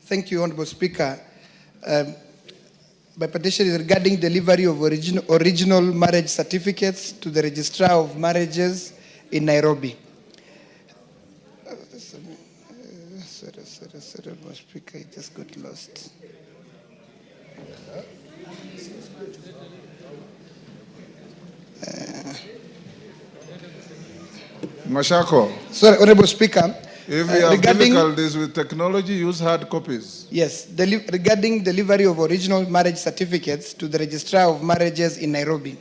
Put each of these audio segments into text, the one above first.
Thank you, Honorable Speaker. My petition is regarding delivery of original marriage certificates to the Registrar of Marriages in Nairobi. Sorry, Honorable Speaker, I just got lost. Mashako. Sorry, Honorable Speaker. If you have difficulties with technology, use hard copies. Yes, regarding delivery of original marriage certificates to the Registrar of Marriages in Nairobi.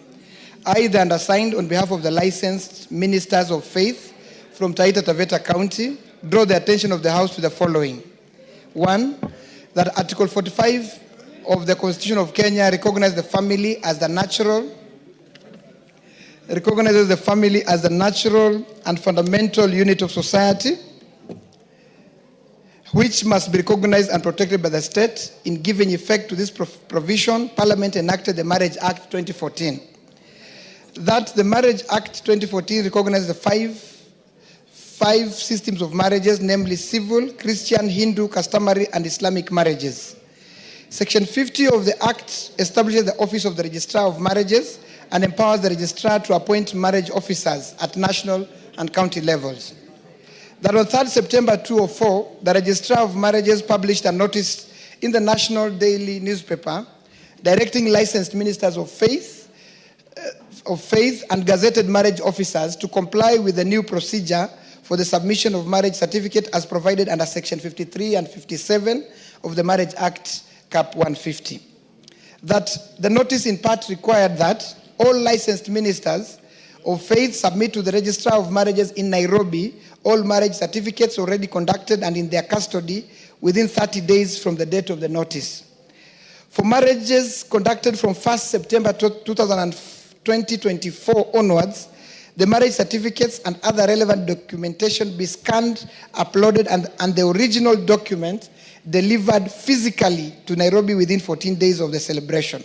I, the undersigned, on behalf of the licensed ministers of faith from Taita Taveta County, draw the attention of the House to the following. 1, that Article 45 of the Constitution of Kenya recognizes the family as the natural and fundamental unit of society, which must be recognized and protected by the state. In giving effect to this provision, Parliament enacted the Marriage Act 2014. That the Marriage Act 2014 recognizes the five systems of marriages, namely civil, Christian, Hindu, customary, and Islamic marriages. Section 50 of the Act establishes the Office of the Registrar of Marriages and empowers the registrar to appoint marriage officers at national and county levels. That on 3rd September 2004, the Registrar of Marriages published a notice in the national daily newspaper directing licensed ministers of faith and gazetted marriage officers to comply with the new procedure for the submission of marriage certificate as provided under Section 53 and 57 of the Marriage Act, Cap 150. That the notice in part required that all licensed ministers of faith submit to the Registrar of Marriages in Nairobi all marriage certificates already conducted and in their custody within 30 days from the date of the notice. For marriages conducted from 1st September 2024 onwards, the marriage certificates and other relevant documentation be scanned, uploaded, and the original document delivered physically to Nairobi within 14 days of the celebration.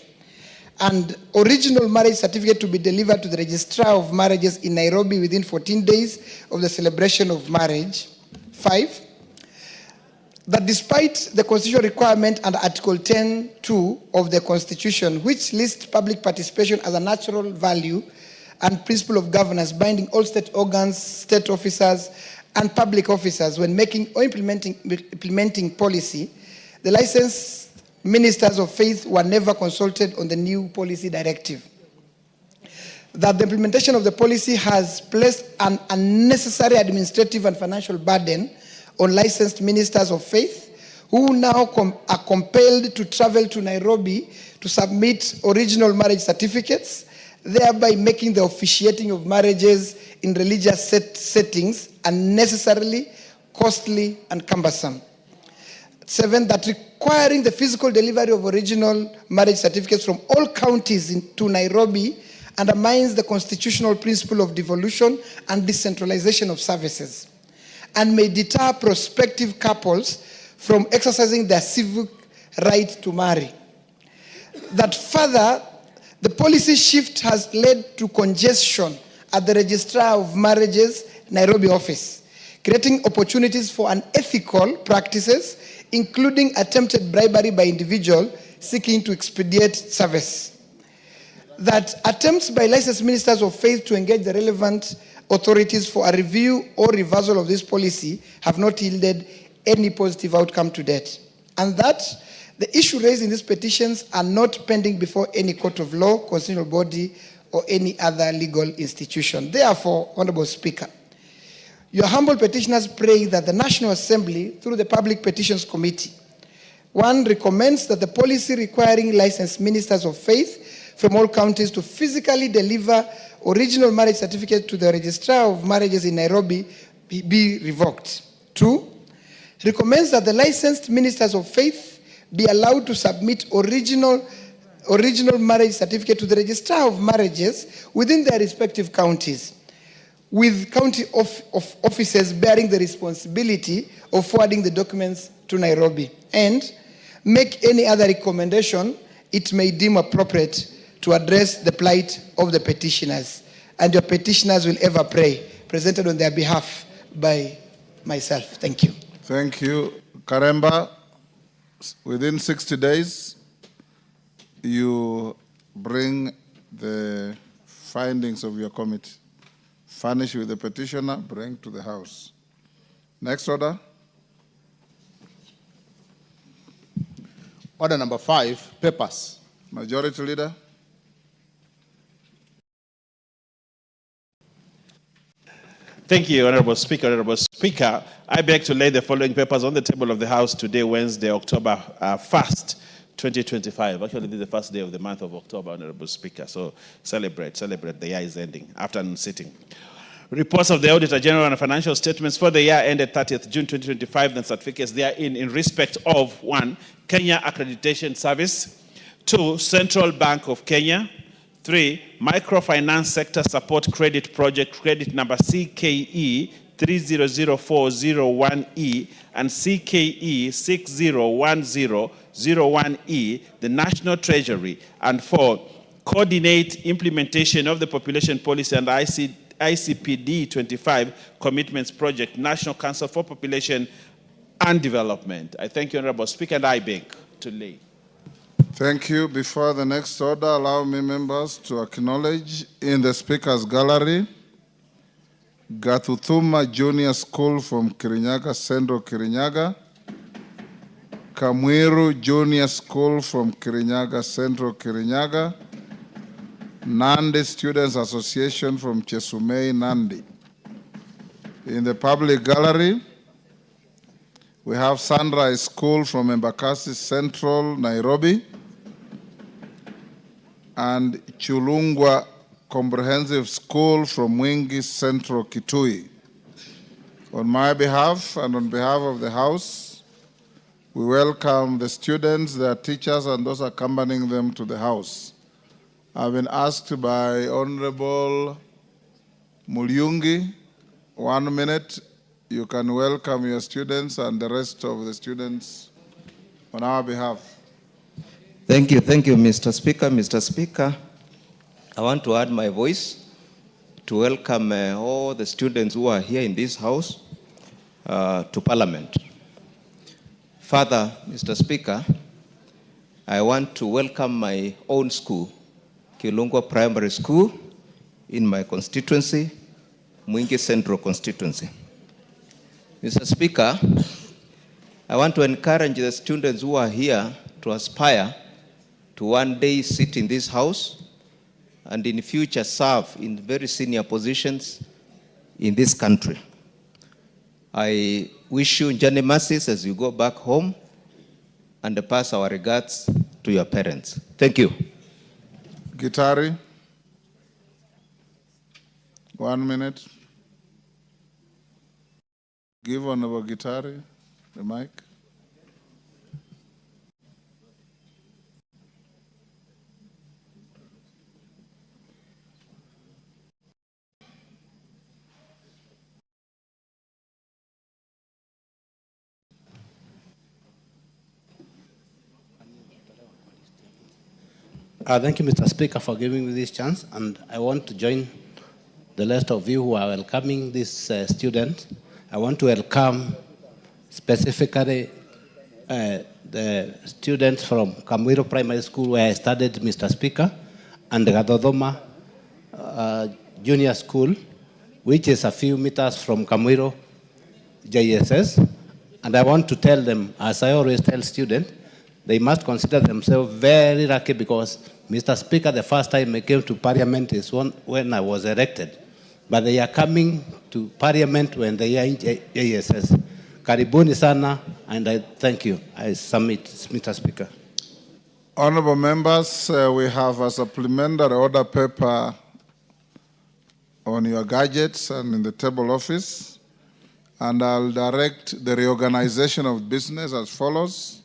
And original marriage certificate to be delivered to the Registrar of Marriages in Nairobi within 14 days of the celebration of marriage. 5, that despite the constitutional requirement under Article 10(2) of the Constitution, which lists public participation as a natural value and principle of governance binding all state organs, state officers, and public officers when making or implementing policy, the licensed ministers of faith were never consulted on the new policy directive. That the implementation of the policy has placed an unnecessary administrative and financial burden on licensed ministers of faith, who now are compelled to travel to Nairobi to submit original marriage certificates, thereby making the officiating of marriages in religious settings unnecessarily costly and cumbersome. 7, that requiring the physical delivery of original marriage certificates from all counties to Nairobi undermines the constitutional principle of devolution and decentralization of services, and may deter prospective couples from exercising their civic right to marry. That further, the policy shift has led to congestion at the Registrar of Marriages Nairobi office, creating opportunities for unethical practices, including attempted bribery by individuals seeking to expedite service. That attempts by licensed ministers of faith to engage the relevant authorities for a review or reversal of this policy have not yielded any positive outcome to date. And that the issue raised in these petitions are not pending before any court of law, constitutional body, or any other legal institution. Therefore, Honorable Speaker, your humble petitioners pray that the National Assembly, through the Public Petitions Committee, 1, recommends that the policy requiring licensed ministers of faith from all counties to physically deliver original marriage certificate to the Registrar of Marriages in Nairobi be revoked. 2, recommends that the licensed ministers of faith be allowed to submit original marriage certificate to the Registrar of Marriages within their respective counties, with county officers bearing the responsibility of forwarding the documents to Nairobi, and make any other recommendation it may deem appropriate to address the plight of the petitioners. And your petitioners will ever pray, presented on their behalf by myself. Thank you. Thank you. Karemba. within 60 days, you bring the findings of your committee. Furnish with the petitioner, bring to the House. Next order. Order number 5, papers. Majority Leader. Thank you, Honorable Speaker. Honorable Speaker, I beg to lay the following papers on the table of the House today, Wednesday, October 1st, 2025. Actually, this is the first day of the month of October, Honorable Speaker. So celebrate. The year is ending. Afternoon sitting. Reports of the Auditor General and financial statements for the year ended 30th June 2025, and certificates therein in respect of 1. Kenya Accreditation Service, 2. Central Bank of Kenya, 3. Microfinance Sector Support Credit Project, credit number CKE 300401E and CKE 601001E, the National Treasury, and 4. Coordinate implementation of the Population Policy and ICPD 25 Commitments Project, National Council for Population and Development. I thank you, Honorable Speaker, and I beg to lay. Thank you. Before the next order, allow me, members, to acknowledge in the Speaker's Gallery Gathuthuma Junior School from Kirinyaga, Central Kirinyaga, Kamwiru Junior School from Kirinyaga, Central Kirinyaga, Nandi Students Association from Chesumei, Nandi. In the public gallery, we have Sunrise School from Embakasi Central, Nairobi, and Chulungwa Comprehensive School from Mwingi Central, Kitui. On my behalf and on behalf of the House, we welcome the students, their teachers, and those accompanying them to the House. I've been asked by Honorable Mulyungi, 1 minute. You can welcome your students and the rest of the students on our behalf. Thank you, Mr. Speaker. Mr. Speaker, I want to add my voice to welcome all the students who are here in this House to Parliament. Further, Mr. Speaker, I want to welcome my own school, Kilungwa Primary School, in my constituency, Mwingi Central constituency. Mr. Speaker, I want to encourage the students who are here to aspire to one day sit in this House and in future serve in very senior positions in this country. I wish you journey mercies as you go back home and pass our regards to your parents. Thank you. Gitari, 1 minute. Give Honorable Gitari the mic. Thank you, Mr. Speaker, for giving me this chance, and I want to join the rest of you who are welcoming this student. I want to welcome specifically the students from Kamwiru Primary School, where I studied, Mr. Speaker, and the Gathuthuma Junior School, which is a few meters from Kamwiru JSS. And I want to tell them, as I always tell students, they must consider themselves very lucky because, Mr. Speaker, the first time I came to Parliament is when I was elected. But they are coming to Parliament when they are in JSS. Karibuni sana, and I thank you. I submit, Mr. Speaker. Honorable members, we have a supplementary order paper on your gadgets and in the table office. And I'll direct the reorganization of business as follows.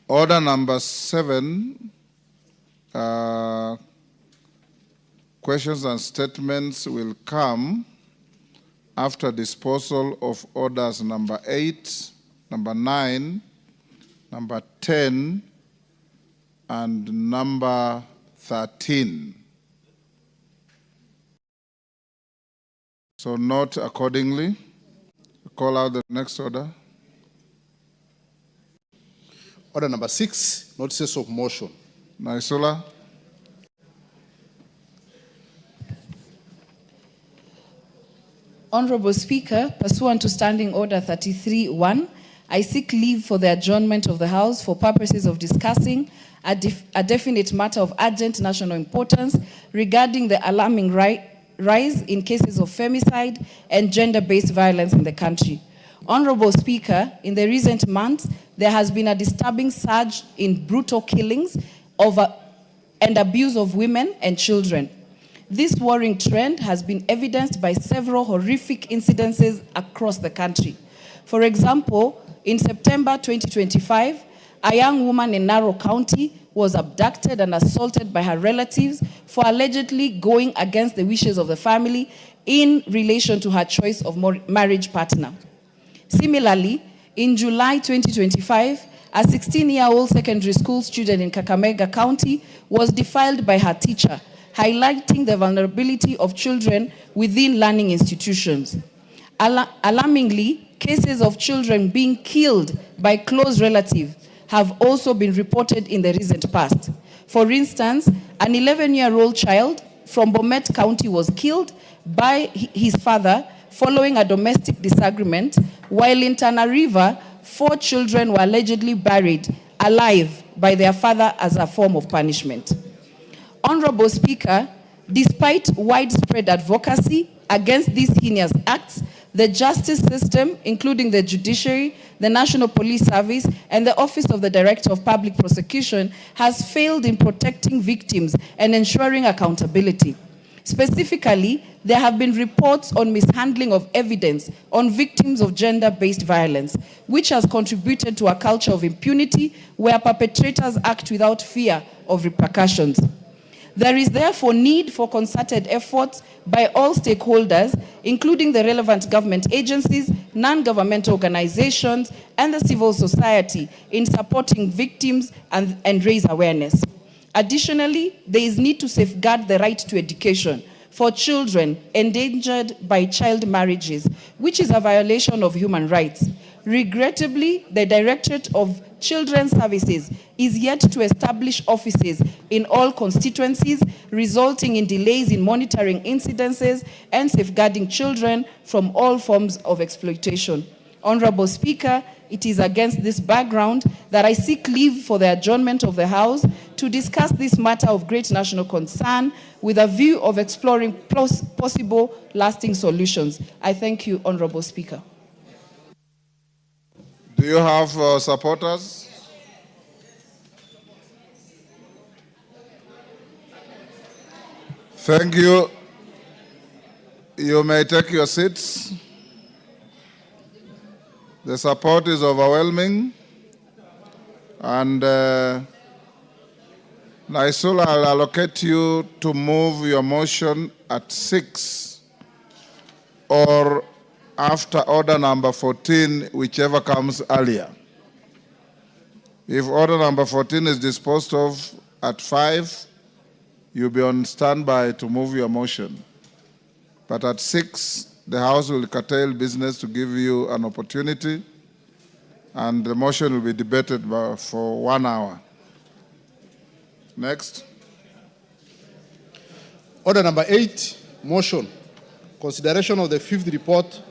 Order number 7, questions and statements will come after disposal of orders number 8, number 9, number 10, and number 13. So note accordingly. Call out the next order. Order number 6, notices of motion. Naisula. Honorable Speaker, pursuant to Standing Order 33-1, I seek leave for the adjournment of the House for purposes of discussing a definite matter of urgent national importance regarding the alarming rise in cases of femicide and gender-based violence in the country. Honorable Speaker, in the recent months, there has been a disturbing surge in brutal killings and abuse of women and children. This worrying trend has been evidenced by several horrific incidences across the country. For example, in September 2025, a young woman in Narrow County was abducted and assaulted by her relatives for allegedly going against the wishes of the family in relation to her choice of marriage partner. Similarly, in July 2025, a 16-year-old secondary school student in Kakamega County was defiled by her teacher, highlighting the vulnerability of children within learning institutions. Alarmingly, cases of children being killed by close relatives have also been reported in the recent past. For instance, an 11-year-old child from Bomet County was killed by his father following a domestic disagreement, while in Tana River, 4 children were allegedly buried alive by their father as a form of punishment. Honorable Speaker, despite widespread advocacy against these heinous acts, the justice system, including the judiciary, the National Police Service, and the Office of the Director of Public Prosecution, has failed in protecting victims and ensuring accountability. Specifically, there have been reports on mishandling of evidence on victims of gender-based violence, which has contributed to a culture of impunity where perpetrators act without fear of repercussions. There is therefore need for concerted efforts by all stakeholders, including the relevant government agencies, non-governmental organizations, and the civil society in supporting victims and raise awareness. Additionally, there is need to safeguard the right to education for children endangered by child marriages, which is a violation of human rights. Regrettably, the Directorate of Children's Services is yet to establish offices in all constituencies, resulting in delays in monitoring incidences and safeguarding children from all forms of exploitation. Honorable Speaker, it is against this background that I seek leave for the adjournment of the House to discuss this matter of great national concern with a view of exploring possible lasting solutions. I thank you, Honorable Speaker. Do you have supporters? Thank you. You may take your seats. The support is overwhelming. And Naisula, I'll allocate you to move your motion at 6 or after order number 14, whichever comes earlier. If order number 14 is disposed of at 5, you'll be on standby to move your motion. But at 6, the House will curtail business to give you an opportunity, and the motion will be debated for 1 hour. Next. Order number 8, motion. Consideration of the 5th report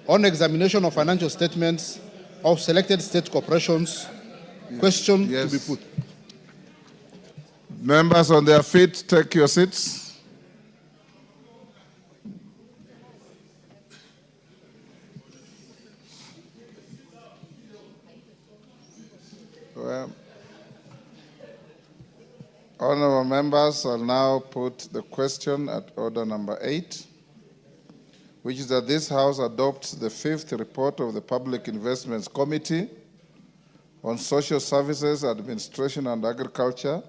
on examination of financial statements of selected state corporations. Question to be put. Members on their feet, take your seats. Well, honorable members, I'll now put the question at order number 8, which is that this House adopts the 5th report of the Public Investments Committee on Social Services, Administration and Agriculture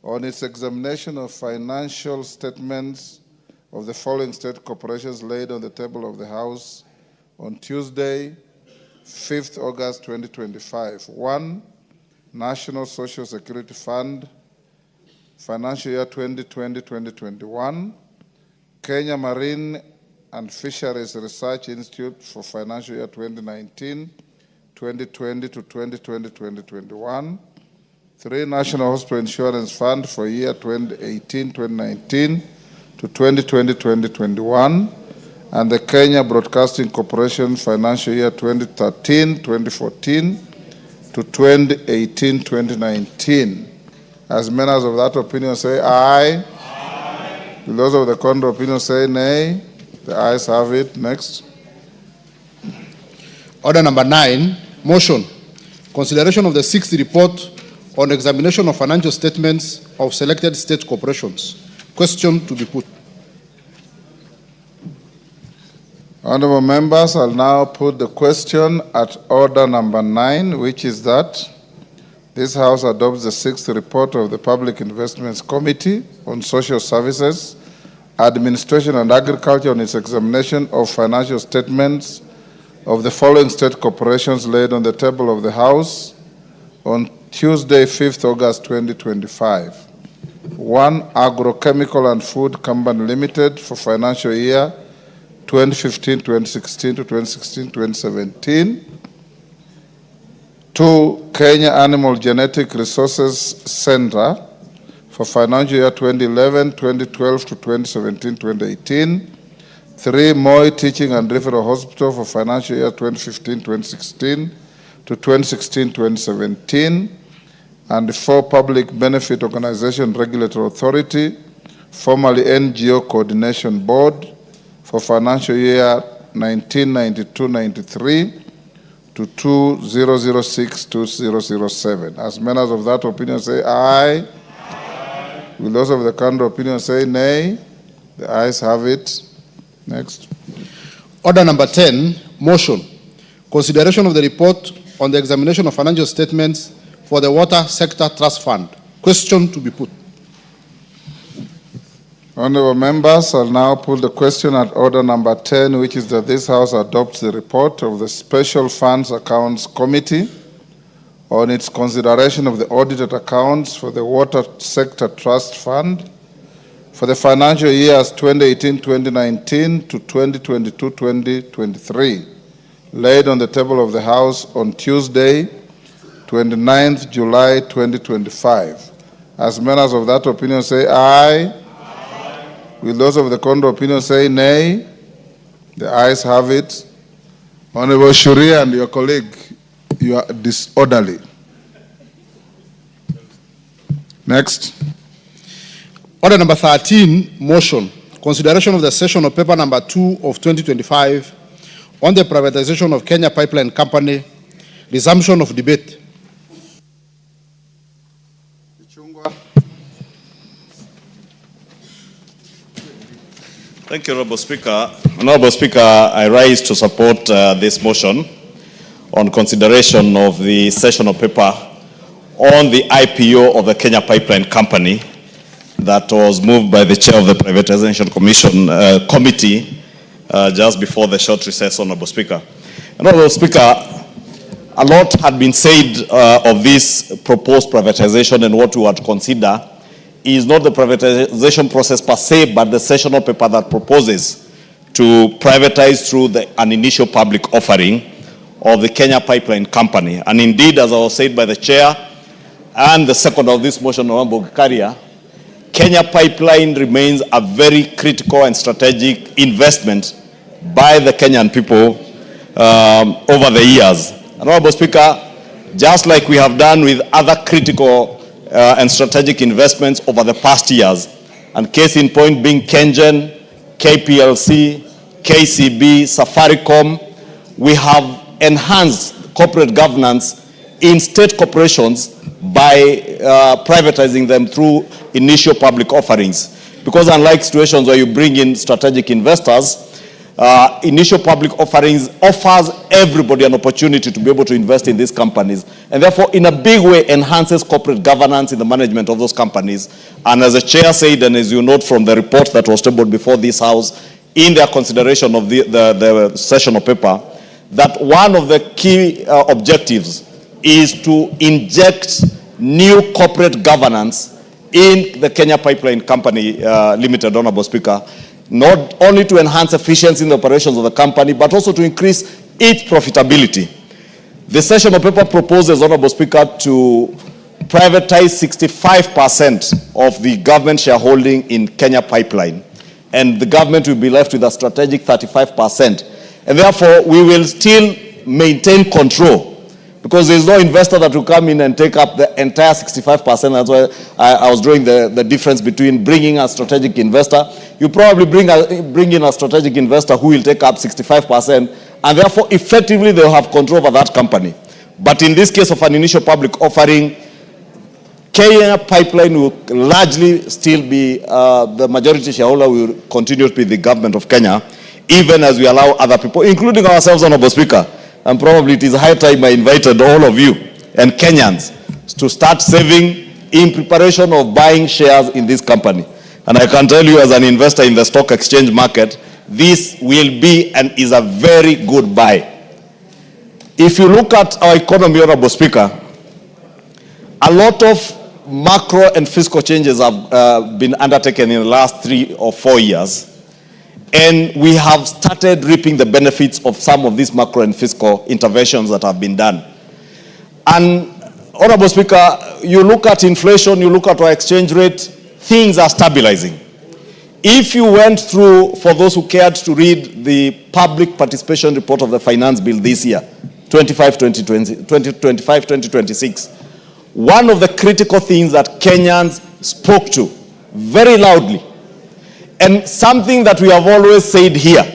on its examination of financial statements of the following state corporations laid on the table of the House on Tuesday, 5th August 2025. 1, National Social Security Fund, financial year 2020-2021, Kenya Marine and Fisheries Research Institute for financial year 2019, 2020 to 2020-2021. 3, National Hospital Insurance Fund for year 2018-2019 to 2020-2021. And the Kenya Broadcasting Corporation financial year 2013-2014 to 2018-2019. As members of that opinion say aye. Aye. Will those of the contrary opinion say nay? The ayes have it. Next. Order number 9, motion. Consideration of the 6th report on examination of financial statements of selected state corporations. Question to be put. Honorable members, I'll now put the question at order number 9, which is that this House adopts the 6th report of the Public Investments Committee on Social Services, Administration and Agriculture on its examination of financial statements of the following state corporations laid on the table of the House on Tuesday, 5th August 2025. 1, Agrochemical and Food Company Limited for financial year 2015-2016 to 2016-2017. 2, Kenya Animal Genetic Resources Center for financial year 2011-2012 to 2017-2018. 3, Moi Teaching and Referral Hospital for financial year 2015-2016 to 2016-2017. And 4, Public Benefit Organization Regulatory Authority, formerly NGO Coordination Board, for financial year 1992-93 to 2006-2007. As members of that opinion say aye. Aye. Will those of the contrary opinion say nay? The ayes have it. Next. Order number 10, motion. Consideration of the report on the examination of financial statements for the Water Sector Trust Fund. Question to be put. Honorable members, I'll now put the question at order number 10, which is that this House adopts the report of the Special Funds Accounts Committee on its consideration of the audited accounts for the Water Sector Trust Fund for the financial years 2018-2019 to 2022-2023, laid on the table of the House on Tuesday, 29th July 2025. As members of that opinion say aye. Will those of the contrary opinion say nay? The ayes have it. Honorable Shuria and your colleague, you are disorderly. Next. Order number 13, motion. Consideration of the session of paper number 2 of 2025 on the privatization of Kenya Pipeline Company. Resumption of debate. Thank you, Honorable Speaker. Honorable Speaker, I rise to support this motion on consideration of the session of paper on the IPO of the Kenya Pipeline Company that was moved by the chair of the Privatization Committee just before the short recess, Honorable Speaker. Honorable Speaker, a lot had been said of this proposed privatization, and what we were to consider is not the privatization process per se, but the sessional paper that proposes to privatize through an initial public offering of the Kenya Pipeline Company. And indeed, as I was said by the chair and the second of this motion, Honorable Gikaria, Kenya Pipeline remains a very critical and strategic investment by the Kenyan people over the years. Honorable Speaker, just like we have done with other critical and strategic investments over the past years, and case in point being KenGen, KPLC, KCB, Safaricom, we have enhanced corporate governance in state corporations by privatizing them through initial public offerings. Because unlike situations where you bring in strategic investors, initial public offerings offers everybody an opportunity to be able to invest in these companies, and therefore in a big way enhances corporate governance in the management of those companies. And as the chair said, and as you note from the report that was tabled before this House in their consideration of the session of paper, that one of the key objectives is to inject new corporate governance in the Kenya Pipeline Company Limited, Honorable Speaker, not only to enhance efficiency in the operations of the company, but also to increase its profitability. The session of paper proposes, Honorable Speaker, to privatize 65% of the government shareholding in Kenya Pipeline, and the government will be left with a strategic 35%. And therefore, we will still maintain control, because there is no investor that will come in and take up the entire 65%. That's why I was drawing the difference between bringing a strategic investor. You probably bring in a strategic investor who will take up 65%, and therefore effectively they will have control over that company. But in this case of an initial public offering, Kenya Pipeline will largely still be, the majority shareholder will continue to be the government of Kenya, even as we allow other people, including ourselves, Honorable Speaker. And probably it is high time I invited all of you and Kenyans to start saving in preparation of buying shares in this company. And I can tell you, as an investor in the stock exchange market, this will be and is a very good buy. If you look at our economy, Honorable Speaker, a lot of macro and fiscal changes have been undertaken in the last 3 or 4 years. And we have started reaping the benefits of some of these macro and fiscal interventions that have been done. And, Honorable Speaker, you look at inflation, you look at our exchange rate, things are stabilizing. If you went through, for those who cared to read the public participation report of the finance bill this year, 2025-2026, one of the critical things that Kenyans spoke to very loudly, and something that we have always said here,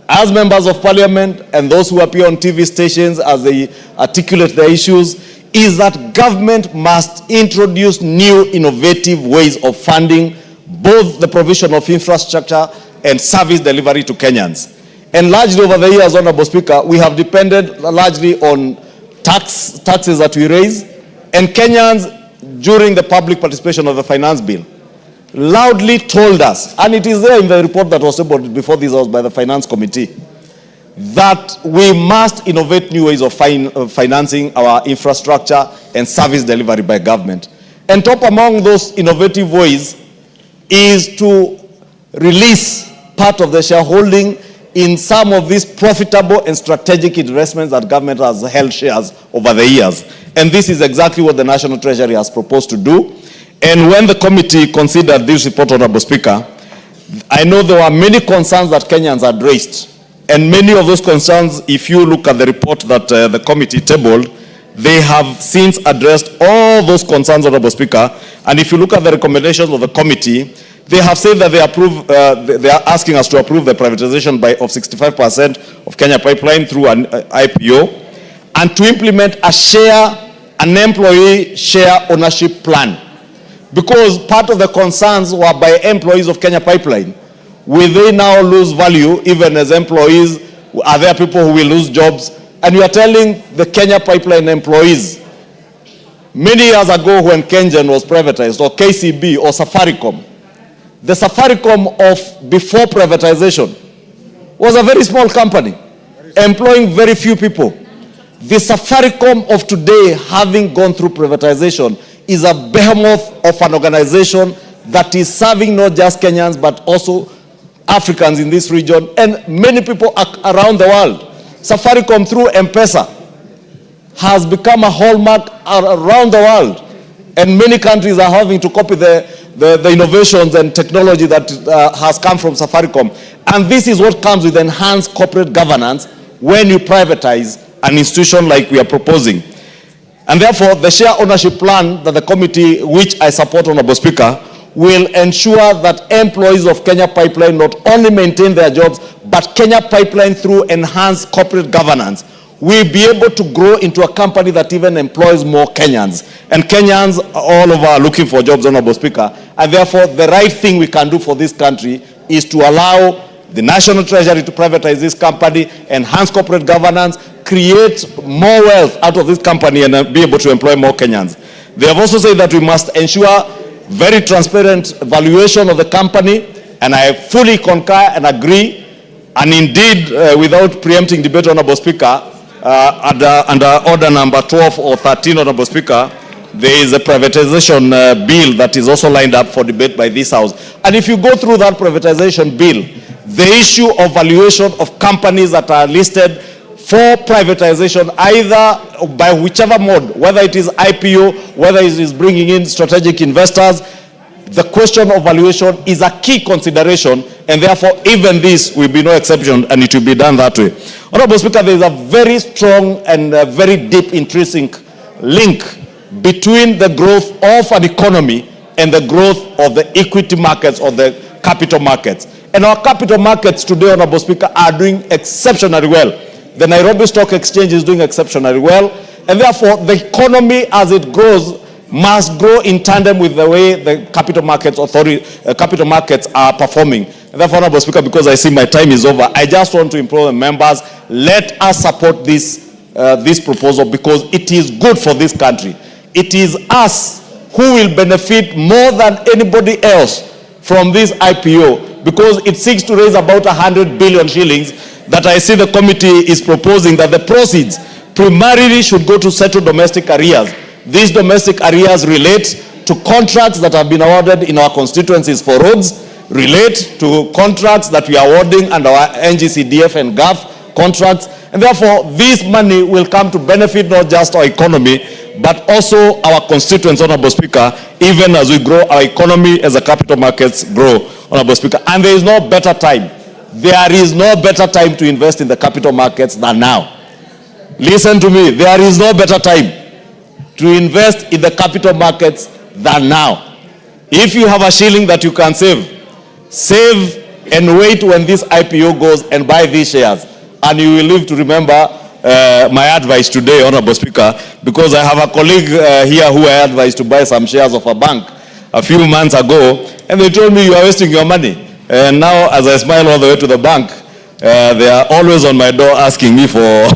as members of parliament and those who appear on TV stations as they articulate their issues, is that government must introduce new innovative ways of funding both the provision of infrastructure and service delivery to Kenyans. And largely over the years, Honorable Speaker, we have depended largely on taxes that we raise, and Kenyans, during the public participation of the finance bill, loudly told us, and it is there in the report that was tabled before this house by the Finance Committee, that we must innovate new ways of financing our infrastructure and service delivery by government. And top among those innovative ways is to release part of the shareholding in some of these profitable and strategic investments that government has held shares over the years. And this is exactly what the National Treasury has proposed to do. And when the committee considered this report, Honorable Speaker, I know there were many concerns that Kenyans had raised. And many of those concerns, if you look at the report that the committee tabled, they have since addressed all those concerns, Honorable Speaker. And if you look at the recommendations of the committee, they have said that they are asking us to approve the privatization of 65% of Kenya Pipeline through an IPO, and to implement an employee share ownership plan. Because part of the concerns were by employees of Kenya Pipeline. Will they now lose value even as employees? Are there people who will lose jobs? And you are telling the Kenya Pipeline employees, many years ago when Kengen was privatized, or KCB, or Safaricom, the Safaricom of before privatization was a very small company, employing very few people. The Safaricom of today, having gone through privatization, is a behemoth of an organization that is serving not just Kenyans, but also Africans in this region and many people around the world. Safaricom through M-Pesa has become a hallmark around the world. And many countries are having to copy the innovations and technology that has come from Safaricom. And this is what comes with enhanced corporate governance when you privatize an institution like we are proposing. And therefore, the share ownership plan that the committee, which I support, Honorable Speaker, will ensure that employees of Kenya Pipeline not only maintain their jobs, but Kenya Pipeline, through enhanced corporate governance, will be able to grow into a company that even employs more Kenyans. And Kenyans all over are looking for jobs, Honorable Speaker. And therefore, the right thing we can do for this country is to allow the National Treasury to privatize this company, enhance corporate governance, create more wealth out of this company, and be able to employ more Kenyans. They have also said that we must ensure very transparent valuation of the company, and I fully concur and agree. And indeed, without preempting debate, Honorable Speaker, under order number 12 or 13, Honorable Speaker, there is a privatization bill that is also lined up for debate by this House. And if you go through that privatization bill, the issue of valuation of companies that are listed for privatization, either by whichever mode, whether it is IPO, whether it is bringing in strategic investors. The question of valuation is a key consideration, and therefore even this will be no exception, and it will be done that way. Honorable Speaker, there is a very strong and very deep intrinsic link between the growth of an economy and the growth of the equity markets or the capital markets. And our capital markets today, Honorable Speaker, are doing exceptionally well. The Nairobi Stock Exchange is doing exceptionally well, and therefore the economy as it grows must grow in tandem with the way the capital markets capital markets are performing. And therefore, Honorable Speaker, because I see my time is over, I just want to implore the members, let us support this proposal, because it is good for this country. It is us who will benefit more than anybody else from this IPO, because it seeks to raise about 100 billion shillings that I see the committee is proposing that the proceeds primarily should go to settle domestic arrears. These domestic arrears relate to contracts that have been awarded in our constituencies for roads, relate to contracts that we are awarding under our NGCDF and GAF contracts, and therefore this money will come to benefit not just our economy, but also our constituents, Honorable Speaker, even as we grow our economy, as the capital markets grow, Honorable Speaker. And there is no better time. There is no better time to invest in the capital markets than now. Listen to me. There is no better time to invest in the capital markets than now. If you have a shilling that you can save and wait when this IPO goes and buy these shares. And you will live to remember my advice today, Honorable Speaker, because I have a colleague here who I advised to buy some shares of a bank a few months ago, and they told me you are wasting your money. And now, as I smile all the way to the bank, they are always on my door asking me for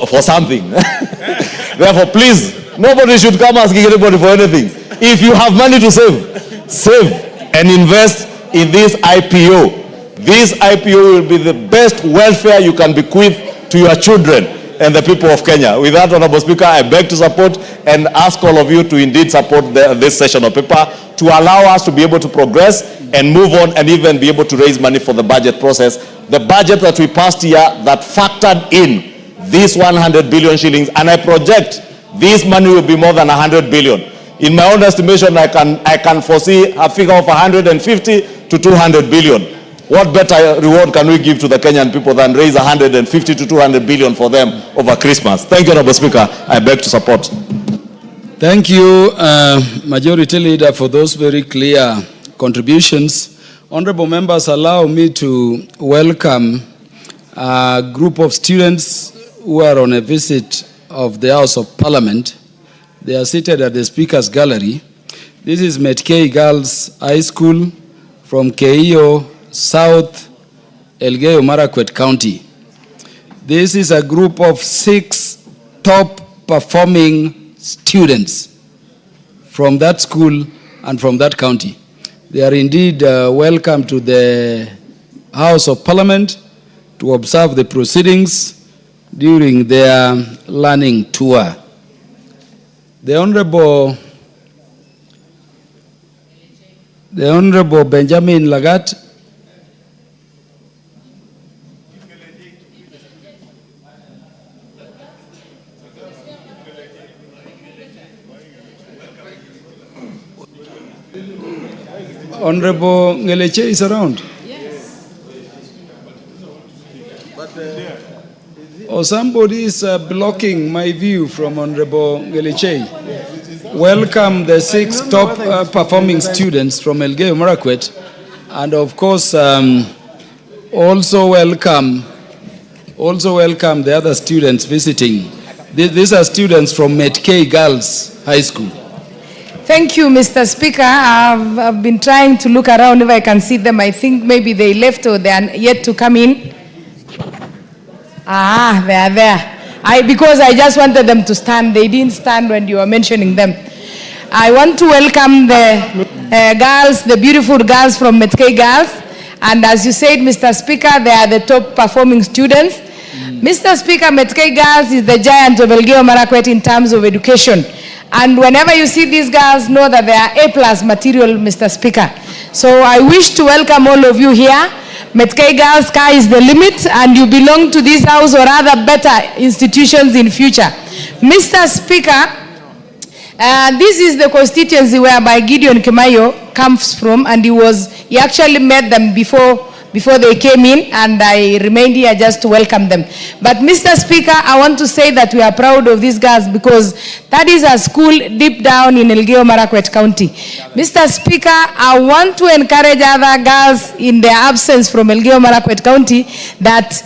for something. Therefore, please, nobody should come asking anybody for anything. If you have money to save and invest in this IPO. This IPO will be the best welfare you can bequeath to your children and the people of Kenya. With that, Honorable Speaker, I beg to support and ask all of you to indeed support this session of paper to allow us to be able to progress and move on and even be able to raise money for the budget process. The budget that we passed here that factored in these 100 billion shillings, and I project this money will be more than 100 billion. In my own estimation, I can foresee a figure of 150 to 200 billion. What better reward can we give to the Kenyan people than raise 150 to 200 billion for them over Christmas? Thank you, Honorable Speaker. I beg to support. Thank you, Majority Leader, for those very clear contributions. Honorable members, allow me to welcome a group of students who are on a visit of the House of Parliament. They are seated at the Speaker's Gallery. This is Metkei Girls High School from Keio, South Elgeyo Marakwet County. This is a group of 6 top performing students from that school and from that county. They are indeed welcome to the House of Parliament to observe the proceedings during their learning tour. The Honorable Benjamin Lagat, Honorable Ngeleche is around. Yes. Or somebody is blocking my view from Honorable Ngeleche. Welcome the 6 top performing students from Elgeyo Marakwet, and of course also welcome the other students visiting. These are students from Metkei Girls High School. Thank you, Mr. Speaker. I've been trying to look around if I can see them. I think maybe they left or they are yet to come in. Ah, they are there. Because I just wanted them to stand. They didn't stand when you were mentioning them. I want to welcome the girls, the beautiful girls from Metkei Girls. And as you said, Mr. Speaker, they are the top performing students. Mr. Speaker, Metkei Girls is the giant of Elgeyo Marakwet in terms of education. And whenever you see these girls, know that they are A+ material, Mr. Speaker. So I wish to welcome all of you here. Metkei girls, sky is the limit, and you belong to this house or other better institutions in future. Mr. Speaker, this is the constituency whereby Gideon Kimayo comes from, and he actually met them before they came in, and I remained here just to welcome them. But Mr. Speaker, I want to say that we are proud of these girls because that is a school deep down in Elgeyo Marakwet County. Mr. Speaker, I want to encourage other girls in their absence from Elgeyo Marakwet County that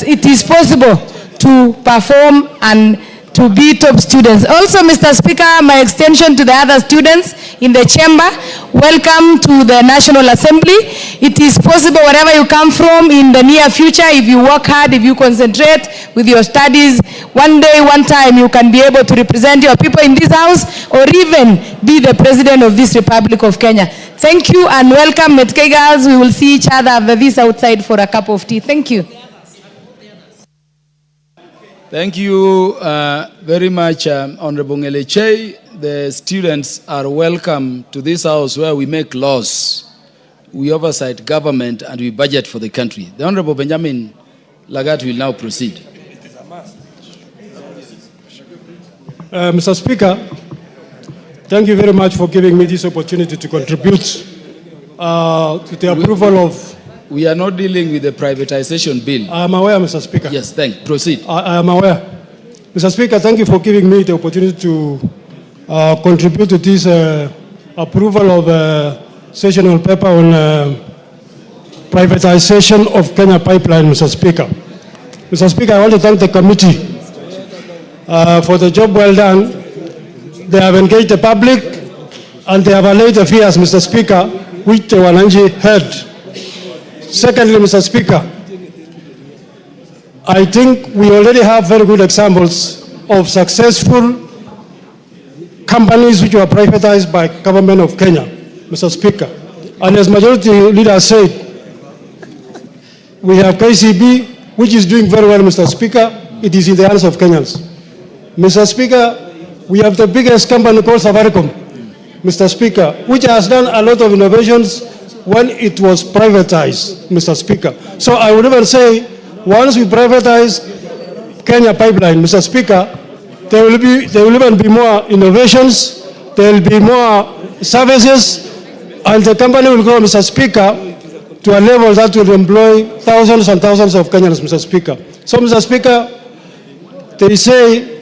it is possible to perform and to be top students. Also, Mr. Speaker, my extension to the other students in the chamber, welcome to the National Assembly. It is possible wherever you come from in the near future, if you work hard, if you concentrate with your studies, one day, one time, you can be able to represent your people in this house or even be the president of this Republic of Kenya. Thank you and welcome, Metkei girls. We will see each other after this outside for a cup of tea. Thank you. Thank you very much, Honorable Ngeleche. The students are welcome to this house where we make laws, we oversight government, and we budget for the country. The Honorable Benjamin Lagat will now proceed. Mr. Speaker, thank you very much for giving me this opportunity to contribute to the approval of... We are not dealing with the privatization bill. I am aware, Mr. Speaker. Yes, proceed. I am aware. Mr. Speaker, thank you for giving me the opportunity to contribute to this approval of a sessional paper on privatization of Kenya Pipeline, Mr. Speaker. Mr. Speaker, I want to thank the committee for the job well done. They have engaged the public and they have allayed the fears, Mr. Speaker, which the Wananchi heard. Secondly, Mr. Speaker, I think we already have very good examples of successful companies which were privatized by government of Kenya, Mr. Speaker. And as majority leader said, we have KCB, which is doing very well, Mr. Speaker. It is in the hands of Kenyans. Mr. Speaker, we have the biggest company called Safaricom, Mr. Speaker, which has done a lot of innovations when it was privatized, Mr. Speaker. So I would even say, once we privatize Kenya Pipeline, Mr. Speaker, there will even be more innovations, there will be more services, and the company will grow, Mr. Speaker, to a level that will employ thousands and thousands of Kenyans, Mr. Speaker. So, Mr. Speaker, they say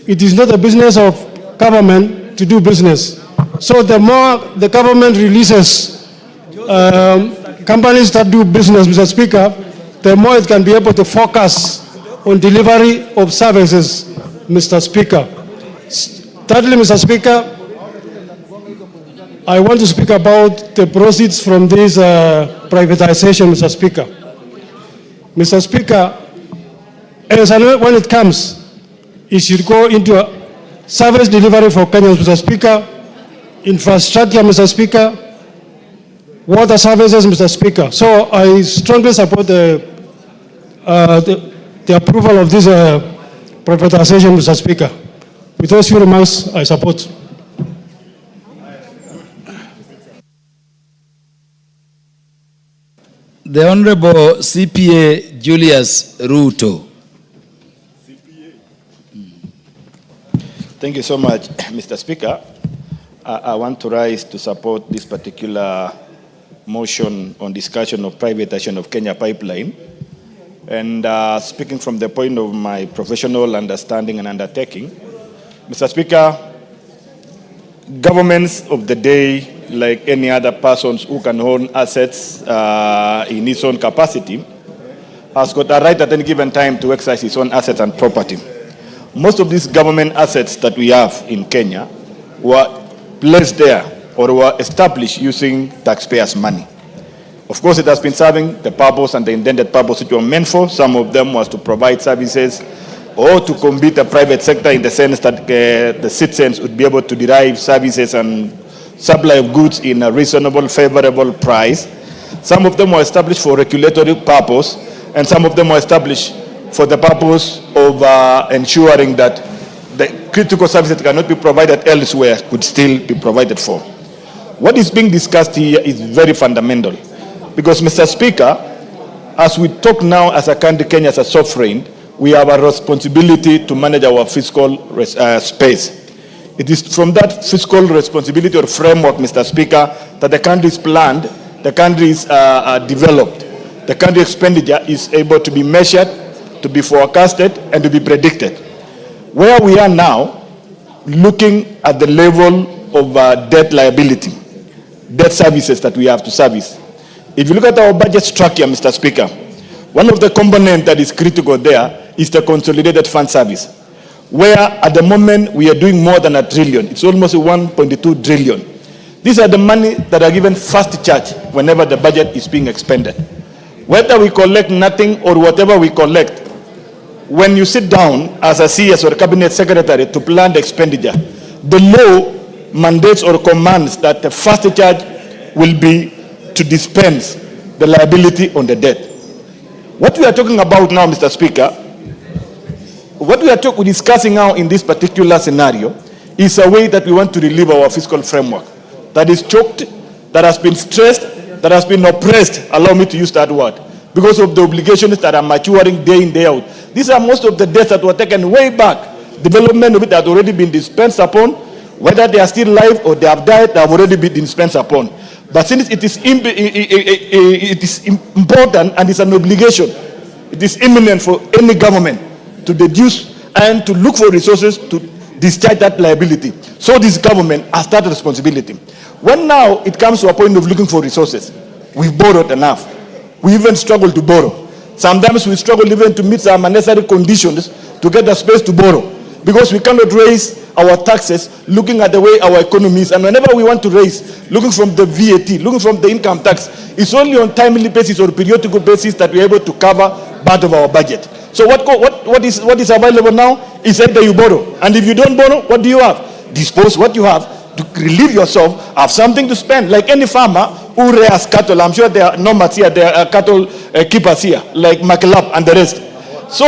it is not a business of government to do business. So the more the government releases companies that do business, Mr. Speaker, the more it can be able to focus on delivery of services, Mr. Speaker. Thirdly, Mr. Speaker, I want to speak about the proceeds from this privatization, Mr. Speaker. Mr. Speaker, as when it comes, it should go into a service delivery for Kenyans, Mr. Speaker, infrastructure, Mr. Speaker, water services, Mr. Speaker. So I strongly support the approval of this privatization, Mr. Speaker. With those few remarks, I support. The Honorable CPA Julius Ruto. Thank you so much, Mr. Speaker. I want to rise to support this particular motion on discussion of privatization of Kenya Pipeline. And speaking from the point of my professional understanding and undertaking, Mr. Speaker, governments of the day, like any other persons who can own assets in his own capacity, has got a right at any given time to exercise his own assets and property. Most of these government assets that we have in Kenya were placed there or were established using taxpayers' money. Of course, it has been serving the purpose and the intended purpose it was meant for. Some of them was to provide services or to compete the private sector in the sense that the citizens would be able to derive services and supply of goods in a reasonable, favorable price. Some of them were established for regulatory purpose, and some of them were established for the purpose of ensuring that the critical services that cannot be provided elsewhere could still be provided for. What is being discussed here is very fundamental, Because, Mr. Speaker, as we talk now as a country, Kenya as a sovereign, we have a responsibility to manage our fiscal space. It is from that fiscal responsibility or framework, Mr. Speaker, that the country is planned, the country is developed. The country expenditure is able to be measured, to be forecasted, and to be predicted. Where we are now, looking at the level of debt liability, debt services that we have to service. If you look at our budget structure, Mr. Speaker, one of the components that is critical there is the consolidated fund service, where at the moment we are doing more than $1 trillion. It's almost 1.2 trillion. These are the money that are given first charge whenever the budget is being expended. Whether we collect nothing or whatever we collect, when you sit down as a CS or cabinet secretary to plan the expenditure, the law mandates or commands that the first charge will be to dispense the liability on the debt. What we are talking about now, Mr. Speaker, what we are discussing now in this particular scenario is a way that we want to relieve our fiscal framework that is choked, that has been stressed, that has been oppressed, allow me to use that word, because of the obligations that are maturing day in, day out. These are most of the debts that were taken way back. Development of it has already been dispensed upon. Whether they are still alive or they have died, they have already been dispensed upon. But since it is important and it's an obligation, it is imminent for any government to deduce and to look for resources to discharge that liability. So this government has that responsibility. When now it comes to a point of looking for resources, we've borrowed enough. We even struggle to borrow. Sometimes we struggle even to meet some unnecessary conditions to get the space to borrow, because we cannot raise our taxes looking at the way our economy is. And whenever we want to raise, looking from the VAT, looking from the income tax, it's only on timely basis or periodical basis that we're able to cover part of our budget. So what is available now is either you borrow, and if you don't borrow, what do you have? Dispose what you have to relieve yourself, have something to spend. Like any farmer who rears cattle, I'm sure there are nomads here, there are cattle keepers here, like Makelab and the rest. So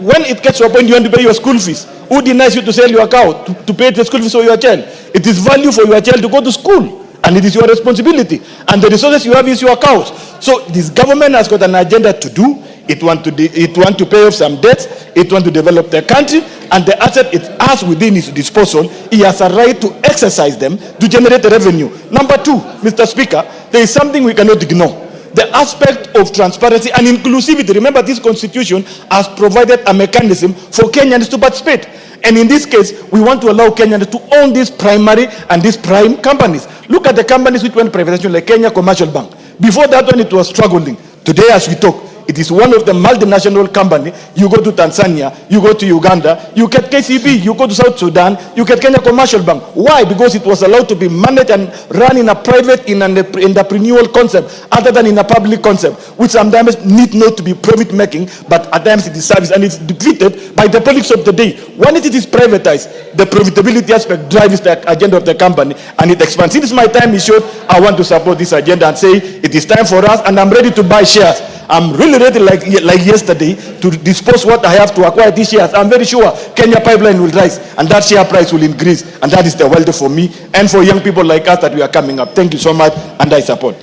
when it gets to a point you want to pay your school fees, who denies you to sell your cow to pay the school fees for your child? It is value for your child to go to school, and it is your responsibility. And the resources you have is your cows. So this government has got an agenda to do. It wants to pay off some debts. It wants to develop the country, and the asset it has within its disposal, he has a right to exercise them to generate the revenue. Number two, Mr. Speaker, there is something we cannot ignore. The aspect of transparency and inclusivity. Remember, this constitution has provided a mechanism for Kenyans to participate. And in this case, we want to allow Kenyans to own these primary and these prime companies. Look at the companies which went privatization, like Kenya Commercial Bank. Before that one, it was struggling. Today, as we talk, it is one of the multinational companies. You go to Tanzania, you go to Uganda, you get KCB, you go to South Sudan, you get Kenya Commercial Bank. Why? Because it was allowed to be managed and run in a private, in an entrepreneurial concept, other than in a public concept, which sometimes need not to be profit-making, but at times it is service, and it's defeated by the politics of the day. When it is privatized, the profitability aspect drives the agenda of the company, and it expands. Since my time is short, I want to support this agenda and say it is time for us, and I'm ready to buy shares. I'm really ready, like yesterday, to dispose what I have to acquire these shares. I'm very sure Kenya Pipeline will rise, and that share price will increase, and that is the wealth for me and for young people like us that we are coming up. Thank you so much, and I support.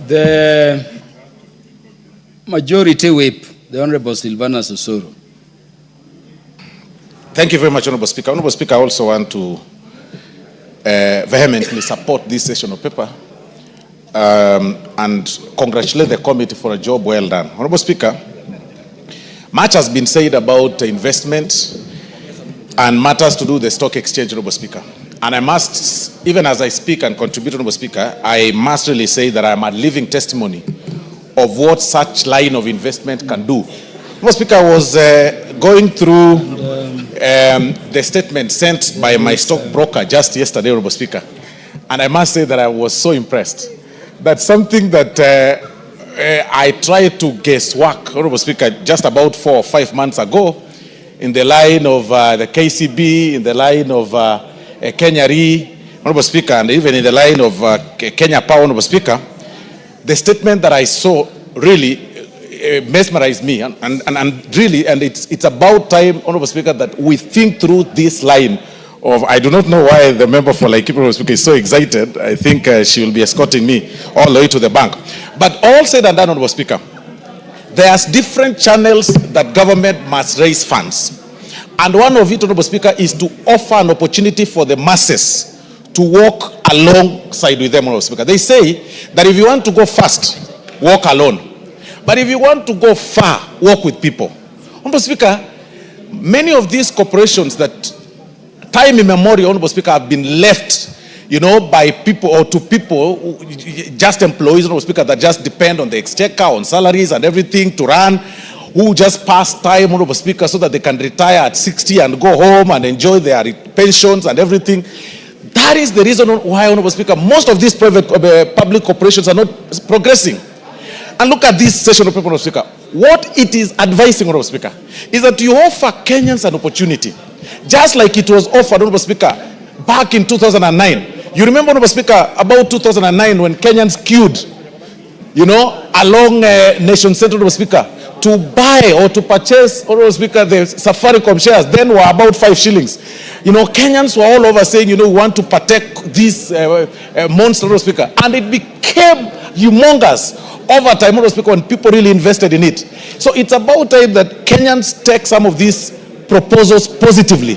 The Majority Whip, the Honorable Silvana Susuru. Thank you very much, Honorable Speaker. Honorable Speaker, I also want to vehemently support this session of paper and congratulate the committee for a job well done. Honorable Speaker, much has been said about investment and matters to do with the stock exchange, Honorable Speaker. And I must, even as I speak and contribute, Honorable Speaker, I must really say that I am a living testimony of what such line of investment can do. Honorable Speaker, I was going through the statement sent by my stockbroker just yesterday, Honorable Speaker, and I must say that I was so impressed. That's something that I tried to guesswork, Honorable Speaker, just about 4 or 5 months ago, in the line of the KCB, in the line of Kenya Re, Honorable Speaker, and even in the line of Kenya Power, Honorable Speaker. The statement that I saw really mesmerized me, and really, and it's about time, Honorable Speaker, that we think through this line I do not know why the member for Laikipia Honorable Speaker is so excited. I think she will be escorting me all the way to the bank. But all said and done, Honorable Speaker, there's different channels that government must raise funds. And one of it, Honorable Speaker, is to offer an opportunity for the masses to walk alongside with them, Honorable Speaker. They say that if you want to go fast, walk alone. But if you want to go far, walk with people. Honorable Speaker, many of these corporations that time immemorial, Honorable Speaker, have been left, by people or to people, just employees, Honorable Speaker, that just depend on the exchequer, on salaries and everything to run, who just pass time, Honorable Speaker, so that they can retire at 60 and go home and enjoy their pensions and everything. That is the reason why, Honorable Speaker, most of these public corporations are not progressing. And look at this session of people, Honorable Speaker. What it is advising, Honorable Speaker, is that you offer Kenyans an opportunity, just like it was offered, Honorable Speaker, back in 2009. You remember, Honorable Speaker, about 2009 when Kenyans queued, along Nation Center, Honorable Speaker, to buy or to purchase, Honorable Speaker, the Safaricom shares, then were about 5 shillings. Kenyans were all over saying, we want to protect this monster, Honorable Speaker. And it became humongous over time, Honorable Speaker, when people really invested in it. So it's about time that Kenyans take some of these proposals positively.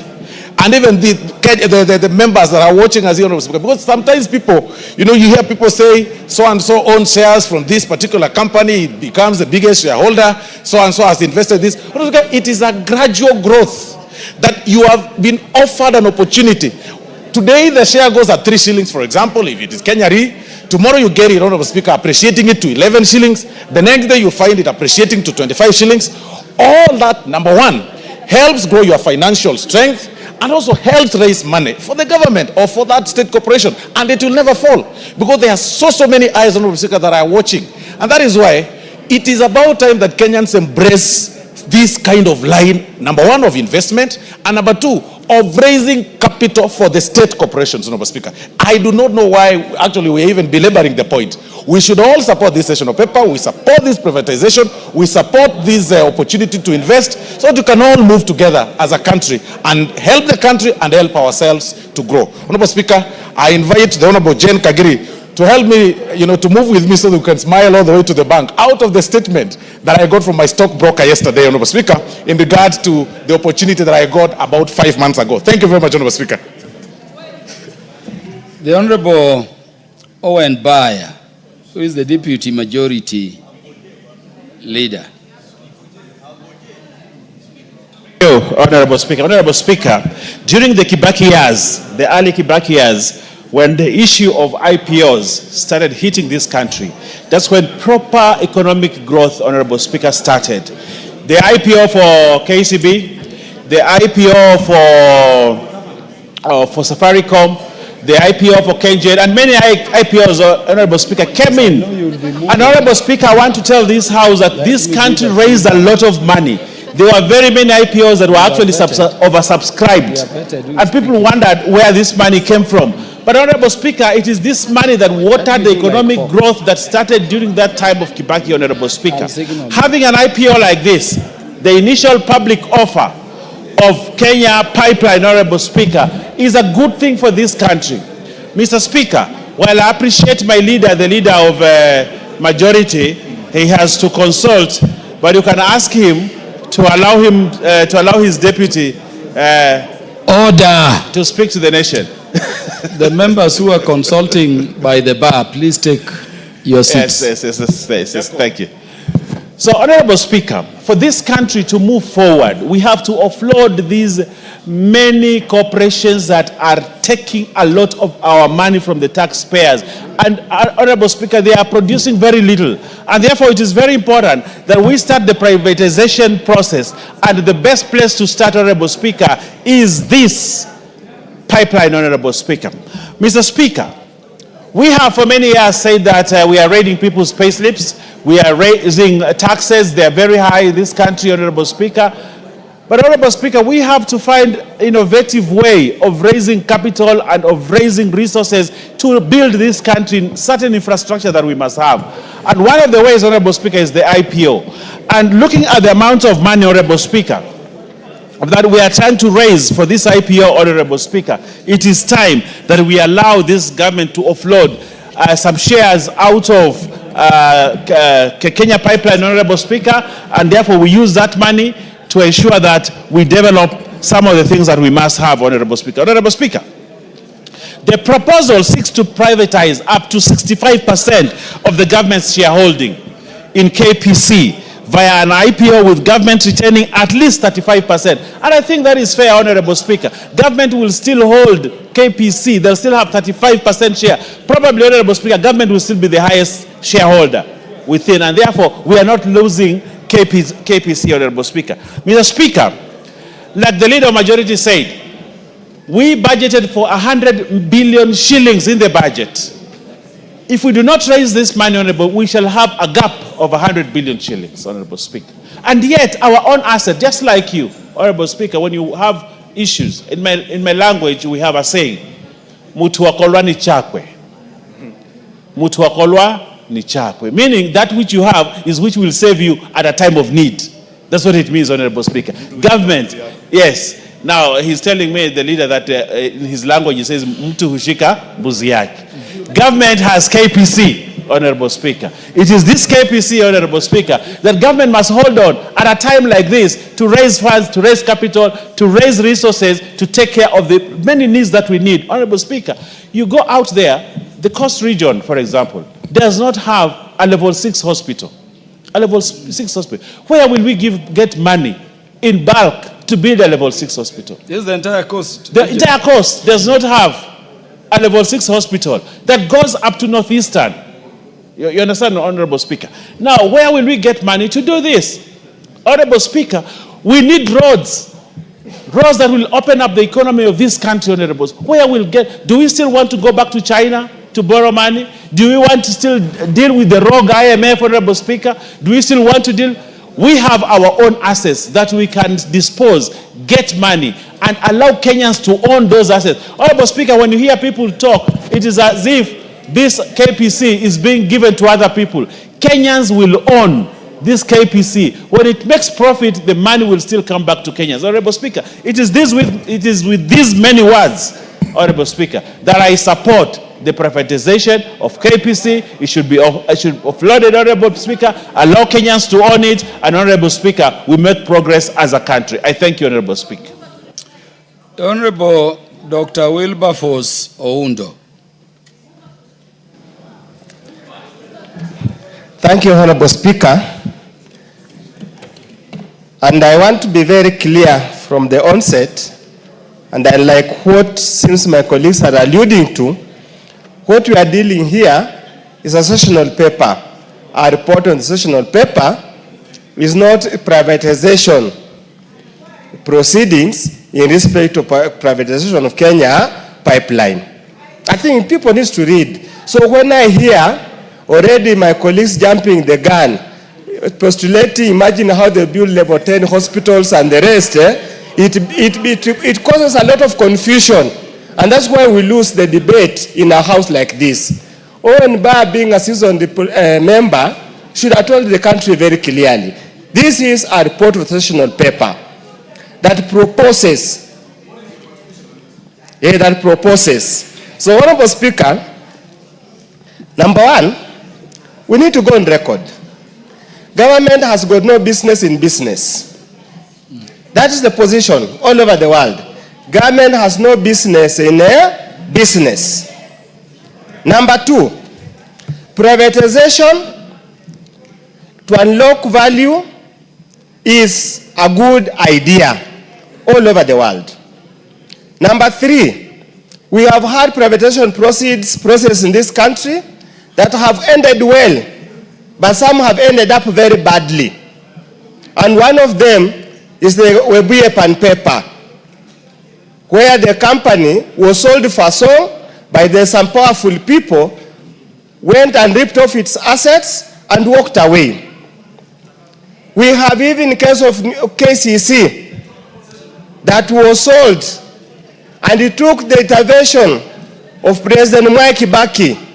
And even the members that are watching us here, Honorable Speaker, because sometimes people, you hear people say, so-and-so owns shares from this particular company, it becomes the biggest shareholder, so-and-so has invested this. Honorable Speaker, it is a gradual growth that you have been offered an opportunity. Today, the share goes at 3 shillings, for example, if it is Kenya Re. Tomorrow you get it, Honorable Speaker, appreciating it to 11 shillings. The next day you find it appreciating to 25 shillings. All that, number one, helps grow your financial strength and also helps raise money for the government or for that state corporation. And it will never fall because there are so many eyes, Honorable Speaker, that are watching. And that is why it is about time that Kenyans embrace this kind of line, number one, of investment, and number two, of raising capital for the state corporations, Honorable Speaker. I do not know why, actually, we are even belaboring the point. We should all support this session of paper. We support this privatization. We support this opportunity to invest so that we can all move together as a country and help the country and help ourselves to grow. Honorable Speaker, I invite the Honorable Jane Kagiri to help me, to move with me so that we can smile all the way to the bank out of the statement that I got from my stockbroker yesterday, Honorable Speaker, in regard to the opportunity that I got about 5 months ago. Thank you very much, Honorable Speaker. The Honorable Owen Baya, who is the Deputy Majority Leader. Thank you, Honorable Speaker. Honorable Speaker, during the Kibaki years, the early Kibaki years, when the issue of IPOs started hitting this country, that's when proper economic growth, Honorable Speaker, started. The IPO for KCB, the IPO for Safaricom, the IPO for KenGen, and many IPOs, Honorable Speaker, came in. And Honorable Speaker, I want to tell this House that this country raised a lot of money. There were very many IPOs that were actually oversubscribed. And people wondered where this money came from. But Honorable Speaker, it is this money that watered the economic growth that started during that time of Kibaki, Honorable Speaker. Having an IPO like this, the initial public offer of Kenya Pipeline, Honorable Speaker, is a good thing for this country. Mr. Speaker, while I appreciate my leader, the leader of majority, he has to consult, but you can ask him to allow his deputy order to speak to the nation. The members who are consulting by the bar, please take your seats. Yes, thank you. So, Honorable Speaker, for this country to move forward, we have to offload these many corporations that are taking a lot of our money from the taxpayers. And, Honorable Speaker, they are producing very little. And therefore, it is very important that we start the privatization process. And the best place to start, Honorable Speaker, is this pipeline, Honorable Speaker. Mr. Speaker, we have for many years said that we are raiding people's payslips. We are raising taxes. They are very high in this country, Honorable Speaker. But, Honorable Speaker, we have to find an innovative way of raising capital and of raising resources to build this country in certain infrastructure that we must have. And one of the ways, Honorable Speaker, is the IPO. And looking at the amount of money, Honorable Speaker, that we are trying to raise for this IPO, Honorable Speaker. It is time that we allow this government to offload some shares out of Kenya Pipeline, Honorable Speaker, and therefore we use that money to ensure that we develop some of the things that we must have, Honorable Speaker. Honorable Speaker, the proposal seeks to privatize up to 65% of the government's shareholding in KPC via an IPO, with government retaining at least 35%. And I think that is fair, Honorable Speaker. Government will still hold KPC. They'll still have 35% share. Probably, Honorable Speaker, government will still be the highest shareholder within, and therefore we are not losing KPC, Honorable Speaker. Mr. Speaker, like the leader of majority said, we budgeted for 100 billion shillings in the budget. If we do not raise this money, Honorable, we shall have a gap of 100 billion shillings, Honorable Speaker. And yet, our own asset, just like you, Honorable Speaker, when you have issues, in my language, we have a saying, Mutu wakolwa ni chakwe. Mutu wakolwa ni chakwe. Meaning, that which you have is which will save you at a time of need. That's what it means, Honorable Speaker. Government, yes. Now, he's telling me, the leader, that in his language, he says, Mtu hushika mbuzi yake. Government has KPC, Honorable Speaker. It is this KPC, Honorable Speaker, that government must hold on at a time like this to raise funds, to raise capital, to raise resources, to take care of the many needs that we need. Honorable Speaker, you go out there, the Coast region, for example, does not have a level 6 hospital. A level 6 hospital. Where will we get money in bulk to build a level 6 hospital? This is the entire coast. The entire coast does not have a level 6 hospital that goes up to Northeastern. You understand, Honorable Speaker? Now, where will we get money to do this? Honorable Speaker, we need roads. Roads that will open up the economy of this country, Honorable. Where will get, do we still want to go back to China to borrow money? Do we want to still deal with the rogue IMF, Honorable Speaker? Do we still want to deal? We have our own assets that we can dispose, get money, and allow Kenyans to own those assets. Honorable Speaker, when you hear people talk, it is as if this KPC is being given to other people. Kenyans will own this KPC. When it makes profit, the money will still come back to Kenyans. Honorable Speaker, it is with these many words, Honorable Speaker, that I support the privatization of KPC. It should be offloaded, Honorable Speaker, allow Kenyans to own it, and Honorable Speaker, we make progress as a country. I thank you, Honorable Speaker. The Honorable Dr. Wilberforce Oundo. Thank you, Honorable Speaker. And I want to be very clear from the onset, and I like what seems my colleagues are alluding to. What we are dealing here is a sessional paper. Our report on the sessional paper is not privatization proceedings in respect to privatization of Kenya Pipeline. I think people need to read. So when I hear already my colleagues jumping the gun, postulating, imagine how they build level 10 hospitals and the rest, it causes a lot of confusion. And that's why we lose the debate in a house like this. Owen Barr, being a seasoned member, should have told the country very clearly. This is a report of sessional paper that proposes. So, Honorable Speaker, number one, we need to go on record. Government has got no business in business. That is the position all over the world. Government has no business in a business. Number two, privatization to unlock value is a good idea all over the world. Number three, we have had privatization process in this country that have ended well, but some have ended up very badly. And one of them is the Webuye Pan paper, where the company was sold for so by some powerful people, went and ripped off its assets and walked away. We have even case of KCC that was sold, and it took the intervention of President Mwai Kibaki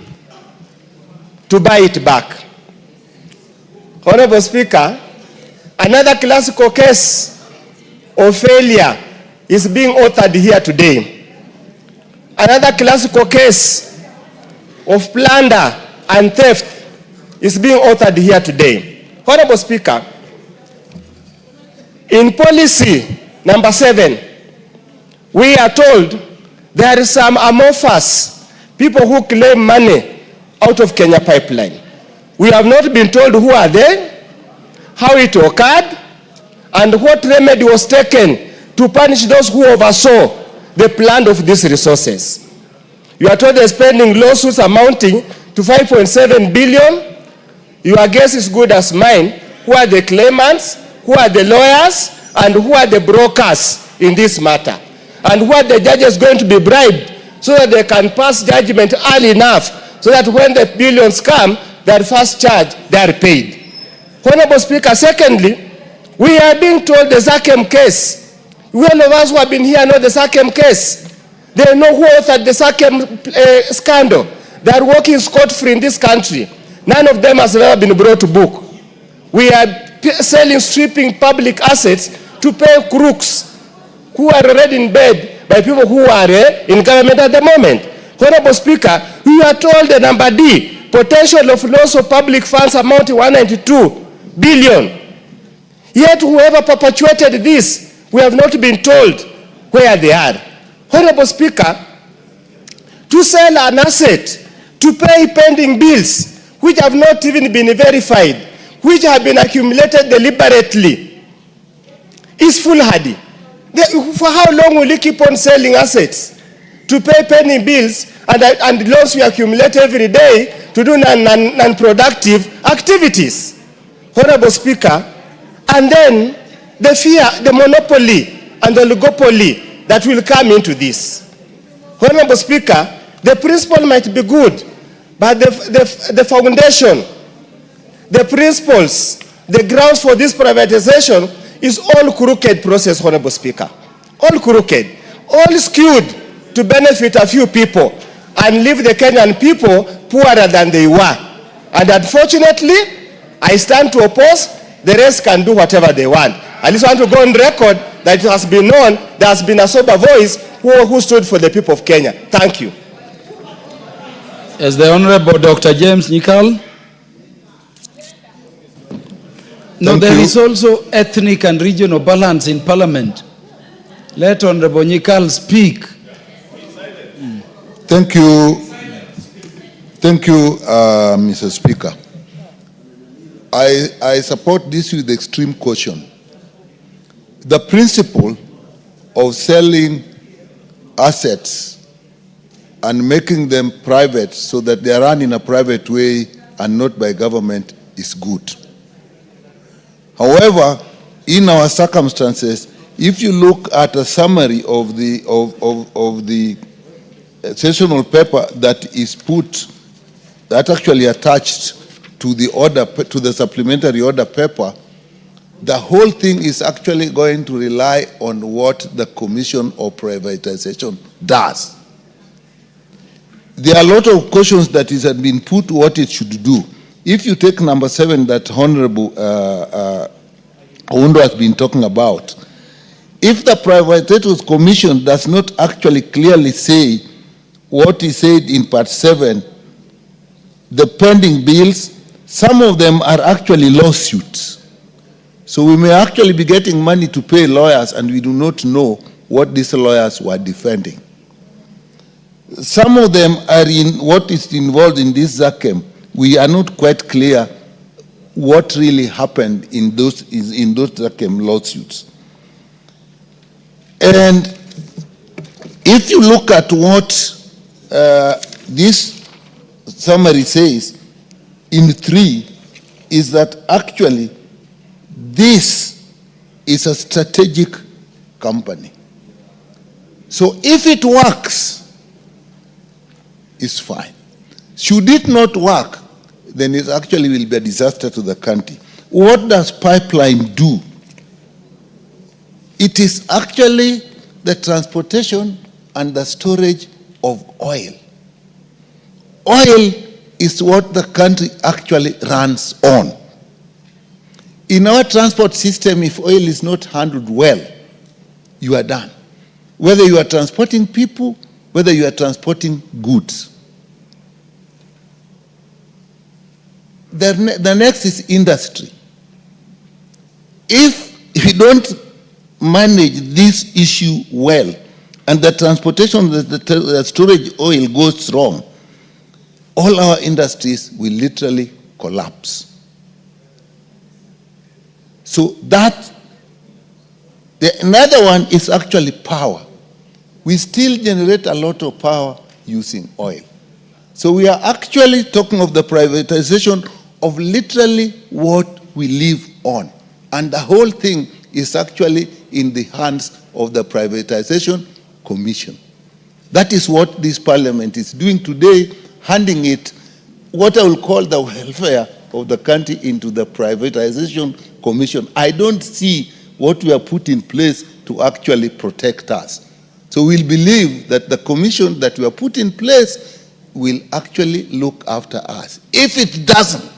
to buy it back. Honorable Speaker, another classical case of failure is being authored here today. Another classical case of plunder and theft is being authored here today. Honorable Speaker, in policy number 7, we are told there is some amorphous people who claim money out of Kenya Pipeline. We have not been told who are they, how it occurred, and what remedy was taken to punish those who oversaw the plan of these resources. You are told they're spending lawsuits amounting to 5.7 billion. Your guess is good as mine. Who are the claimants? Who are the lawyers? And who are the brokers in this matter? And who are the judges going to be bribed so that they can pass judgment early enough so that when the billions come, their first charge, they are paid. Honorable Speaker, secondly, we are being told the Zakem case. All of us who have been here know the Zakem case. They know who authored the Zakem scandal. They are working scot-free in this country. None of them has ever been brought to book. We are selling, stripping public assets to pay crooks who are already in bed by people who are in government at the moment. Honorable Speaker, we are told the number D, potential of loss of public funds amounting to 192 billion. Yet whoever perpetuated this, we have not been told where they are. Honorable Speaker, to sell an asset, to pay pending bills, which have not even been verified, which have been accumulated deliberately, is foolhardy. For how long will you keep on selling assets to pay pending bills and loans we accumulate every day to do non-productive activities? Honorable Speaker, and then the fear, the monopoly and the oligopoly that will come into this. Honorable Speaker, the principle might be good, but the foundation, the principles, the grounds for this privatization is all crooked process, Honorable Speaker. All crooked, all skewed to benefit a few people and leave the Kenyan people poorer than they were. And unfortunately, I stand to oppose. The rest can do whatever they want. I just want to go on record that it has been known there has been a sober voice who stood for the people of Kenya. Thank you. As the Honorable Dr. James Nyikal. No, there is also ethnic and regional balance in Parliament. Let Honorable Nyikal speak. Thank you. Thank you, Mr. Speaker. I support this with extreme caution. The principle of selling assets and making them private so that they are run in a private way and not by government is good. However, in our circumstances, if you look at a summary of the sessional paper that is put, that actually attached to the order, to the supplementary order paper, the whole thing is actually going to rely on what the Commission of Privatization does. There are a lot of questions that have been put what it should do. If you take number 7 that Honorable Oundo has been talking about, if the Privatization Commission does not actually clearly say what is said in Part 7, the pending bills, some of them are actually lawsuits. So we may actually be getting money to pay lawyers and we do not know what these lawyers were defending. Some of them are in what is involved in this Zakem. We are not quite clear what really happened in those Zakem lawsuits. And if you look at what this summary says, in 3, is that actually this is a strategic company. So if it works, it's fine. Should it not work, then it actually will be a disaster to the country. What does pipeline do? It is actually the transportation and the storage of oil. Oil is what the country actually runs on. In our transport system, if oil is not handled well, you are done. Whether you are transporting people, whether you are transporting goods. The next is industry. If you don't manage this issue well, and the transportation, the storage oil goes wrong, all our industries will literally collapse. So another one is actually power. We still generate a lot of power using oil. So we are actually talking of the privatization of literally what we live on. And the whole thing is actually in the hands of the Privatization Commission. That is what this parliament is doing today, handing it, what I will call the welfare of the country, into the Privatization Commission. I don't see what we have put in place to actually protect us. So we'll believe that the commission that we have put in place will actually look after us. If it doesn't,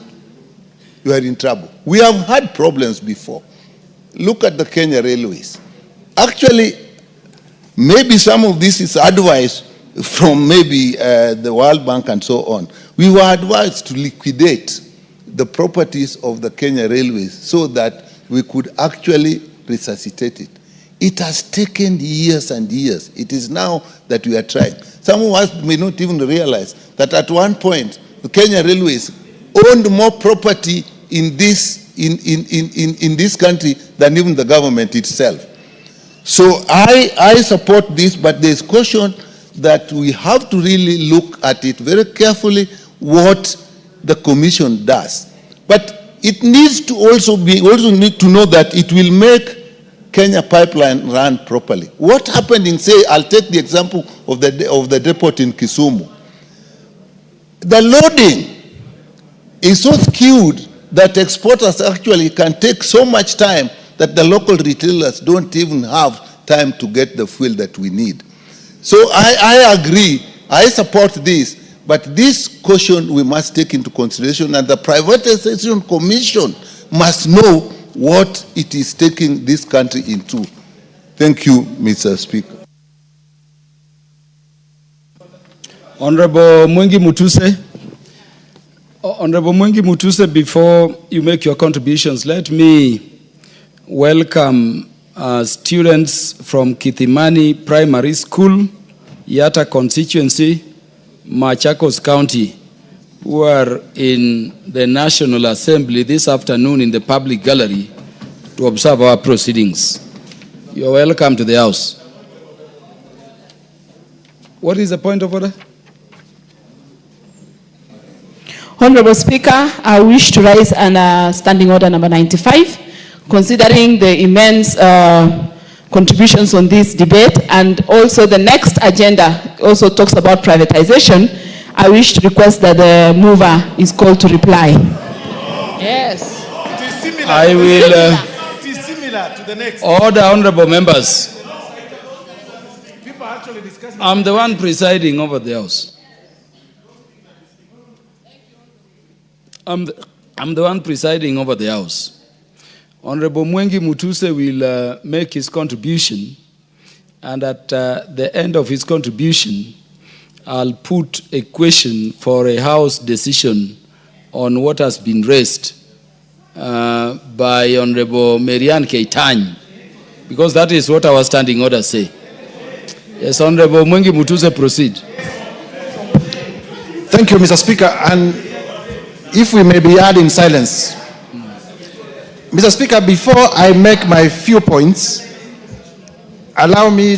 you are in trouble. We have had problems before. Look at the Kenya Railways. Actually, maybe some of this is advice from maybe the World Bank and so on. We were advised to liquidate the properties of the Kenya Railways so that we could actually resuscitate it. It has taken years and years. It is now that we are trying. Some of us may not even realize that at one point, the Kenya Railways owned more property in this country than even the government itself. So I support this, but there's caution that we have to really look at it very carefully, what the commission does. But it needs to also need to know that it will make Kenya Pipeline run properly. What happened in, say, I'll take the example of the depot in Kisumu. The loading is so skewed that exporters actually can take so much time that the local retailers don't even have time to get the fuel that we need. So I agree, I support this, but this caution we must take into consideration, and the Privatization Commission must know what it is taking this country into. Thank you, Mr. Speaker. Honorable Mwengi Mutuse. Honorable Mwengi Mutuse, before you make your contributions, let me welcome students from Kithimani Primary School, Yata constituency, Machakos County, who are in the National Assembly this afternoon in the public gallery to observe our proceedings. You are welcome to the House. What is the point of order? Honorable Speaker, I wish to raise an standing order number 95, considering the immense contributions on this debate, and also the next agenda also talks about privatization. I wish to request that the mover is called to reply. Yes. It is similar. I will it is similar to the next. Order, honorable members. People are actually discussing. I'm the one presiding over the House. I'm the one presiding over the House. Honorable Mwengi Mutuse will make his contribution, and at the end of his contribution, I'll put a question for a House decision on what has been raised by Honorable Marianne Keitany, because that is what our standing orders say. Yes, Honorable Mwengi Mutuse, proceed. Thank you, Mr. Speaker. And if we may be heard in silence. Mr. Speaker, before I make my few points, allow me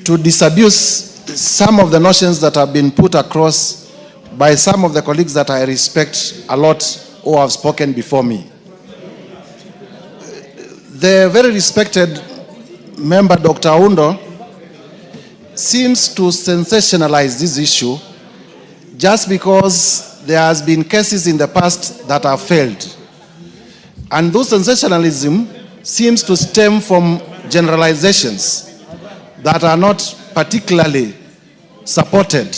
to disabuse some of the notions that have been put across by some of the colleagues that I respect a lot who have spoken before me. The very respected member, Dr. Aundo, seems to sensationalize this issue just because there has been cases in the past that have failed. And those sensationalism seems to stem from generalizations that are not particularly supported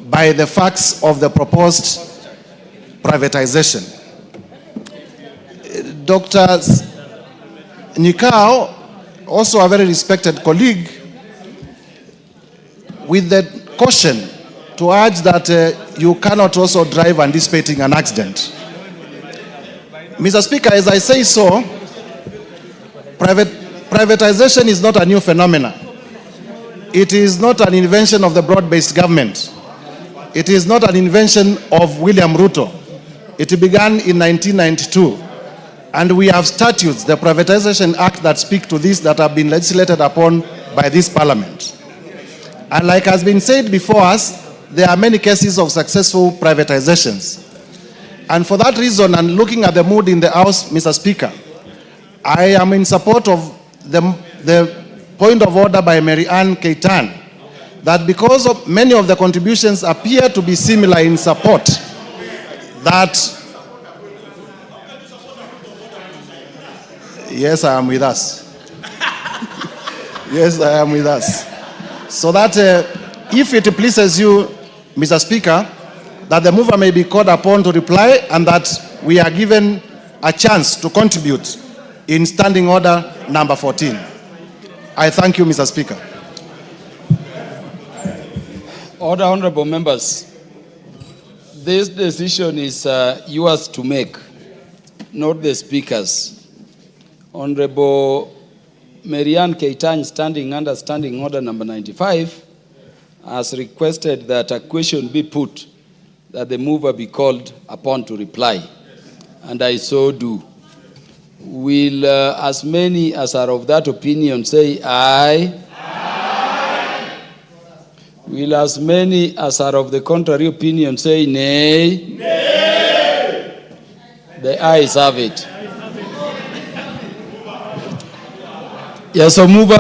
by the facts of the proposed privatization. Dr. Nyikao also a very respected colleague, with the caution to urge that you cannot also drive anticipating an accident. Mr. Speaker, as I say so, privatization is not a new phenomenon. It is not an invention of the broad-based government. It is not an invention of William Ruto. It began in 1992. And we have statutes, the Privatization Act, that speak to this, that have been legislated upon by this parliament. And like has been said before us, there are many cases of successful privatizations. And for that reason, and looking at the mood in the House, Mr. Speaker, I am in support of the point of order by Mary Ann Keitan, that because of many of the contributions appear to be similar in support, that, yes, I am with us. Yes, I am with us. So that if it pleases you, Mr. Speaker, that the mover may be called upon to reply and that we are given a chance to contribute in Standing Order number 14. I thank you, Mr. Speaker. Order, honorable members. This decision is yours to make, not the Speaker's. Honorable Marianne Keitan, standing under Standing Order number 95, has requested that a question be put, that the mover be called upon to reply, and I so do. Will as many as are of that opinion say aye? Aye. Will as many as are of the contrary opinion say nay? Nay. The ayes have it. Yes, so mover.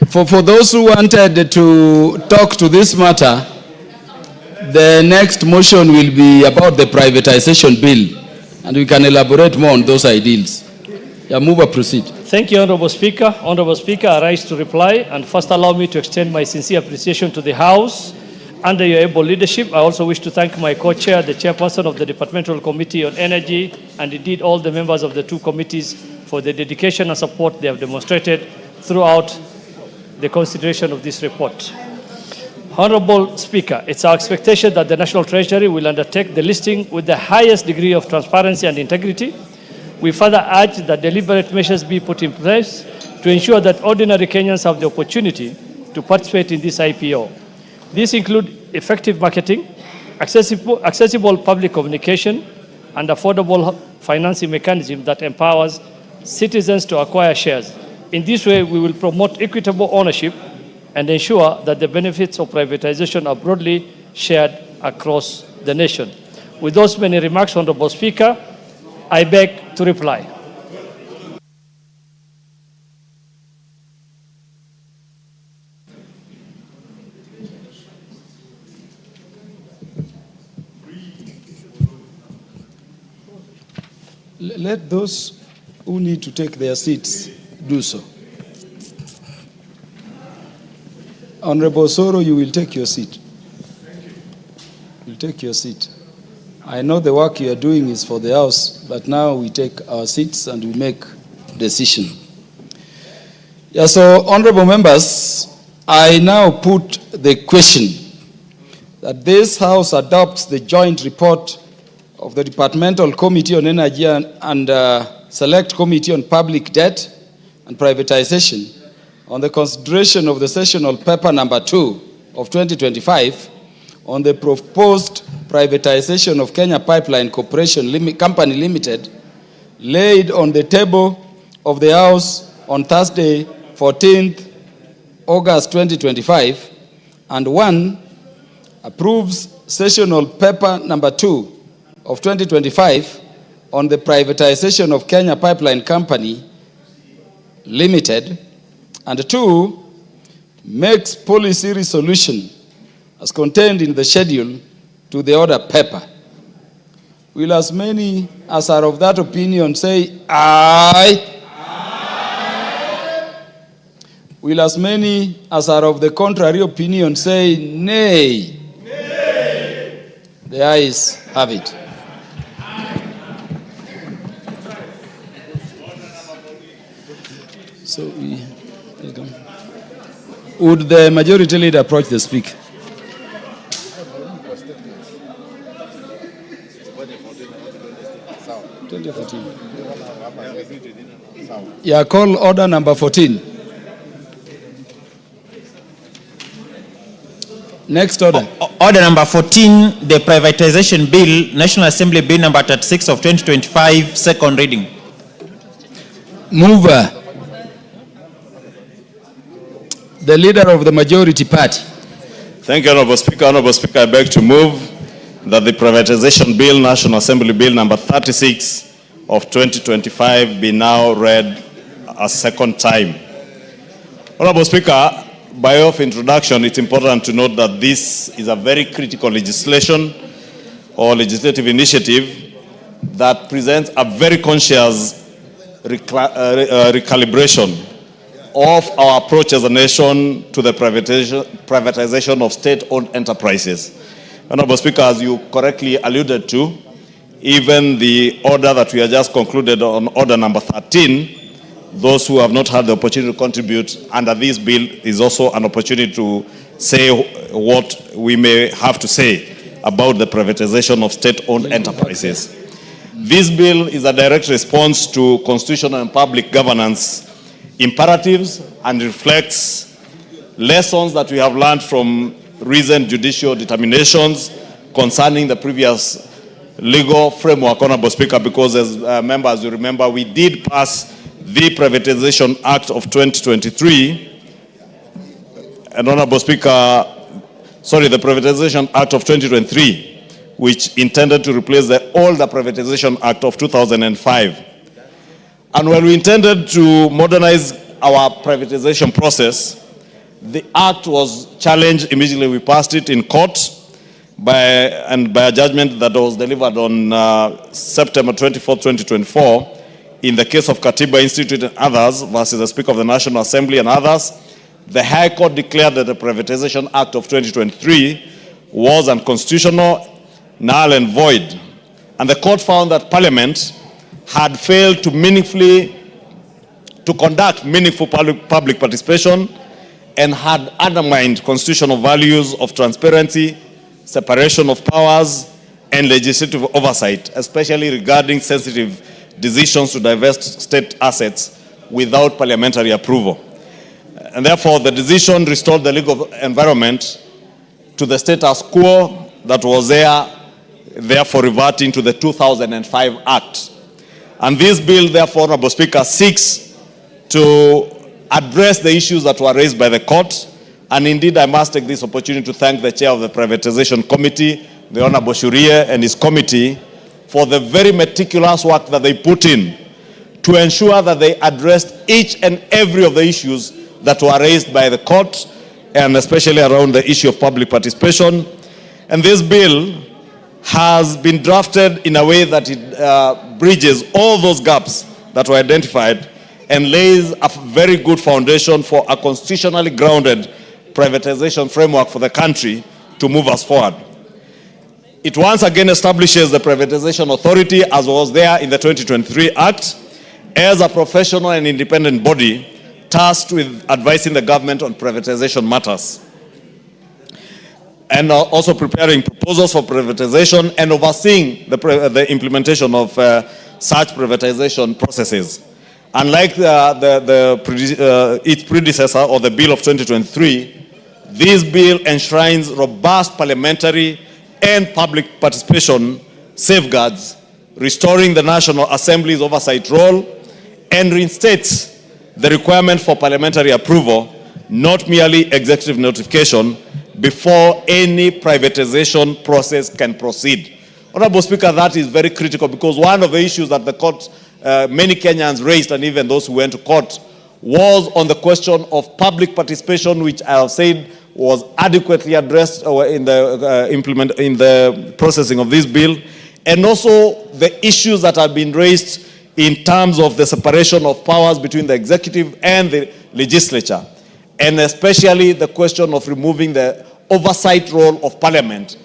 For those who wanted to talk to this matter, the next motion will be about the privatization bill, and we can elaborate more on those ideals. Yeah, mover, proceed. Thank you, Honorable Speaker. Honorable Speaker, I rise to reply, and first allow me to extend my sincere appreciation to the House. Under your able leadership, I also wish to thank my co-chair, the chairperson of the Departmental Committee on Energy, and indeed all the members of the two committees for the dedication and support they have demonstrated throughout the consideration of this report. Honorable Speaker, it's our expectation that the National Treasury will undertake the listing with the highest degree of transparency and integrity. We further urge that deliberate measures be put in place to ensure that ordinary Kenyans have the opportunity to participate in this IPO. These include effective marketing, accessible public communication, and affordable financing mechanism that empowers citizens to acquire shares. In this way, we will promote equitable ownership and ensure that the benefits of privatization are broadly shared across the nation. With those many remarks, Honorable Speaker, I beg to reply. Let those who need to take their seats do so. Honorable Soro, you will take your seat. You'll take your seat. I know the work you are doing is for the House, but now we take our seats and we make decision. Yeah, so honorable members, I now put the question that this House adopts the joint report of the Departmental Committee on Energy and Select Committee on Public Debt and Privatization on the consideration of the sessional paper number 2 of 2025 on the proposed privatization of Kenya Pipeline Corporation Company Limited, laid on the table of the House on Thursday, 14th August 2025, and 1, approves sessional paper number 2 of 2025 on the privatization of Kenya Pipeline Company Limited, and 2, makes policy resolution as contained in the schedule to the order paper. Will as many as are of that opinion say aye? Aye. Will as many as are of the contrary opinion say nay? Nay. The ayes have it. So, would the majority leader approach the speaker? Yeah, call order number 14. Next order. Order number 14, the privatization bill, National Assembly Bill number 36 of 2025, second reading. Mover, the leader of the majority party. Thank you, Honorable Speaker. Honorable Speaker, I beg to move that the privatization bill, National Assembly Bill number 36 of 2025, be now read a second time. Honorable Speaker, by way of introduction, it's important to note that this is a very critical legislation or legislative initiative that presents a very conscious recalibration of our approach as a nation to the privatization of state-owned enterprises. Honorable Speaker, as you correctly alluded to, even the order that we have just concluded on order number 13, those who have not had the opportunity to contribute under this bill is also an opportunity to say what we may have to say about the privatization of state-owned enterprises. This bill is a direct response to constitutional and public governance imperatives and reflects lessons that we have learned from recent judicial determinations concerning the previous legal framework, Honorable Speaker, because as members, you remember, we did pass the Privatization Act of 2023, and Honorable Speaker, the Privatization Act of 2023, which intended to replace the older Privatization Act of 2005. And when we intended to modernize our privatization process, the act was challenged immediately. We passed it in court by a judgment that was delivered on September 24, 2024, in the case of Katiba Institute and others versus the Speaker of the National Assembly and others. The High Court declared that the Privatization Act of 2023 was unconstitutional, null and void. And the court found that Parliament had failed to conduct meaningful public participation and had undermined constitutional values of transparency, separation of powers, and legislative oversight, especially regarding sensitive decisions to divest state assets without parliamentary approval. And therefore, the decision restored the legal environment to the status quo that was there, therefore reverting to the 2005 Act. And this bill, therefore, Honorable Speaker, seeks to address the issues that were raised by the court. And indeed, I must take this opportunity to thank the chair of the Privatization Committee, the Honorable Shurie, and his committee for the very meticulous work that they put in to ensure that they addressed each and every of the issues that were raised by the court, and especially around the issue of public participation. And this bill has been drafted in a way that it bridges all those gaps that were identified and lays a very good foundation for a constitutionally grounded privatization framework for the country to move us forward. It once again establishes the Privatization Authority, as was there in the 2023 Act, as a professional and independent body tasked with advising the government on privatization matters, and also preparing proposals for privatization and overseeing the implementation of such privatization processes. Unlike its predecessor, or the bill of 2023, this bill enshrines robust parliamentary and public participation safeguards, restoring the National Assembly's oversight role, and reinstates the requirement for parliamentary approval, not merely executive notification, before any privatization process can proceed. Honorable Speaker, that is very critical, because one of the issues that the court, many Kenyans raised, and even those who went to court, was on the question of public participation, which I have said was adequately addressed in the processing of this bill, and also the issues that have been raised in terms of the separation of powers between the executive and the legislature, and especially the question of removing the oversight role of Parliament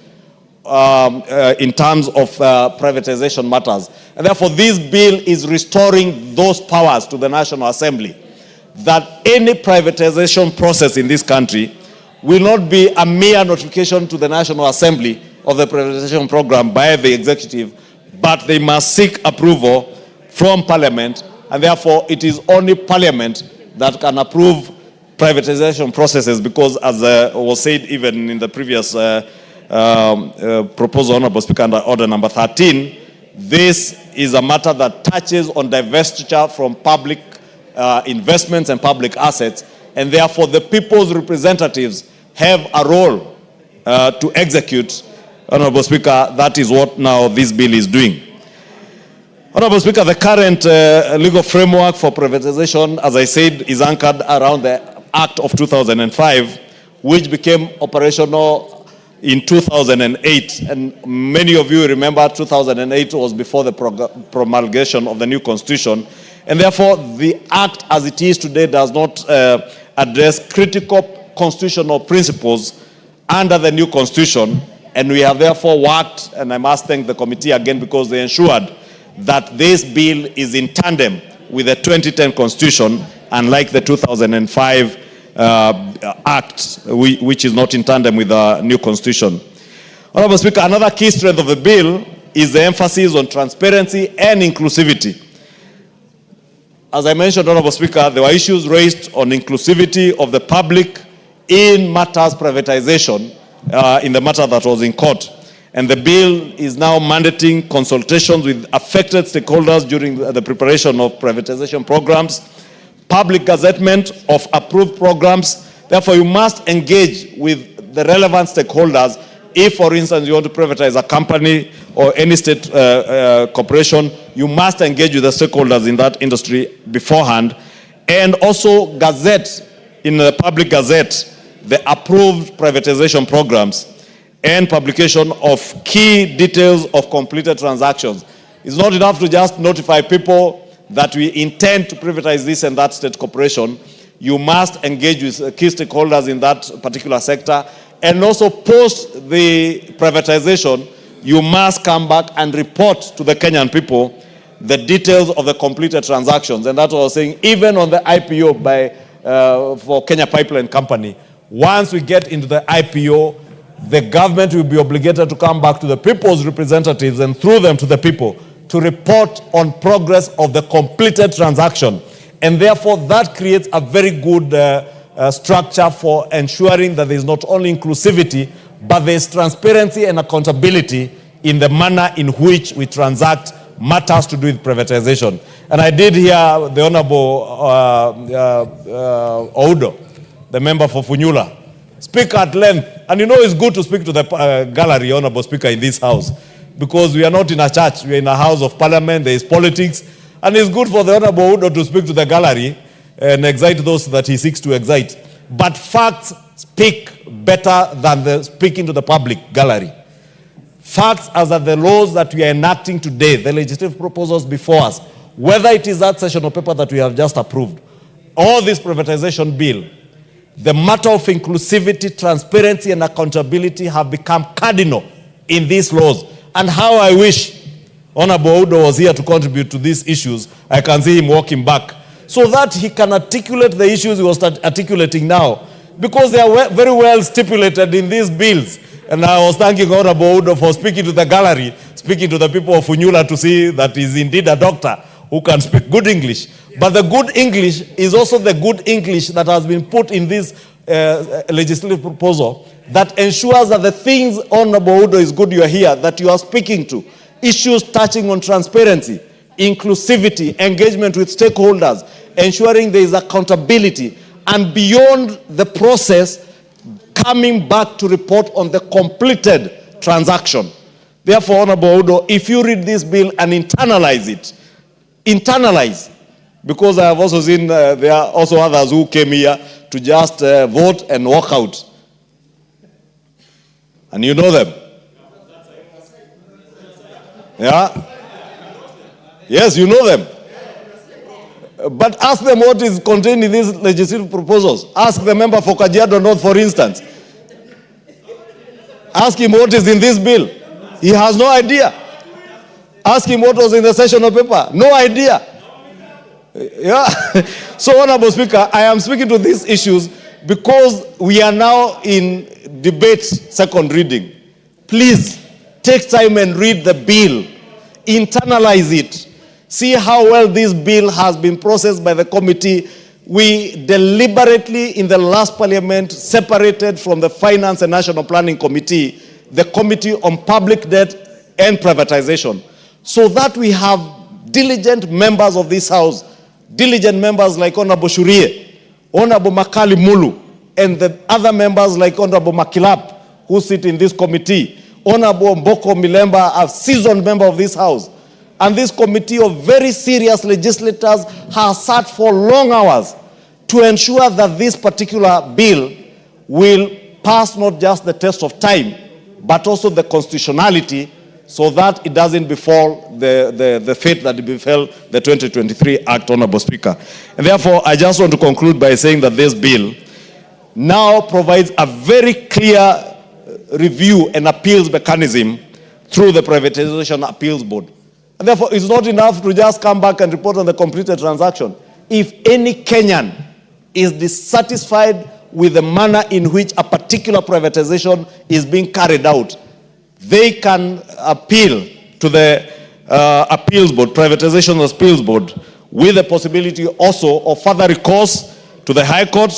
in terms of privatization matters. And therefore, this bill is restoring those powers to the National Assembly. that any privatization process in this country will not be a mere notification to the National Assembly of the privatization program by the executive, but they must seek approval from Parliament, and therefore it is only Parliament that can approve privatization processes, because as was said even in the previous proposal, Honorable Speaker, under order number 13, this is a matter that touches on divestiture from public investments and public assets, and therefore the people's representatives have a role to execute. Honorable Speaker, that is what now this bill is doing. Honorable Speaker, the current legal framework for privatization, as I said, is anchored around the Act of 2005, which became operational in 2008. And many of you remember 2008 was before the promulgation of the new constitution. And therefore, the Act as it is today does not address critical constitutional principles under the new constitution. And we have therefore worked, and I must thank the committee again because they ensured that this bill is in tandem with the 2010 constitution, unlike the 2005 Act, which is not in tandem with the new constitution. Honorable Speaker, another key strength of the bill is the emphasis on transparency and inclusivity. As I mentioned, Honorable Speaker, there were issues raised on inclusivity of the public in matters privatization, in the matter that was in court. And the bill is now mandating consultations with affected stakeholders during the preparation of privatization programs, public gazettement of approved programs. Therefore, you must engage with the relevant stakeholders. If, for instance, you want to privatize a company or any state corporation, you must engage with the stakeholders in that industry beforehand. And also gazette, in the public gazette, the approved privatization programs and publication of key details of completed transactions. It's not enough to just notify people that we intend to privatize this and that state corporation. You must engage with key stakeholders in that particular sector. And also post the privatization, you must come back and report to the Kenyan people the details of the completed transactions. And that's what I was saying, even on the IPO for Kenya Pipeline Company, once we get into the IPO, the government will be obligated to come back to the people's representatives and through them to the people to report on progress of the completed transaction. And therefore, that creates a very good structure for ensuring that there is not only inclusivity, but there is transparency and accountability in the manner in which we transact matters to do with privatization. And I did hear the Honorable Oudo, the member for Funyula, speak at length. And you know it's good to speak to the gallery, Honorable Speaker, in this house, because we are not in a church, we are in a house of parliament, there is politics, and it's good for the Honorable Oudo to speak to the gallery and excite those that he seeks to excite. But facts speak better than the speaking to the public gallery. Facts as are the laws that we are enacting today, the legislative proposals before us, whether it is that session of paper that we have just approved, or this privatization bill, the matter of inclusivity, transparency, and accountability have become cardinal in these laws. And how I wish Honorable Oudo was here to contribute to these issues. I can see him walking back, so that he can articulate the issues he was articulating now, because they are very well stipulated in these bills. And I was thanking Honorable Oudo for speaking to the gallery, speaking to the people of Funyula to see that he's indeed a doctor who can speak good English. But the good English is also the good English that has been put in this legislative proposal that ensures that the things, Honorable Oudo, is good you are here, that you are speaking to, issues touching on transparency, inclusivity, engagement with stakeholders, ensuring there is accountability, and beyond the process, coming back to report on the completed transaction. Therefore, Honorable Oudo, if you read this bill and internalize it, internalize, because I have also seen there are also others who came here to just vote and walk out. And you know them. Yeah? Yes, you know them. But ask them what is contained in these legislative proposals. Ask the member for Kajiado North, for instance. Ask him what is in this bill. He has no idea. Ask him what was in the session of paper. No idea. Yeah. So, Honorable Speaker, I am speaking to these issues because we are now in debate second reading. Please take time and read the bill. Internalize it. See how well this bill has been processed by the committee. We deliberately, in the last parliament, separated from the Finance and National Planning Committee, the Committee on Public Debt and Privatization, so that we have diligent members of this House, diligent members like Honorable Shurie, Honorable Makali Mulu, and the other members like Honorable Makilap, who sit in this committee, Honorable Mboko Milemba, a seasoned member of this House, and this committee of very serious legislators has sat for long hours to ensure that this particular bill will pass not just the test of time, but also the constitutionality, so that it doesn't befall the fate that befell the 2023 Act, Honorable Speaker. And therefore, I just want to conclude by saying that this bill now provides a very clear review and appeals mechanism through the Privatization Appeals Board. And therefore, it's not enough to just come back and report on the completed transaction. If any Kenyan is dissatisfied with the manner in which a particular privatization is being carried out, they can appeal to the Appeals Board, Privatization Appeals Board, with the possibility also of further recourse to the High Court.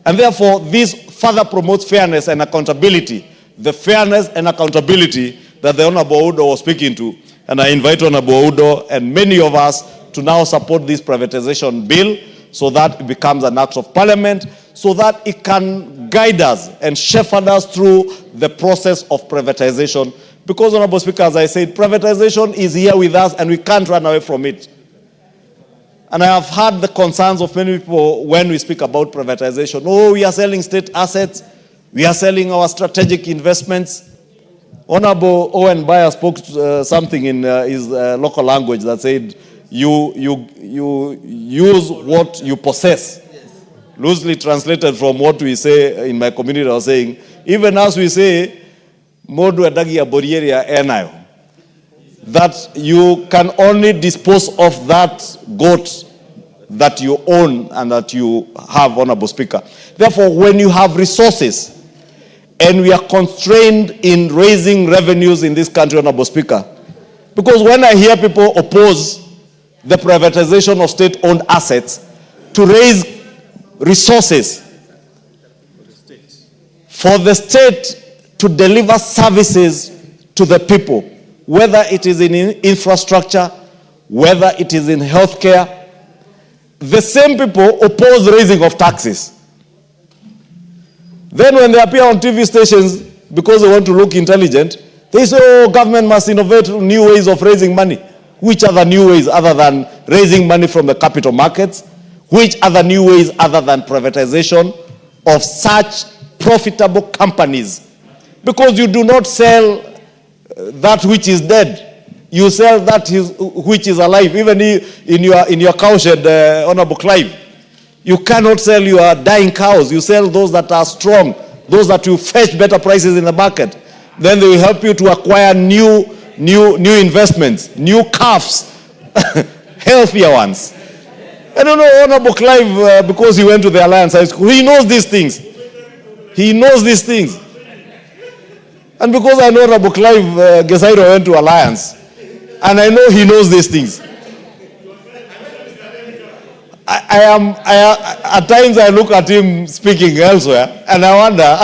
And therefore, this further promotes fairness and accountability, the fairness and accountability that the Honorable Oudo was speaking to. And I invite Honorable Oudo and many of us to now support this privatization bill so that it becomes an act of parliament, so that it can guide us and shepherd us through the process of privatization. Because, Honorable Speaker, as I said, privatization is here with us and we can't run away from it. And I have heard the concerns of many people when we speak about privatization. Oh, we are selling state assets. We are selling our strategic investments. Honorable Owen Bayer spoke something in his local language that said, you use what you possess. Loosely translated from what we say in my community, I was saying, even as we say, Modu Adagia Borieria Enayo, that you can only dispose of that goat that you own and that you have, Honorable Speaker. Therefore, when you have resources and we are constrained in raising revenues in this country, Honorable Speaker, because when I hear people oppose the privatization of state-owned assets to raise resources for the state to deliver services to the people, whether it is in infrastructure, whether it is in healthcare, the same people oppose raising of taxes. Then when they appear on TV stations, because they want to look intelligent, they say, oh, government must innovate new ways of raising money. Which are the new ways other than raising money from the capital markets? Which are the new ways other than privatization of such profitable companies? Because you do not sell that which is dead. You sell that which is alive. Even in your cowshed, Honorable Clive, you cannot sell your dying cows. You sell those that are strong, those that will fetch better prices in the market. Then they will help you to acquire new investments, new calves, healthier ones. I don't know, Honorable Clive, because he went to the Alliance High School, he knows these things. He knows these things. And because I know Honorable Clive Gesairo went to Alliance, and I know he knows these things. At times I look at him speaking elsewhere, and I wonder,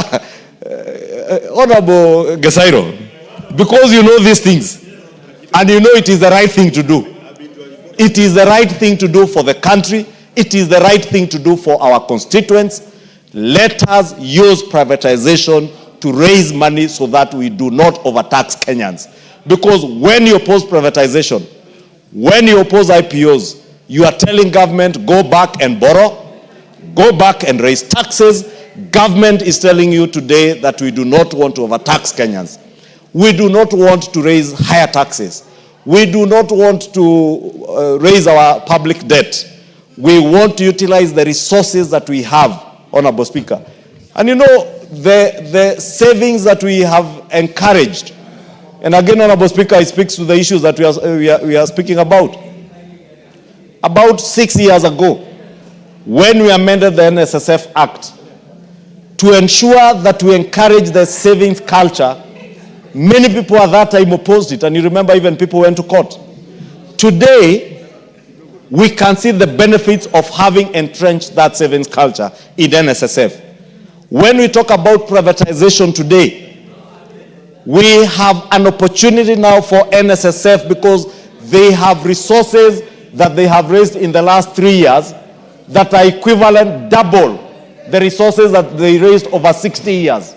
Honorable Gesairo, because you know these things, and you know it is the right thing to do. It is the right thing to do for the country. It is the right thing to do for our constituents. Let us use privatization to raise money so that we do not overtax Kenyans. Because when you oppose privatization, when you oppose IPOs, you are telling government, go back and borrow, go back and raise taxes. Government is telling you today that we do not want to overtax Kenyans. We do not want to raise higher taxes. We do not want to raise our public debt. We want to utilize the resources that we have, Honorable Speaker. And you know, the savings that we have encouraged, and again, Honorable Speaker, it speaks to the issues that we are speaking about. about 6 years ago, when we amended the NSSF Act to ensure that we encourage the savings culture, many people at that time opposed it, and you remember even people went to court. Today, we can see the benefits of having entrenched that savings culture in NSSF. When we talk about privatization today, we have an opportunity now for NSSF because they have resources that they have raised in the last 3 years that are equivalent double the resources that they raised over 60 years.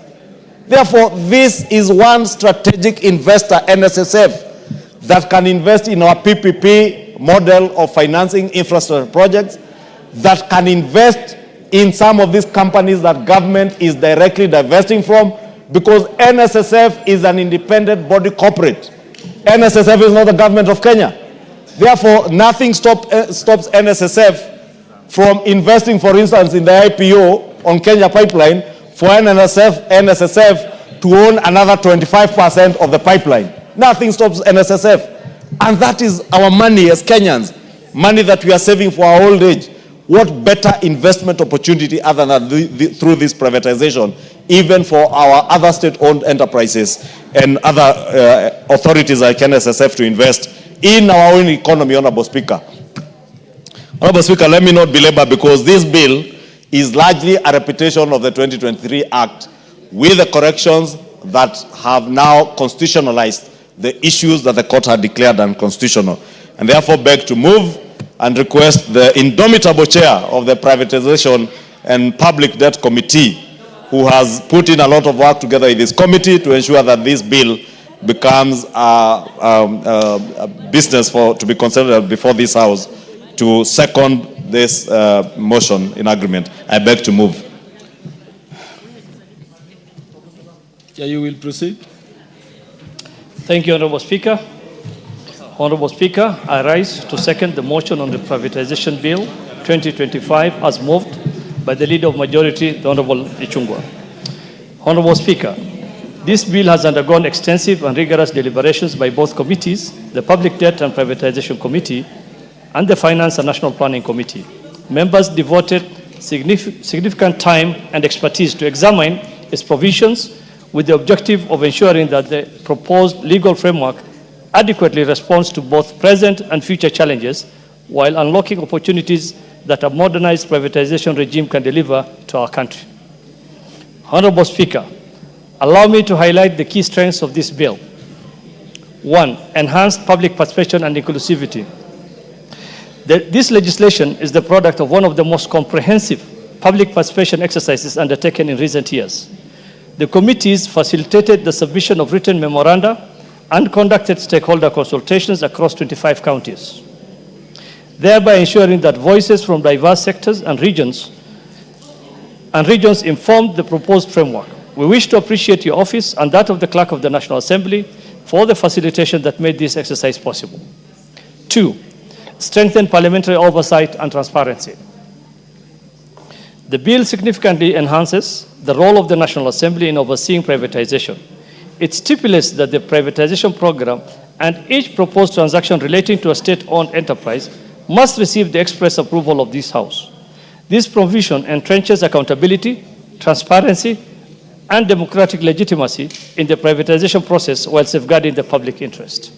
Therefore, this is one strategic investor, NSSF, that can invest in our PPP model of financing infrastructure projects, that can invest in some of these companies that government is directly divesting from, because NSSF is an independent body corporate. NSSF is not the government of Kenya. Therefore, nothing stops NSSF from investing, for instance, in the IPO on Kenya Pipeline for NSSF to own another 25% of the pipeline. Nothing stops NSSF. And that is our money as Kenyans, money that we are saving for our old age. What better investment opportunity other than through this privatization, even for our other state-owned enterprises and other authorities like NSSF to invest in our own economy, Honorable Speaker. Honorable Speaker, let me not belabor, because this bill is largely a repetition of the 2023 Act with the corrections that have now constitutionalized the issues that the court had declared unconstitutional, and therefore beg to move and request the indomitable chair of the Privatization and Public Debt Committee, who has put in a lot of work together with this committee to ensure that this bill becomes a business to be considered before this House, to second this motion in agreement. I beg to move. Yeah, you will proceed. Thank you, Honorable Speaker. Honorable Speaker, I rise to second the motion on the Privatization Bill 2025 as moved by the Leader of Majority, the Honorable Ichung'wah. Honorable Speaker, this bill has undergone extensive and rigorous deliberations by both committees, the Public Debt and Privatization Committee and the Finance and National Planning Committee. Members devoted significant time and expertise to examine its provisions with the objective of ensuring that the proposed legal framework adequately responds to both present and future challenges, while unlocking opportunities that a modernized privatization regime can deliver to our country. Honorable Speaker, allow me to highlight the key strengths of this bill. 1, enhanced public participation and inclusivity. This legislation is the product of one of the most comprehensive public participation exercises undertaken in recent years. The committees facilitated the submission of written memoranda and conducted stakeholder consultations across 25 counties, thereby ensuring that voices from diverse sectors and regions informed the proposed framework. We wish to appreciate your office and that of the Clerk of the National Assembly for the facilitation that made this exercise possible. 2, strengthen parliamentary oversight and transparency. The bill significantly enhances the role of the National Assembly in overseeing privatization. It stipulates that the privatization program and each proposed transaction relating to a state-owned enterprise must receive the express approval of this House. This provision entrenches accountability, transparency, and democratic legitimacy in the privatization process while safeguarding the public interest.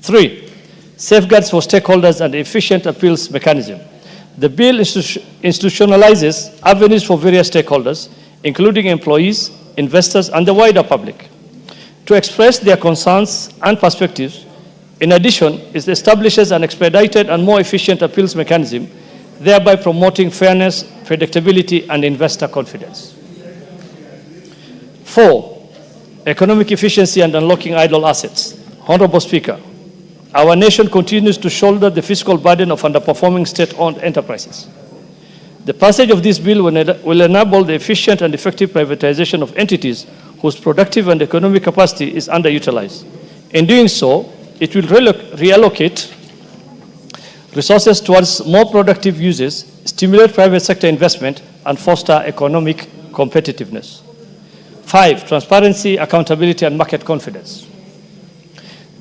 3, safeguards for stakeholders and efficient appeals mechanism. The bill institutionalizes avenues for various stakeholders, including employees, investors, and the wider public, to express their concerns and perspectives. In addition, it establishes an expedited and more efficient appeals mechanism, thereby promoting fairness, predictability, and investor confidence. 4, economic efficiency and unlocking idle assets. Honorable Speaker, our nation continues to shoulder the fiscal burden of underperforming state-owned enterprises. The passage of this bill will enable the efficient and effective privatization of entities whose productive and economic capacity is underutilized. In doing so, it will reallocate resources towards more productive uses, stimulate private sector investment, and foster economic competitiveness. 5, transparency, accountability, and market confidence.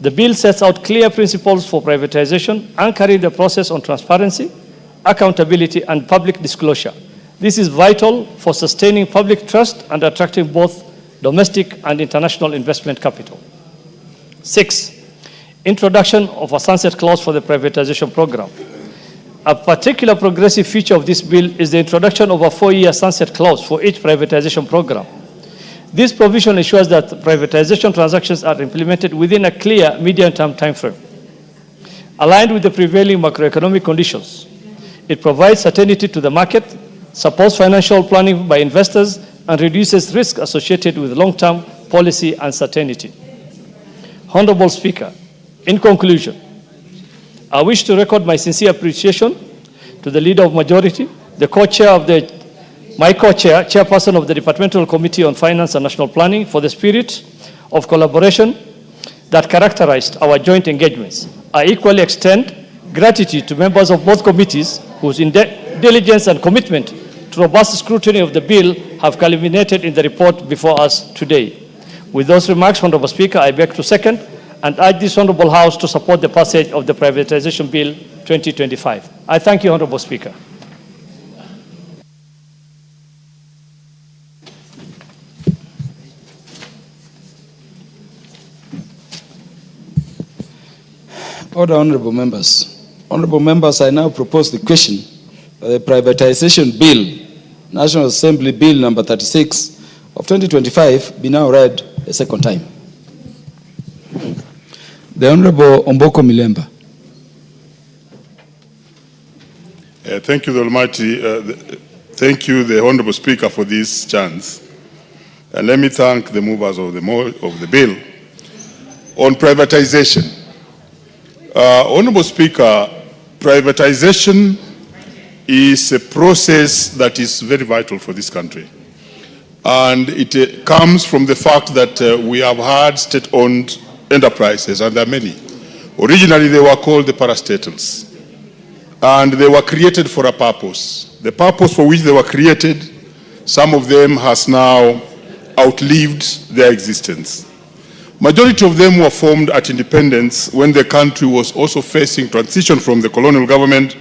The bill sets out clear principles for privatization, anchoring the process on transparency, accountability, and public disclosure. This is vital for sustaining public trust and attracting both domestic and international investment capital. 6, introduction of a sunset clause for the privatization program. A particular progressive feature of this bill is the introduction of a 4-year sunset clause for each privatization program. This provision ensures that privatization transactions are implemented within a clear medium-term timeframe, aligned with the prevailing macroeconomic conditions. It provides certainty to the market, supports financial planning by investors, and reduces risk associated with long-term policy uncertainty. Honorable Speaker, in conclusion, I wish to record my sincere appreciation to the Leader of Majority, the co-chair of my co-chair, chairperson of the Departmental Committee on Finance and National Planning, for the spirit of collaboration that characterized our joint engagements. I equally extend gratitude to members of both committees whose diligence and commitment to robust scrutiny of the bill have culminated in the report before us today. With those remarks, Honorable Speaker, I beg to second and urge this Honorable House to support the passage of the Privatization Bill 2025. I thank you, Honorable Speaker. Order, honorable members. Honorable members, I now propose the question the Privatization Bill, National Assembly Bill number 36 of 2025, be now read a second time. The Honorable Omboko Milemba. Thank you, the Almighty. Thank you, the Honorable Speaker, for this chance. And let me thank the movers of the bill. On privatization, Honorable Speaker, privatization is a process that is very vital for this country. And it comes from the fact that we have had state-owned enterprises, and there are many. Originally, they were called the parastatals. And they were created for a purpose. The purpose for which they were created, some of them has now outlived their existence. Majority of them were formed at independence when the country was also facing transition from the colonial government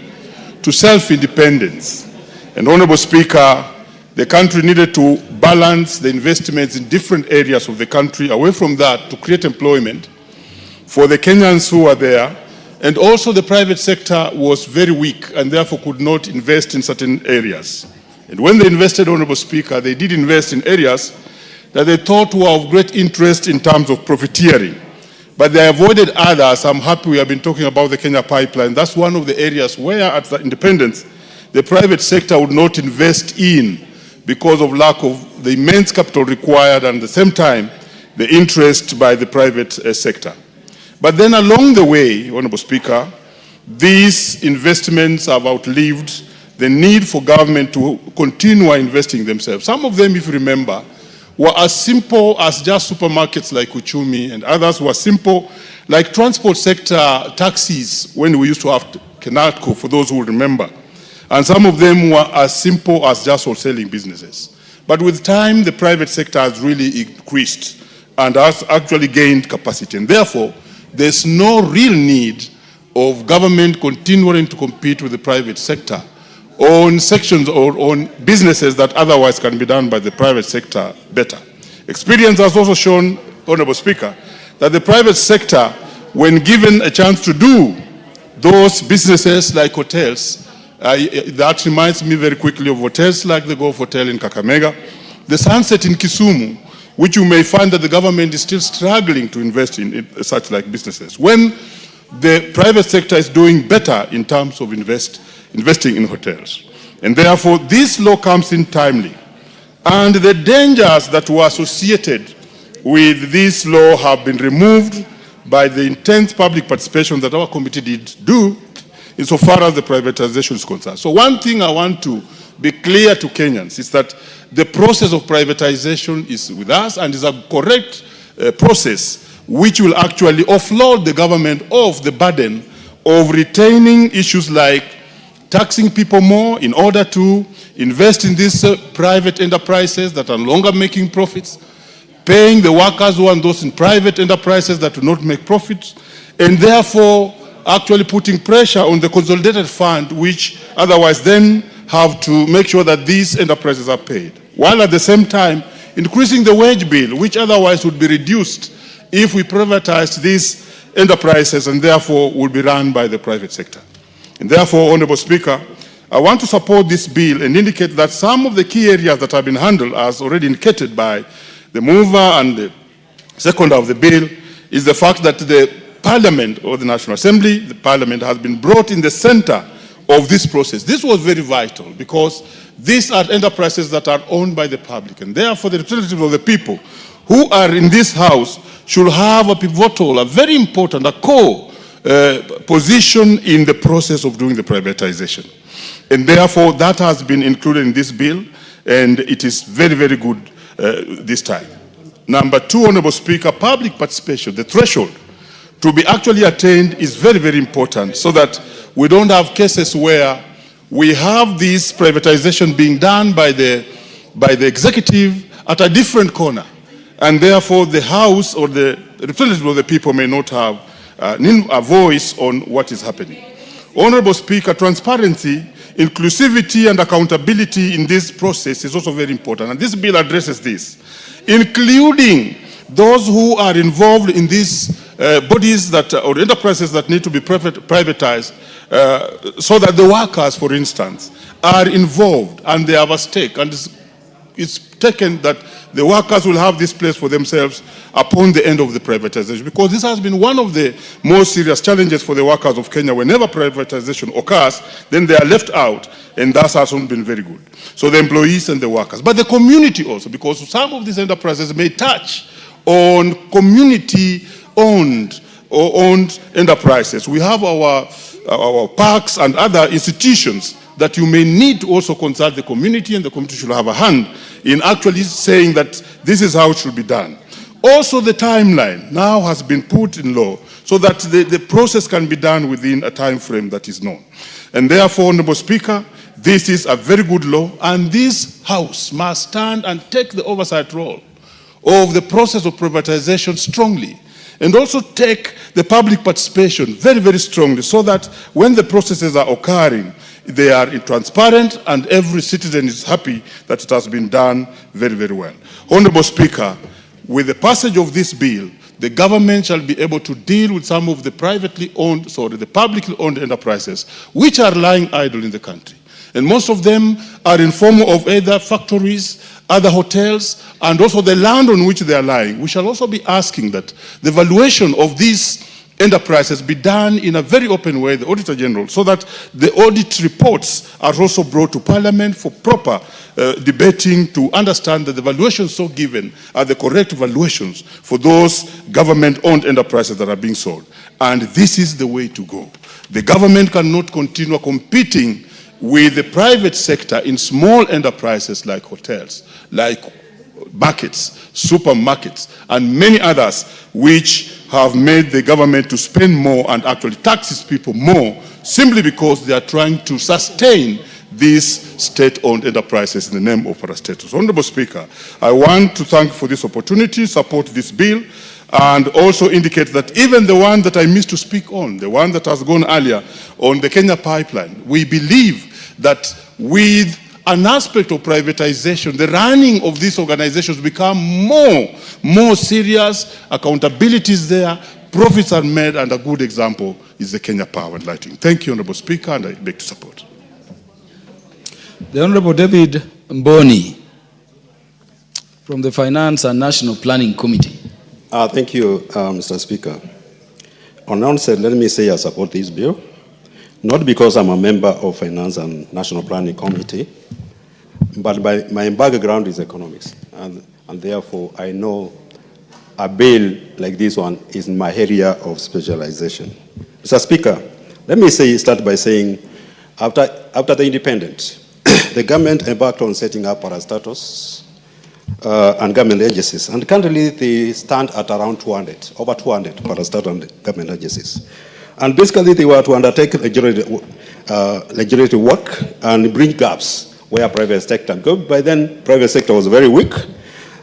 to self-independence. And Honorable Speaker, the country needed to balance the investments in different areas of the country away from that to create employment for the Kenyans who are there. And also the private sector was very weak and therefore could not invest in certain areas. And when they invested, Honorable Speaker, they did invest in areas that they thought were of great interest in terms of profiteering. But they avoided others. I'm happy we have been talking about the Kenya pipeline. That's one of the areas where at the independence, the private sector would not invest in because of lack of the immense capital required and at the same time, the interest by the private sector. But then along the way, Honorable Speaker, these investments have outlived the need for government to continue investing themselves. Some of them, if you remember, were as simple as just supermarkets like Uchumi, and others were simple like transport sector taxis when we used to have Kenatco, for those who remember. And some of them were as simple as just wholesaling businesses. But with time, the private sector has really increased and has actually gained capacity. And therefore, there's no real need of government continuing to compete with the private sector on sections or on businesses that otherwise can be done by the private sector better. Experience has also shown, Honorable Speaker, that the private sector, when given a chance to do those businesses like hotels, that reminds me very quickly of hotels like the Golf Hotel in Kakamega, the Sunset in Kisumu, which you may find that the government is still struggling to invest in such like businesses. When the private sector is doing better in terms of investing in hotels. And therefore, this law comes in timely. And the dangers that were associated with this law have been removed by the intense public participation that our committee did do insofar as the privatization is concerned. So one thing I want to be clear to Kenyans is that the process of privatization is with us and is a correct process which will actually offload the government of the burden of retaining issues like taxing people more in order to invest in these private enterprises that are no longer making profits, paying the workers who are those in private enterprises that do not make profits, and therefore actually putting pressure on the consolidated fund, which otherwise then have to make sure that these enterprises are paid, while at the same time increasing the wage bill, which otherwise would be reduced if we privatized these enterprises and therefore would be run by the private sector. And therefore, Honorable Speaker, I want to support this bill and indicate that some of the key areas that have been handled, as already indicated by the mover and the seconder of the bill, is the fact that the Parliament or the National Assembly, the Parliament has been brought in the center of this process. This was very vital because these are enterprises that are owned by the public, and therefore the representatives of the people who are in this house should have a pivotal, a very important, a core position in the process of doing the privatization. And therefore that has been included in this bill, and it is very, very good this time. Number two, Honorable Speaker, public participation, the threshold to be actually attained is very, very important so that we don't have cases where we have this privatization being done by the executive at a different corner, and therefore the House or the representative of the people may not have a voice on what is happening. Honorable Speaker, transparency, inclusivity and accountability in this process is also very important, and this bill addresses this, including those who are involved in these bodies that, or enterprises that need to be privatized, so that the workers, for instance, are involved and they have a stake, and it's taken that the workers will have this place for themselves upon the end of the privatization, because this has been one of the most serious challenges for the workers of Kenya. Whenever privatization occurs, then they are left out, and that has not been very good. So the employees and the workers, but the community also, because some of these enterprises may touch on community-owned or owned enterprises. We have our parks and other institutions that you may need to also consult the community, and the community should have a hand in actually saying that this is how it should be done. Also, the timeline now has been put in law so that the process can be done within a time frame that is known. And therefore, Honorable Speaker, this is a very good law, and this House must stand and take the oversight role of the process of privatization strongly, and also take the public participation very, very strongly, so that when the processes are occurring, they are transparent and every citizen is happy that it has been done very, very well. Honorable Speaker, with the passage of this bill, the government shall be able to deal with some of the publicly owned enterprises which are lying idle in the country. And most of them are in form of either factories, other hotels, and also the land on which they are lying. We shall also be asking that the valuation of these enterprises be done in a very open way, the Auditor General, so that the audit reports are also brought to Parliament for proper debating to understand that the valuations so given are the correct valuations for those government-owned enterprises that are being sold. And this is the way to go. The government cannot continue competing with the private sector in small enterprises like hotels, like markets, supermarkets, and many others which have made the government to spend more and actually taxes people more simply because they are trying to sustain these state-owned enterprises in the name of parastatus. Honorable Speaker, I want to thank you for this opportunity, support this bill, and also indicate that even the one that I missed to speak on, the one that has gone earlier on the Kenya pipeline, we believe that with an aspect of privatization, the running of these organizations become more serious, accountability is there, profits are made, and a good example is the Kenya Power and Lighting. Thank you, Honorable Speaker, and I beg to support. The Honorable David Mboni from the Finance and National Planning Committee. Thank you, Mr. Speaker. On onset, let me say I support this bill, not because I'm a member of Finance and National Planning Committee, but my background is economics, and therefore I know a bill like this one is in my area of specialization. Mr. Speaker, let me start by saying, after the independence, the government embarked on setting up parastatus and government agencies, and currently they stand at around 200, over 200 parastatus and government agencies. And basically they were to undertake legislative work and bridge gaps where private sector, by then private sector was very weak,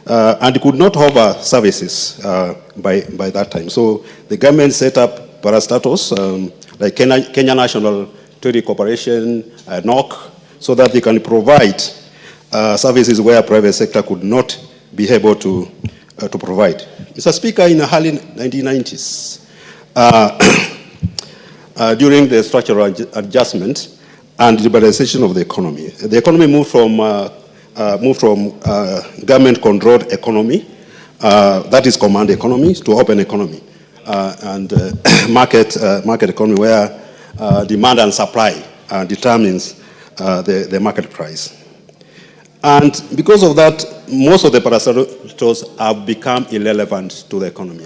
and could not offer services by that time. So the government set up parastatals like Kenya National Trade Corporation, NOC, so that they can provide services where private sector could not be able to provide. Mr. Speaker, in the early 1990s, during the structural adjustment and liberalization of the economy moved from government-controlled economy, that is command economy, to open economy and market economy, where demand and supply determines the market price. And because of that, most of the parastatals have become irrelevant to the economy.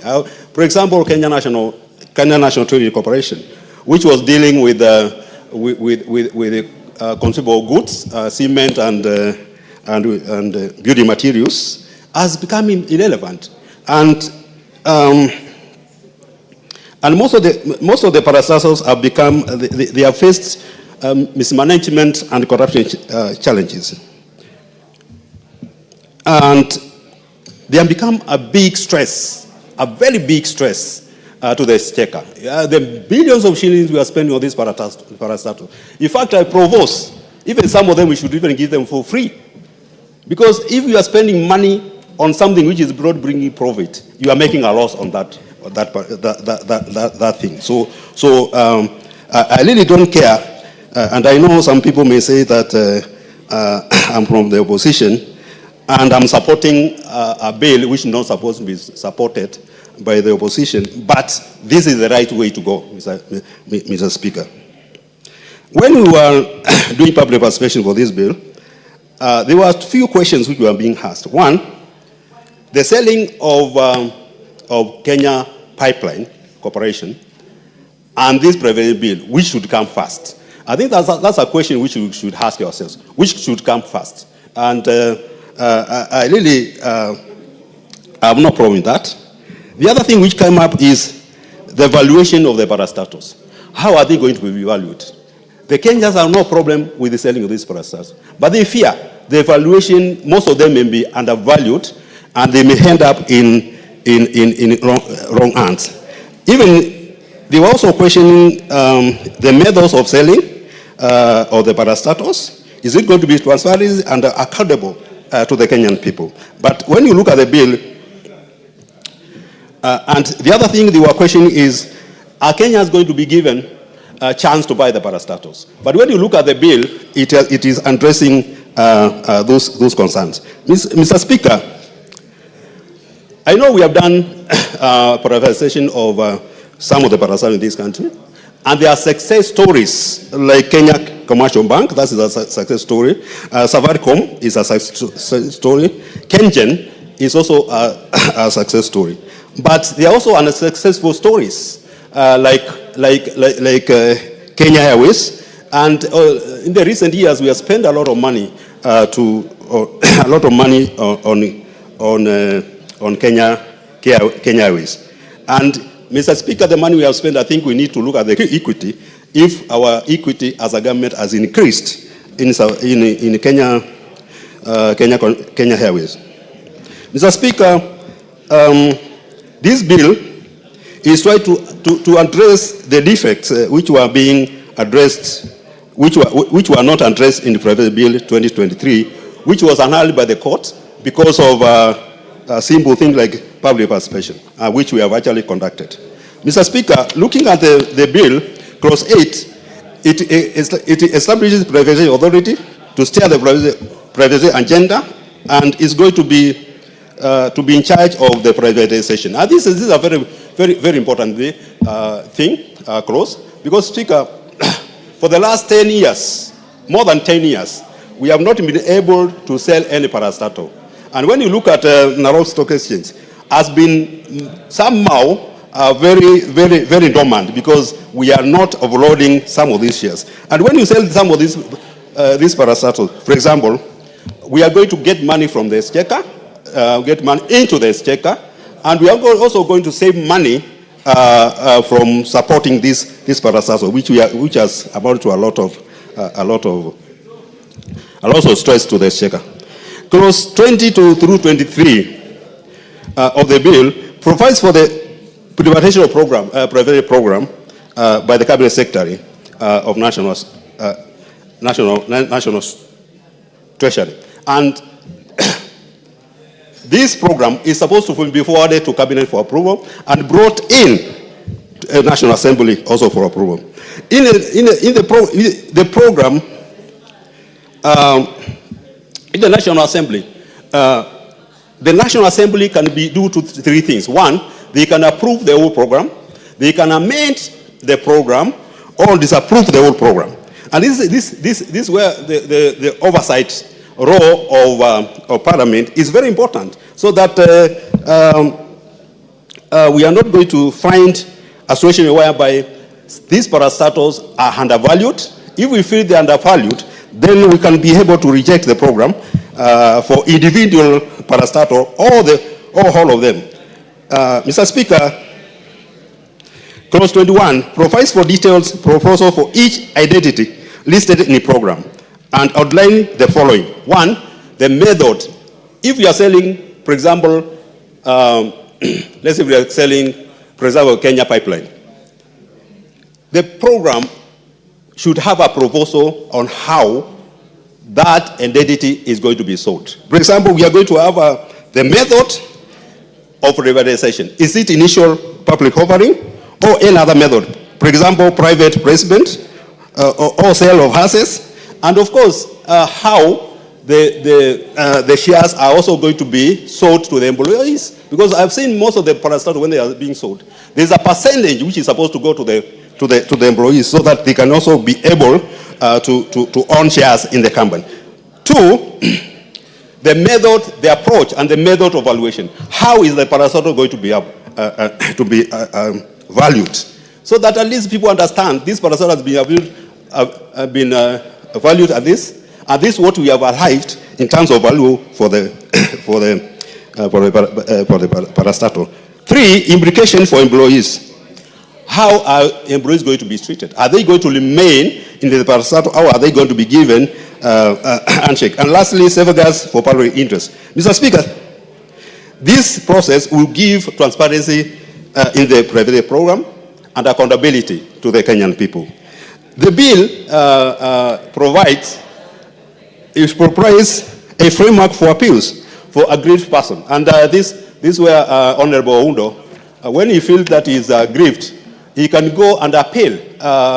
For example, Kenya National Trade Corporation, which was dealing with consumable goods, cement and building materials, has become irrelevant. And most of the parastatals have become, they have faced mismanagement and corruption challenges. And they have become a big stress, a very big stress to the exchequer. The billions of shillings we are spending on this parastatal. In fact, I propose, even some of them we should even give them for free. Because if you are spending money on something which is broad bringing profit, you are making a loss on that thing. So I really don't care. And I know some people may say that I'm from the opposition, and I'm supporting a bill which is not supposed to be supported by the opposition, but this is the right way to go, Mr. Speaker. When we were doing public participation for this bill, there were a few questions which were being asked. One, the selling of Kenya Pipeline Corporation and this private bill, which should come first? I think that's a question which you should ask yourselves. Which should come first? And I really have no problem with that. The other thing which came up is the valuation of the parastatals. How are they going to be valued? The Kenyans have no problem with the selling of these parastatals, but they fear the valuation, most of them may be undervalued, and they may end up in wrong hands. Even they were also questioning the methods of selling of the parastatals. Is it going to be transparent and accountable to the Kenyan people? But when you look at the bill, and the other thing they were questioning is, are Kenyans going to be given a chance to buy the parastatals? But when you look at the bill, it is addressing those concerns. Mr. Speaker, I know we have done privatization of some of the parastatals in this country, and there are success stories like Kenya Commercial Bank, that is a success story. Safaricom is a success story. Kengen is also a success story. But there are also unsuccessful stories like Kenya Airways. And in the recent years, we have spent a lot of money on Kenya Airways. And Mr. Speaker, the money we have spent, I think we need to look at the equity. If our equity as a government has increased in Kenya Airways. Mr. Speaker, this bill is trying to address the defects which were being addressed, which were not addressed in the private bill 2023, which was annulled by the court because of simple things like public participation, which we have actually conducted. Mr. Speaker, looking at the bill, Clause 8, it establishes privatization authority to steer the privatization agenda, and is going to be in charge of the privatization. Now, this is a very, very, very important clause, because, Speaker, for the last 10 years, more than 10 years, we have not been able to sell any parastatal. And when you look at Nairobi Stock Exchange, has been somehow very, very, very dormant, because we are not offloading some of these shares. And when you sell some of these parastatals, for example, we are going to get money from the exchequer, get money into the exchequer, and we are also going to save money from supporting this parastatal, which has amounted to a lot of stress to the exchequer. Clause 22 through 23 of the bill provides for the privatization of private program by the Cabinet Secretary of National Treasury. And this program is supposed to be forwarded to Cabinet for approval and brought in National Assembly also for approval. In the program, in the National Assembly, the National Assembly can do three things. One, they can approve the whole program, they can amend the program, or disapprove the whole program. And this is where the oversight role of Parliament is very important, so that we are not going to find a situation whereby these parastatals are undervalued. If we feel they are undervalued, then we can be able to reject the program for individual parastatal or all of them. Mr. Speaker, Clause 21 provides for detailed proposal for each identity listed in the program and outline the following. One, the method. If you are selling, for example, let's say we are selling, for example, Kenya Pipeline. The program should have a proposal on how that identity is going to be sold. For example, we are going to have the method of privatization. Is it initial public offering or any other method? For example, private placement or sale of assets. And of course, how the shares are also going to be sold to the employees. Because I've seen most of the parastatals when they are being sold, there's a percentage which is supposed to go to the employees so that they can also be able to own shares in the company. Two, the method, the approach, and the method of valuation. How is the parastatal going to be valued? So that at least people understand this parastatal has been valued at this, and this is what we have arrived in terms of value for the parastatal. Three, implications for employees. How are employees going to be treated? Are they going to remain in the parastatal, or are they going to be given a handshake? And lastly, safeguards for public interest. Mr. Speaker, this process will give transparency in the private program and accountability to the Kenyan people. The bill provides a framework for appeals for aggrieved person. And this where Honorable Oundo, when he feels that he is aggrieved, he can go and appeal on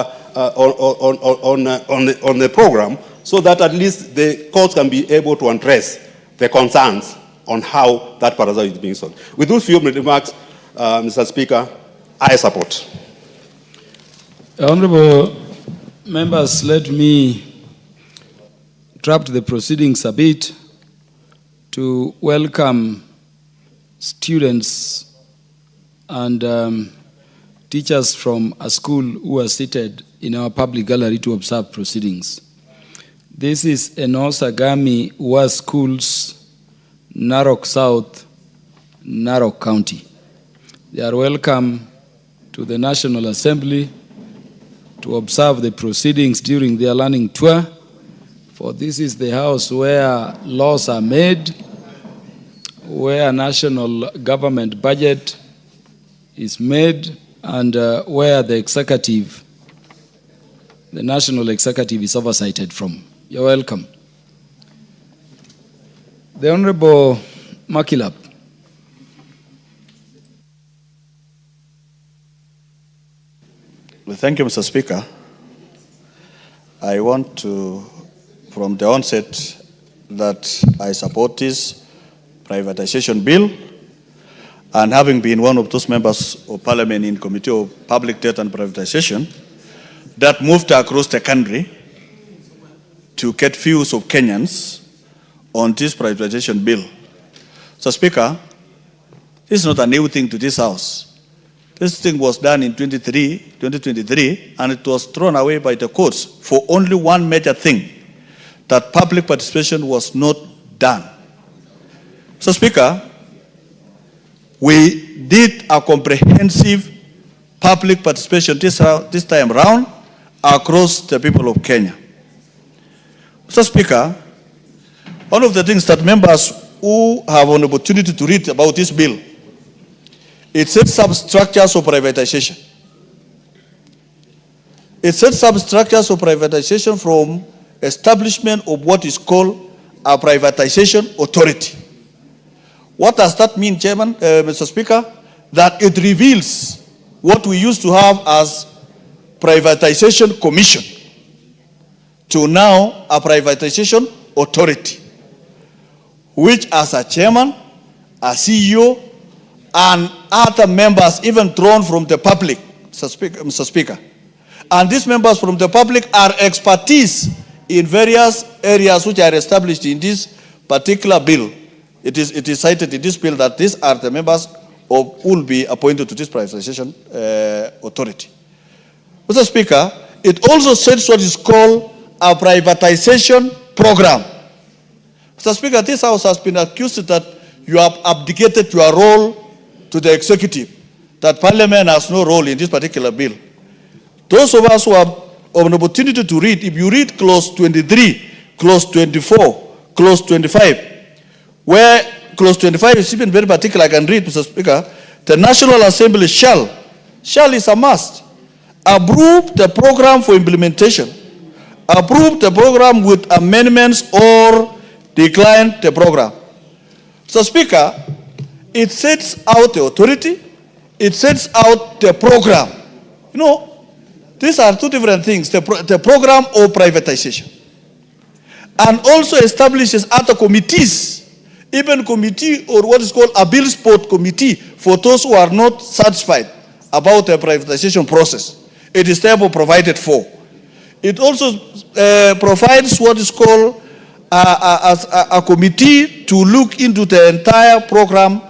the program, so that at least the courts can be able to address the concerns on how that paragraph is being sold. With those few remarks, Mr. Speaker, I support. Honorable members, let me interrupt the proceedings a bit to welcome students and teachers from a school who are seated in our public gallery to observe proceedings. This is Enosagami Wa Schools, Narok South, Narok County. They are welcome to the National Assembly to observe the proceedings during their learning tour, for this is the house where laws are made, where national government budget is made, and where the executive, the national executive, is oversighted from. You're welcome. The Honorable Makilap. Well, thank you, Mr. Speaker. I want to, from the onset, that I support this privatization bill, and having been one of those members of Parliament in Committee of Public Debt and Privatization that moved across the country to get views of Kenyans on this privatization bill. So, Speaker, this is not a new thing to this House. This thing was done in 2023, and it was thrown away by the courts for only one major thing, that public participation was not done. So, Speaker, we did a comprehensive public participation this time round across the people of Kenya. So, Speaker, one of the things that members who have an opportunity to read about this bill, it sets up structures of privatization. It sets up structures of privatization from establishment of what is called a privatization authority. What does that mean, Chairman, Mr. Speaker? That it reveals what we used to have as privatization commission to now a privatization authority, which as a chairman, a CEO, and other members even drawn from the public, Mr. Speaker. And these members from the public are expertise in various areas which are established in this particular bill. It is cited in this bill that these are the members who will be appointed to this privatization authority. Mr. Speaker, it also sets what is called a privatization program. Mr. Speaker, this House has been accused that you have abdicated your role to the executive, that Parliament has no role in this particular bill. Those of us who have an opportunity to read, if you read clause 23, clause 24, clause 25, where clause 25 is even very particular, I can read, Mr. Speaker, the National Assembly shall is a must, approve the program for implementation, approve the program with amendments or decline the program. So, Speaker, it sets out the authority, it sets out the program. You know, these are two different things, the program or privatization. And also establishes other committees, even committee or what is called a bill support committee for those who are not satisfied about the privatization process. It is therefore provided for. It also provides what is called a committee to look into the entire program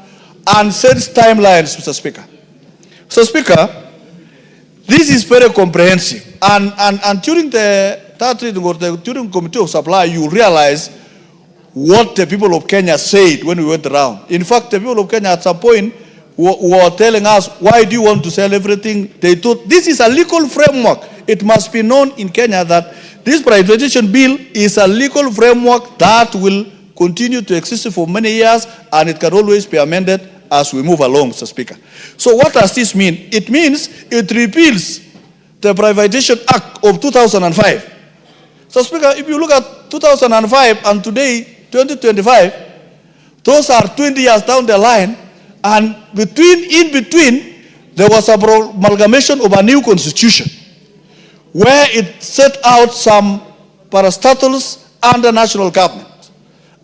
and sets timelines, Mr. Speaker. Mr. Speaker, this is very comprehensive. And during the third reading or during Committee of Supply, you realize what the people of Kenya said when we went around. In fact, the people of Kenya at some point were telling us, why do you want to sell everything? They thought this is a legal framework. It must be known in Kenya that this privatization bill is a legal framework that will continue to exist for many years, and it can always be amended as we move along, Mr. Speaker. So what does this mean? It means it repeals the Privatization Act of 2005. So, Speaker, if you look at 2005 and today, 2025, those are 20 years down the line, and in between, there was an amalgamation of a new constitution where it set out some parastatals under national government,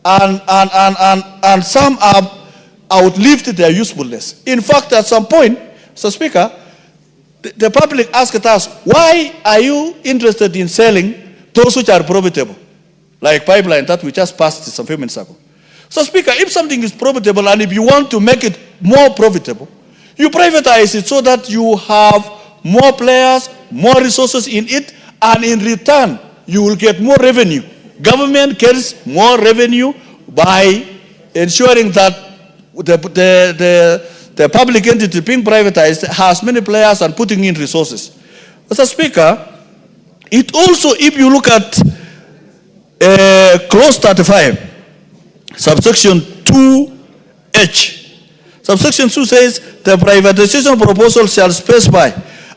and some have outlived their usefulness. In fact, at some point, Mr. Speaker, the public asked us, why are you interested in selling those which are profitable, like pipeline that we just passed some few minutes ago? So, Speaker, if something is profitable and if you want to make it more profitable, you privatize it so that you have more players, more resources in it, and in return, you will get more revenue. Government gets more revenue by ensuring that the public entity being privatized has many players and putting in resources. Mr. Speaker, it also, if you look at clause 35, subsection 2H, subsection 2 says the privatization proposal shall specify,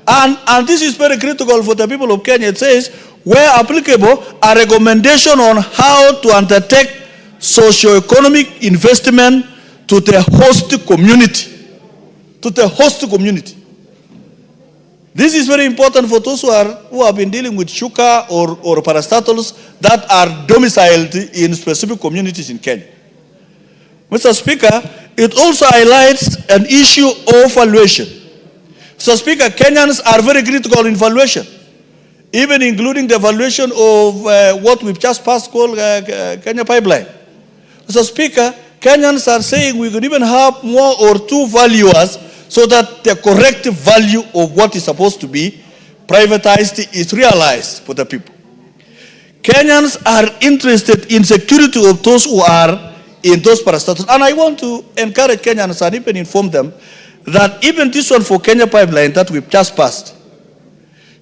and this is very critical for the people of Kenya. It says, where applicable, a recommendation on how to undertake socio-economic investment to the host community. To the host community. This is very important for those who have been dealing with sugar or parastatals that are domiciled in specific communities in Kenya. Mr. Speaker, it also highlights an issue of valuation. Mr. Speaker, Kenyans are very critical in valuation, even including the valuation of what we've just passed called Kenya Pipeline. Mr. Speaker, Kenyans are saying we could even have more or two valuers so that the correct value of what is supposed to be privatized is realized for the people. Kenyans are interested in security of those who are in those parastatals. And I want to encourage Kenyans and even inform them that even this one for Kenya Pipeline that we've just passed,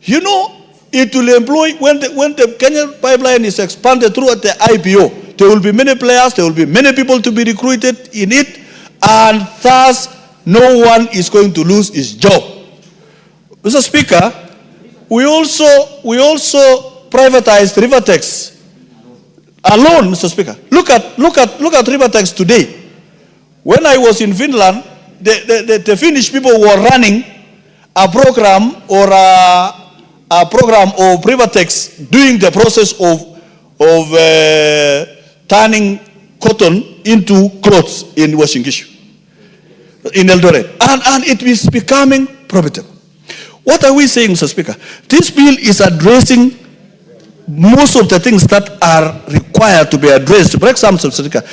you know, it will employ, when the Kenya Pipeline is expanded throughout the IPO, there will be many players, there will be many people to be recruited in it, and thus no one is going to lose his job. Mr. Speaker, we also privatized Rivertex alone, Mr. Speaker. Look at Rivertex today. When I was in Finland, the Finnish people were running a program or a program of Rivertex doing the process of turning cotton into clothes in Washington, in Eldoret. And it is becoming profitable. What are we saying, Mr. Speaker? This bill is addressing most of the things that are required to be addressed. For example, Mr. Speaker,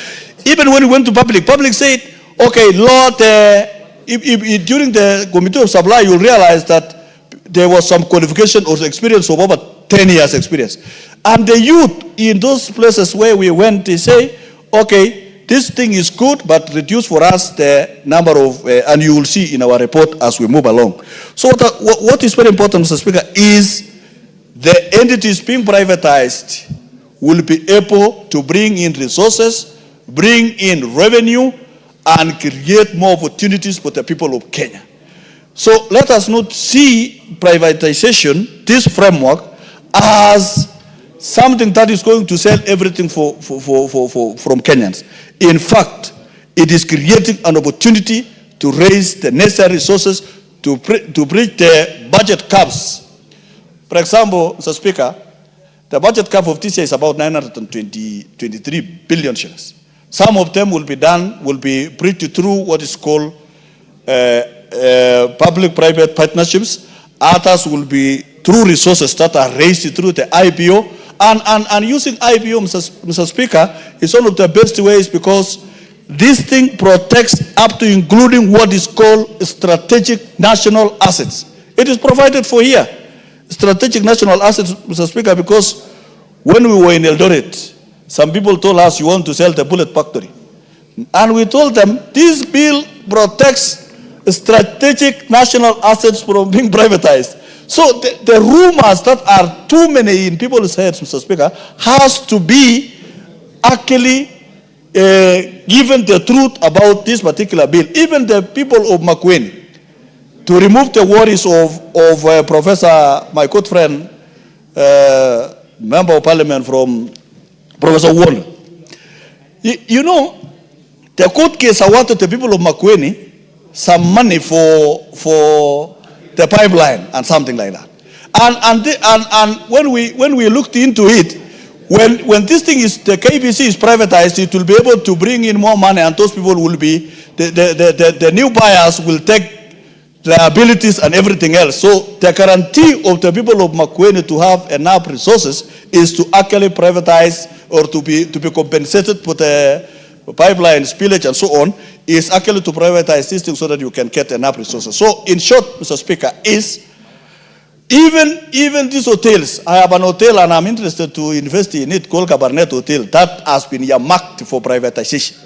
even when we went to public said, okay, Lord, during the Committee of Supply, you'll realize that there was some qualification or experience of over 10 years experience. And the youth in those places where we went, they say, okay, this thing is good, but reduce for us the number of, and you will see in our report as we move along. So what is very important, Mr. Speaker, is the entities being privatized will be able to bring in resources, bring in revenue, and create more opportunities for the people of Kenya. So let us not see privatization, this framework, as something that is going to sell everything from Kenyans. In fact, it is creating an opportunity to raise the necessary resources to bridge the budget caps. For example, Mr. Speaker, the budget cap of this year is about 923 billion shillings. Some of them will be bridged through what is called public-private partnerships. Others will be through resources that are raised through the IPO. And using IPO, Mr. Speaker, is one of the best ways because this thing protects up to including what is called strategic national assets. It is provided for here. Strategic national assets, Mr. Speaker, because when we were in Eldoret, some people told us you want to sell the bullet factory. And we told them this bill protects strategic national assets from being privatized. So the rumors that are too many in people's heads, Mr. Speaker, has to be actually given the truth about this particular bill. Even the people of Makueni, to remove the worries of Professor, my good friend, Member of Parliament from Professor Warner. You know, the court case awarded the people of Makueni some money for the pipeline and something like that. And when we looked into it, when this thing is, the KBC is privatized, it will be able to bring in more money, and those people will be, the new buyers will take liabilities and everything else. So the guarantee of the people of Makueni to have enough resources is to actually privatize or to be compensated for the pipeline spillage and so on, is actually to privatize this thing so that you can get enough resources. So in short, Mr. Speaker, is even these hotels, I have an hotel and I'm interested to invest in it called Cabernet Hotel, that has been earmarked for privatization.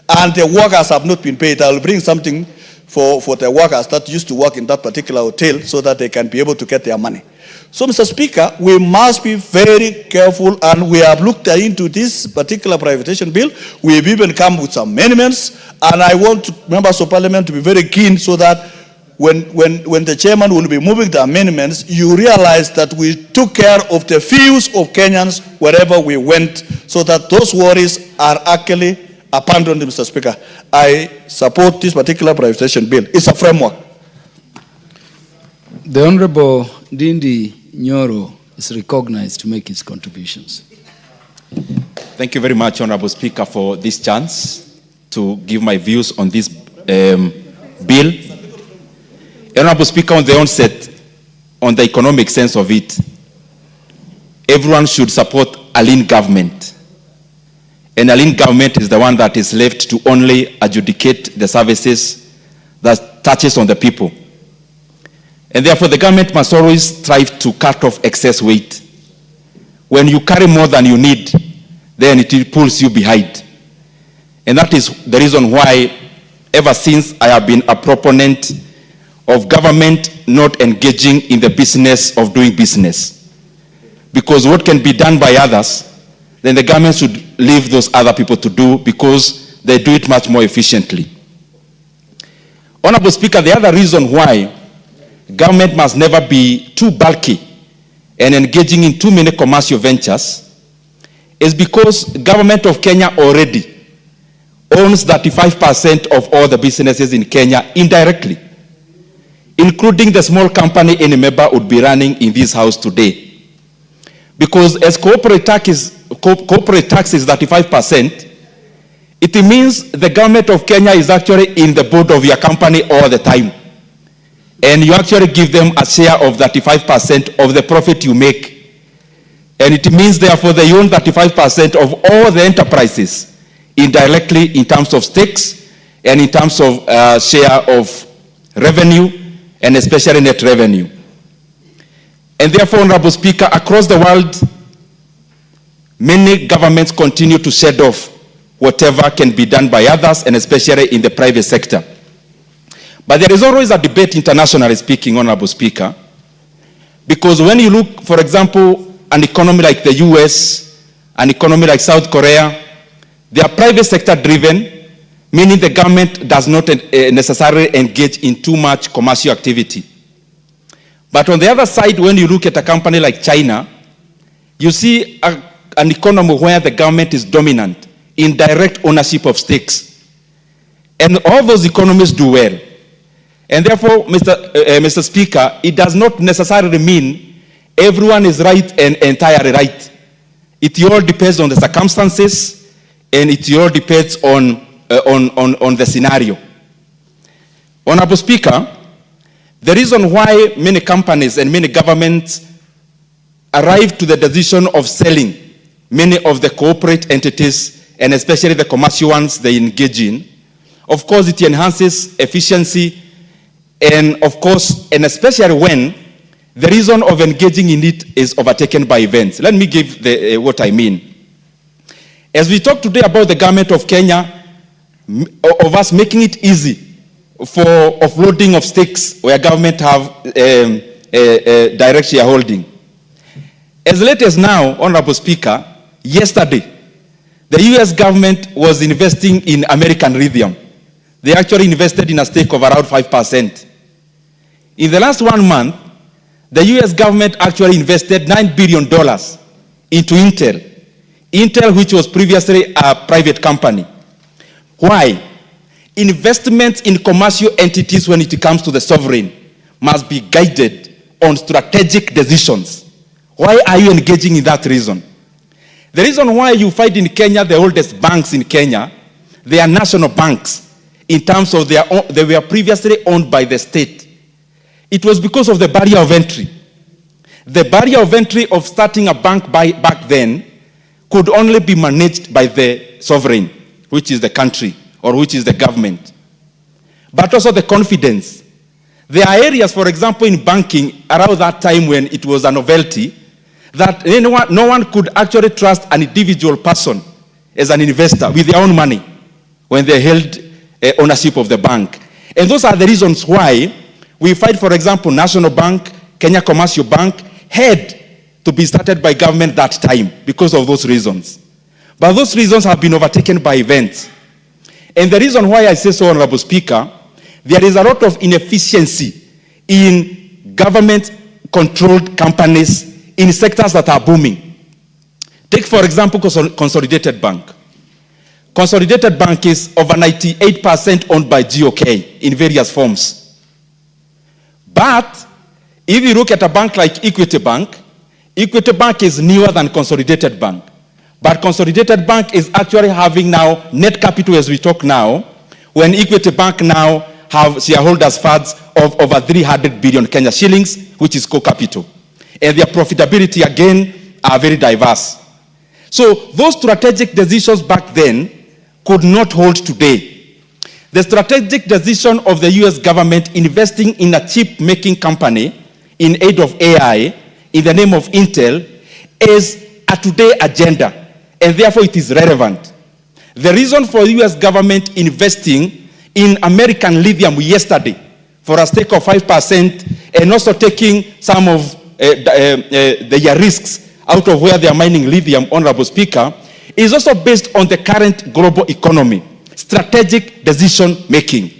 And the workers have not been paid. I will bring something for the workers that used to work in that particular hotel so that they can be able to get their money. So, Mr. Speaker, we must be very careful, and we have looked into this particular privatization bill. We have even come with some amendments, and I want members of Parliament to be very keen so that when the chairman will be moving the amendments, you realize that we took care of the views of Kenyans wherever we went, so that those worries are actually abandoned, Mr. Speaker. I support this particular privatization bill. It's a framework. The Honorable Dindi Nyoro is recognized to make his contributions. Thank you very much, Honorable Speaker, for this chance to give my views on this bill. Honorable Speaker, on the onset, on the economic sense of it, everyone should support a lean government. And a lean government is the one that is left to only adjudicate the services that touches on the people. And therefore, the government must always strive to cut off excess weight. When you carry more than you need, then it pulls you behind. And that is the reason why, ever since I have been a proponent of government not engaging in the business of doing business. Because what can be done by others, then the government should leave those other people to do because they do it much more efficiently. Honorable Speaker, the other reason why government must never be too bulky and engaging in too many commercial ventures is because government of Kenya already owns 35% of all the businesses in Kenya indirectly, including the small company any member would be running in this house today. Because as corporate tax is 35%, it means the government of Kenya is actually in the board of your company all the time. And you actually give them a share of 35% of the profit you make. And it means, therefore, they own 35% of all the enterprises indirectly in terms of stakes and in terms of share of revenue and especially net revenue. And therefore, Honorable Speaker, across the world, many governments continue to shed off whatever can be done by others, and especially in the private sector. But there is always a debate, internationally speaking, Honorable Speaker, because when you look, for example, an economy like the US, an economy like South Korea, they are private sector driven, meaning the government does not necessarily engage in too much commercial activity. But on the other side, when you look at a company like China, you see an economy where the government is dominant in direct ownership of stakes. And all those economies do well. And therefore, Mr. Speaker, it does not necessarily mean everyone is right and entirely right. It all depends on the circumstances, and it all depends on the scenario. Honorable Speaker, the reason why many companies and many governments arrive to the decision of selling many of the corporate entities, and especially the commercial ones they engage in, of course, it enhances efficiency, and of course, and especially when the reason of engaging in it is overtaken by events. Let me give what I mean. As we talk today about the government of Kenya, of us making it easy for offloading of stakes where government have direct shareholding. As late as now, Honorable Speaker, yesterday, the US government was investing in American lithium. They actually invested in a stake of around 5%. In the last 1 month, the US government actually invested $9 billion into Intel. Intel, which was previously a private company. Why? Investments in commercial entities when it comes to the sovereign must be guided on strategic decisions. Why are you engaging in that reason? The reason why you find in Kenya the oldest banks in Kenya, they are national banks in terms of they were previously owned by the state. It was because of the barrier of entry. The barrier of entry of starting a bank back then could only be managed by the sovereign, which is the country or which is the government. But also the confidence. There are areas, for example, in banking around that time when it was a novelty, that no one could actually trust an individual person as an investor with their own money when they held ownership of the bank. And those are the reasons why we find, for example, National Bank, Kenya Commercial Bank, had to be started by government that time because of those reasons. But those reasons have been overtaken by events. And the reason why I say so, Honorable Speaker, there is a lot of inefficiency in government-controlled companies in sectors that are booming. Take, for example, Consolidated Bank. Consolidated Bank is over 98% owned by GOK in various forms. But if you look at a bank like Equity Bank is newer than Consolidated Bank. But Consolidated Bank is actually having now net capital as we talk now, when Equity Bank now have shareholders' funds of over 300 billion Kenya shillings, which is co-capital. And their profitability, again, are very diverse. So those strategic decisions back then could not hold today. The strategic decision of the US government investing in a chip-making company in aid of AI in the name of Intel is a today agenda, and therefore it is relevant. The reason for the US government investing in American lithium yesterday for a stake of 5% and also taking some of their risks out of where they are mining lithium, Honorable Speaker, is also based on the current global economy, strategic decision making.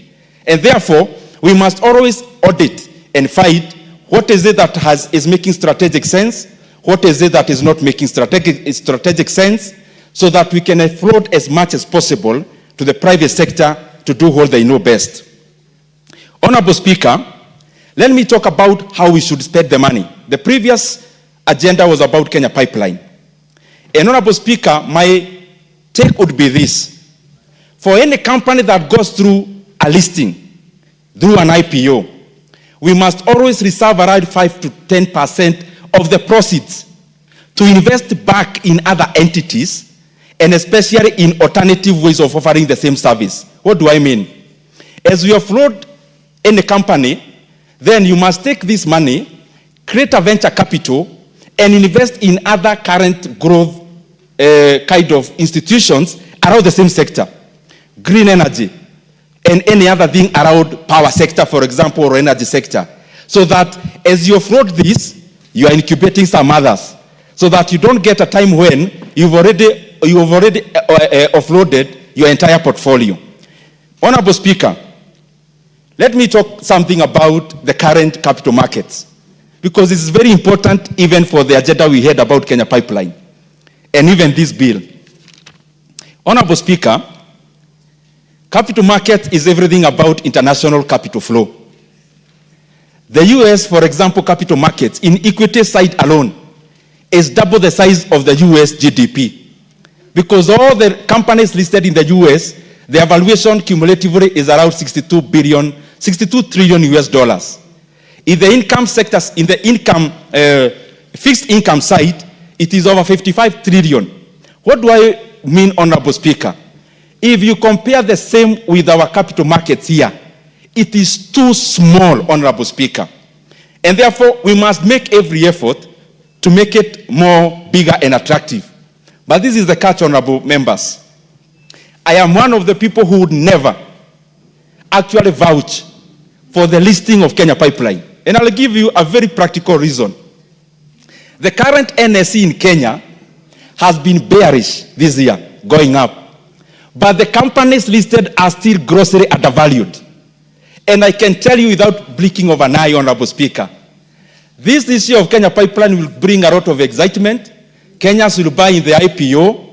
And therefore, we must always audit and find what is it that is making strategic sense, what is it that is not making strategic sense, so that we can offload as much as possible to the private sector to do what they know best. Honorable Speaker, let me talk about how we should spend the money. The previous agenda was about Kenya Pipeline. And Honorable Speaker, my take would be this. For any company that goes through a listing, through an IPO, we must always reserve around 5 to 10% of the proceeds to invest back in other entities, and especially in alternative ways of offering the same service. What do I mean? As we offload any company, then you must take this money, create a venture capital, and invest in other current growth kind of institutions around the same sector. Green energy, and any other thing around power sector, for example, or energy sector. So that as you offload this, you are incubating some others. So that you don't get a time when you've already offloaded your entire portfolio. Honorable Speaker, let me talk something about the current capital markets, because this is very important even for the agenda we had about Kenya Pipeline, and even this bill. Honorable Speaker, capital market is everything about international capital flow. The US, for example, capital markets in equity side alone is double the size of the US GDP. Because all the companies listed in the US, their valuation cumulatively is around 62 trillion US dollars. In the income sectors, in the fixed income side, it is over 55 trillion. What do I mean, Honorable Speaker? If you compare the same with our capital markets here, it is too small, Honorable Speaker. And therefore, we must make every effort to make it more bigger and attractive. But this is the catch, Honorable members. I am one of the people who would never actually vouch for the listing of Kenya Pipeline. And I'll give you a very practical reason. The current NSE in Kenya has been bearish this year, going up. But the companies listed are still grossly undervalued. And I can tell you without blinking of an eye, Honorable Speaker, this issue of Kenya Pipeline will bring a lot of excitement. Kenyans will buy in the IPO.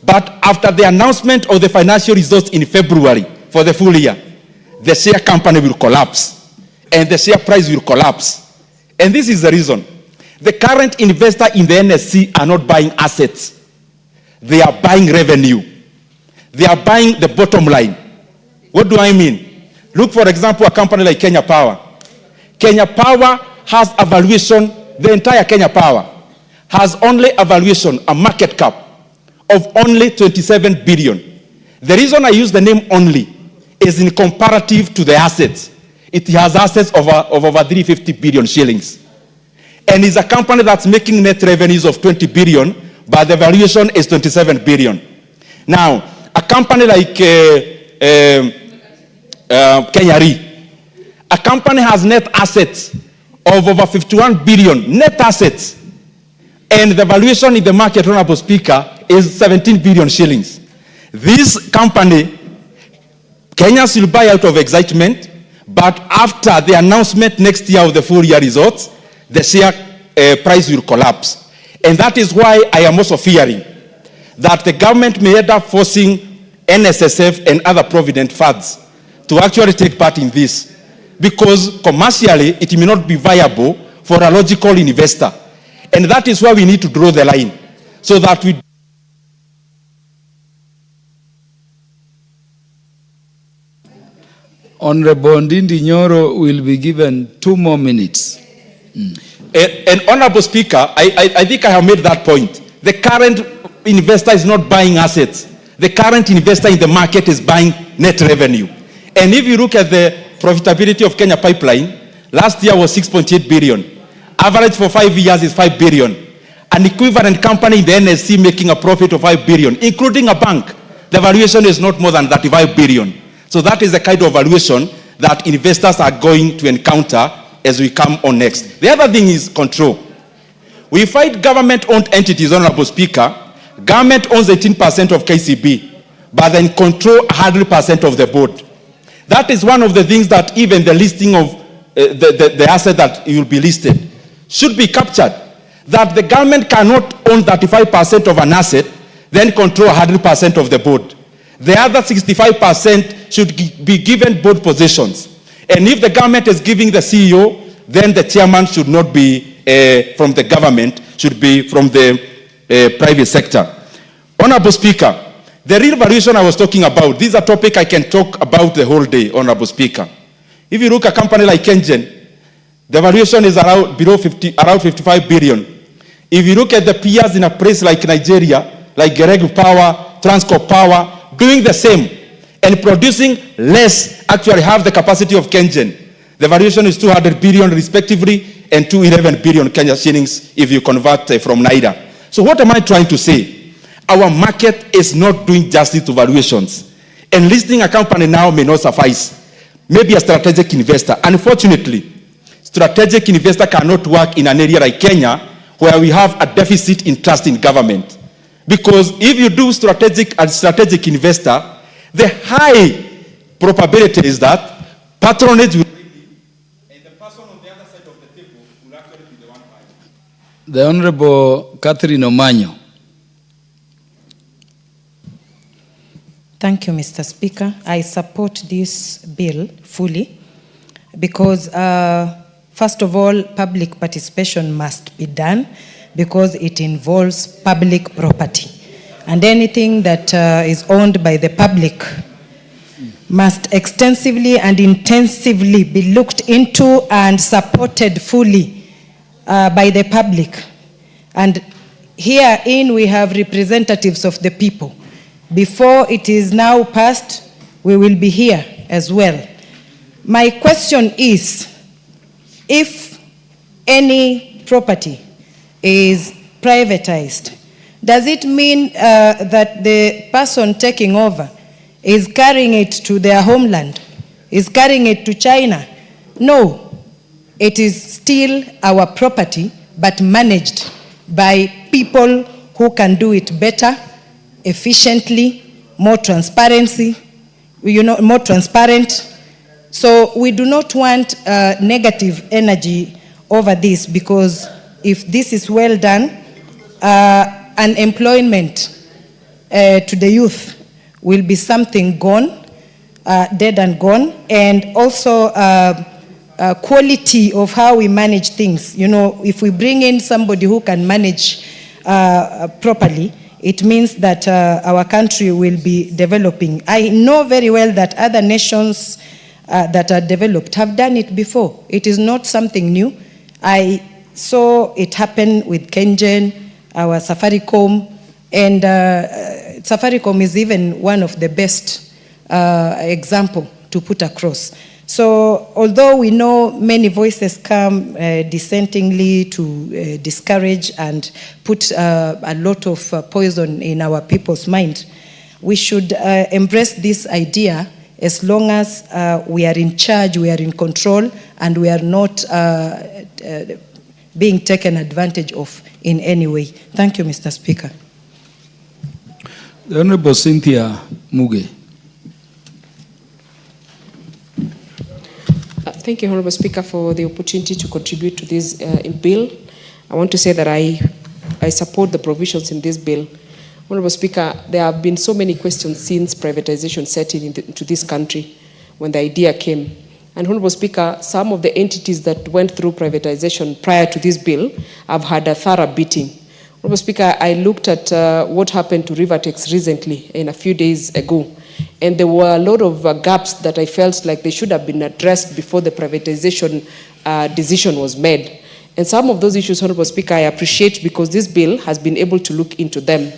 But after the announcement of the financial results in February for the full year, the share company will collapse. And the share price will collapse. And this is the reason. The current investor in the NSC are not buying assets. They are buying revenue. They are buying the bottom line. What do I mean? Look, for example, a company like Kenya Power. Kenya Power has a valuation, the entire Kenya Power has only a valuation, a market cap of only 27 billion. The reason I use the name only is in comparative to the assets. It has assets of over 350 billion shillings. And it's a company that's making net revenues of 20 billion, but the valuation is 27 billion. Now, a company like Kenya Re, a company has net assets of over 51 billion, net assets. And the valuation in the market, Honorable Speaker, is 17 billion shillings. This company, Kenyans will buy out of excitement, but after the announcement next year of the full year results, the share price will collapse. And that is why I am also fearing that the government may end up forcing NSSF and other provident funds to actually take part in this, because commercially it may not be viable for a logical investor. And that is where we need to draw the line, so that we Honorable Ndindi Nyoro will be given 2 more minutes. And Honorable Speaker, I think I have made that point. The current investor is not buying assets. The current investor in the market is buying net revenue. And if you look at the profitability of Kenya Pipeline, last year was 6.8 billion. Average for 5 years is 5 billion. An equivalent company in the NSC making a profit of 5 billion, including a bank, the valuation is not more than 35 billion. So that is the kind of valuation that investors are going to encounter as we come on next. The other thing is control. We find government-owned entities, Honorable Speaker, Government owns 18% of KCB, but then control 100% of the board. That is one of the things that even the listing of the asset that will be listed should be captured. That the government cannot own 35% of an asset, then control 100% of the board. The other 65% should be given board positions. And if the government is giving the CEO, then the chairman should not be from the government, should be from the private sector. Honorable Speaker, the real valuation I was talking about, this is a topic I can talk about the whole day, Honorable Speaker. If you look at a company like Kengen, the valuation is around 55 billion. If you look at the peers in a place like Nigeria, like Geregu Power, Transcorp Power, doing the same and producing less, actually have the capacity of Kengen. The valuation is 200 billion respectively and 211 billion Kenya shillings if you convert from Naira. So what am I trying to say? Our market is not doing justice to valuations. And listing a company now may not suffice. Maybe a strategic investor. Unfortunately, strategic investor cannot work in an area like Kenya where we have a deficit in trust in government. Because if you do strategic investor, the high probability is that patronage will and the person on the other side of the table will actually be the one buying. The Honorable Catherine Omanyo. Thank you, Mr. Speaker. I support this bill fully because, first of all, public participation must be done because it involves public property. And anything that is owned by the public must extensively and intensively be looked into and supported fully by the public. And herein we have representatives of the people. Before it is now passed, we will be here as well. My question is, if any property is privatized, does it mean that the person taking over is carrying it to their homeland, is carrying it to China? No, it is still our property, but managed by people who can do it better, efficiently, more transparency, more transparent. So we do not want negative energy over this, because if this is well done, unemployment to the youth will be something gone, dead and gone, and also quality of how we manage things. You know, if we bring in somebody who can manage properly, it means that our country will be developing. I know very well that other nations that are developed have done it before. It is not something new. I saw it happen with Kengen, our Safaricom, and Safaricom is even one of the best example to put across. So although we know many voices come dissentingly to discourage and put a lot of poison in our people's mind, we should embrace this idea as long as we are in charge, we are in control, and we are not being taken advantage of in any way. Thank you, Mr. Speaker. The Honorable Cynthia Muge. Thank you, Honorable Speaker, for the opportunity to contribute to this bill. I want to say that I support the provisions in this bill. Honorable Speaker, there have been so many questions since privatization set into this country when the idea came. And Honorable Speaker, some of the entities that went through privatization prior to this bill have had a thorough beating. Honorable Speaker, I looked at what happened to Rivertex recently, in a few days ago. And there were a lot of gaps that I felt like they should have been addressed before the privatization decision was made. And some of those issues, Honorable Speaker, I appreciate because this bill has been able to look into them.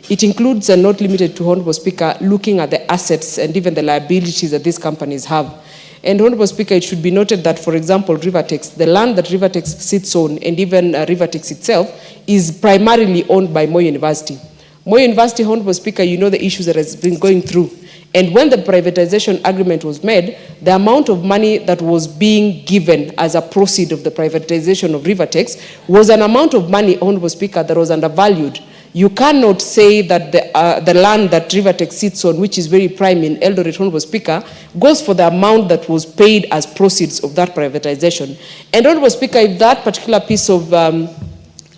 It includes, and not limited to, Honorable Speaker, looking at the assets and even the liabilities that these companies have. And Honorable Speaker, it should be noted that, for example, Rivertex, the land that Rivertex sits on, and even Rivertex itself, is primarily owned by Moi University. Moi University, Honorable Speaker, you know the issues that has been going through. And when the privatization agreement was made, the amount of money that was being given as a proceed of the privatization of Rivertex was an amount of money, Honorable Speaker, that was undervalued. You cannot say that the land that Rivertex sits on, which is very prime in Eldoret, Honorable Speaker, goes for the amount that was paid as proceeds of that privatization. And Honorable Speaker, if that particular piece of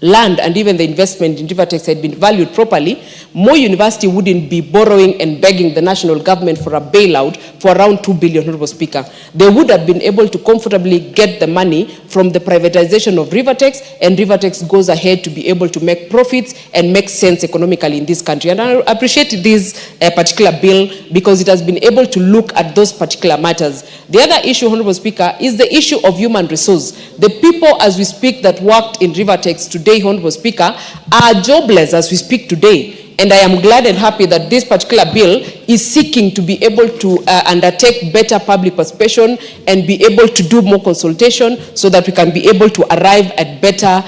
land and even the investment in Rivertex had been valued properly, Moi University wouldn't be borrowing and begging the national government for a bailout for around 2 billion, Honorable Speaker. They would have been able to comfortably get the money from the privatization of Rivertex, and Rivertex goes ahead to be able to make profits and make sense economically in this country. And I appreciate this particular bill because it has been able to look at those particular matters. The other issue, Honorable Speaker, is the issue of human resource. The people, as we speak, that worked in Rivertex today, Honorable Speaker, are jobless as we speak today. And I am glad and happy that this particular bill is seeking to be able to undertake better public participation and be able to do more consultation so that we can be able to arrive at better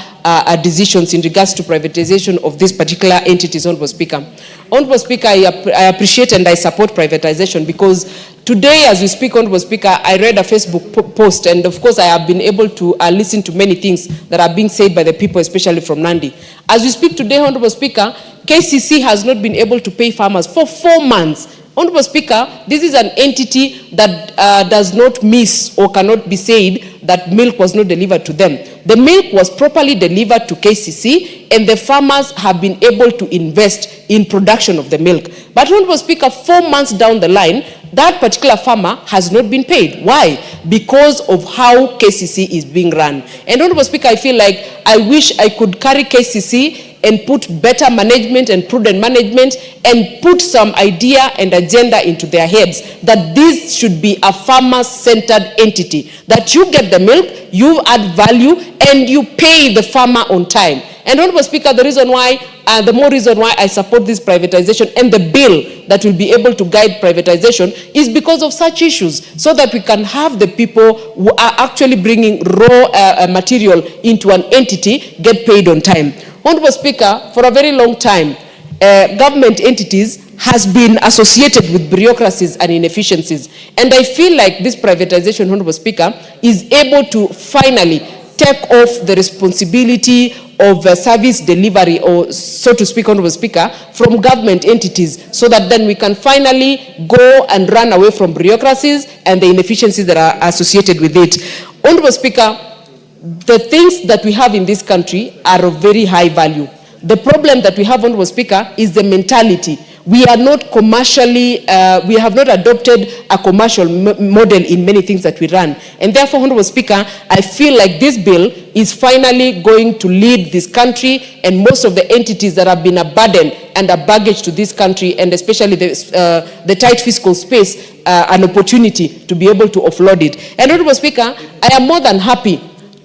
decisions in regards to privatization of these particular entities, Honorable Speaker. Honorable Speaker, I appreciate and I support privatization because today, as we speak, Honorable Speaker, I read a Facebook post, and of course I have been able to listen to many things that are being said by the people, especially from Nandi. As we speak today, Honorable Speaker, KCC has not been able to pay farmers for 4 months. Honorable Speaker, this is an entity that does not miss or cannot be said that milk was not delivered to them. The milk was properly delivered to KCC, and the farmers have been able to invest in production of the milk. But Honorable Speaker, 4 months down the line, that particular farmer has not been paid. Why? Because of how KCC is being run. And Honorable Speaker, I feel like I wish I could carry KCC and put better management and prudent management and put some idea and agenda into their heads that this should be a farmer-centered entity, that you get the milk, you add value, and you pay the farmer on time. And Honorable Speaker, the more reason why I support this privatization and the bill that will be able to guide privatization is because of such issues, so that we can have the people who are actually bringing raw material into an entity get paid on time. Honorable Speaker, for a very long time, government entities has been associated with bureaucracies and inefficiencies. And I feel like this privatization, Honorable Speaker, is able to finally take off the responsibility of service delivery, or so to speak, Honorable Speaker, from government entities, so that then we can finally go and run away from bureaucracies and the inefficiencies that are associated with it. Honorable Speaker, the things that we have in this country are of very high value. The problem that we have, Honorable Speaker, is the mentality. We are not commercially, we have not adopted a commercial model in many things that we run. And therefore, Honorable Speaker, I feel like this bill is finally going to lead this country and most of the entities that have been a burden and a baggage to this country, and especially the tight fiscal space, an opportunity to be able to offload it. And Honorable Speaker, I am more than happy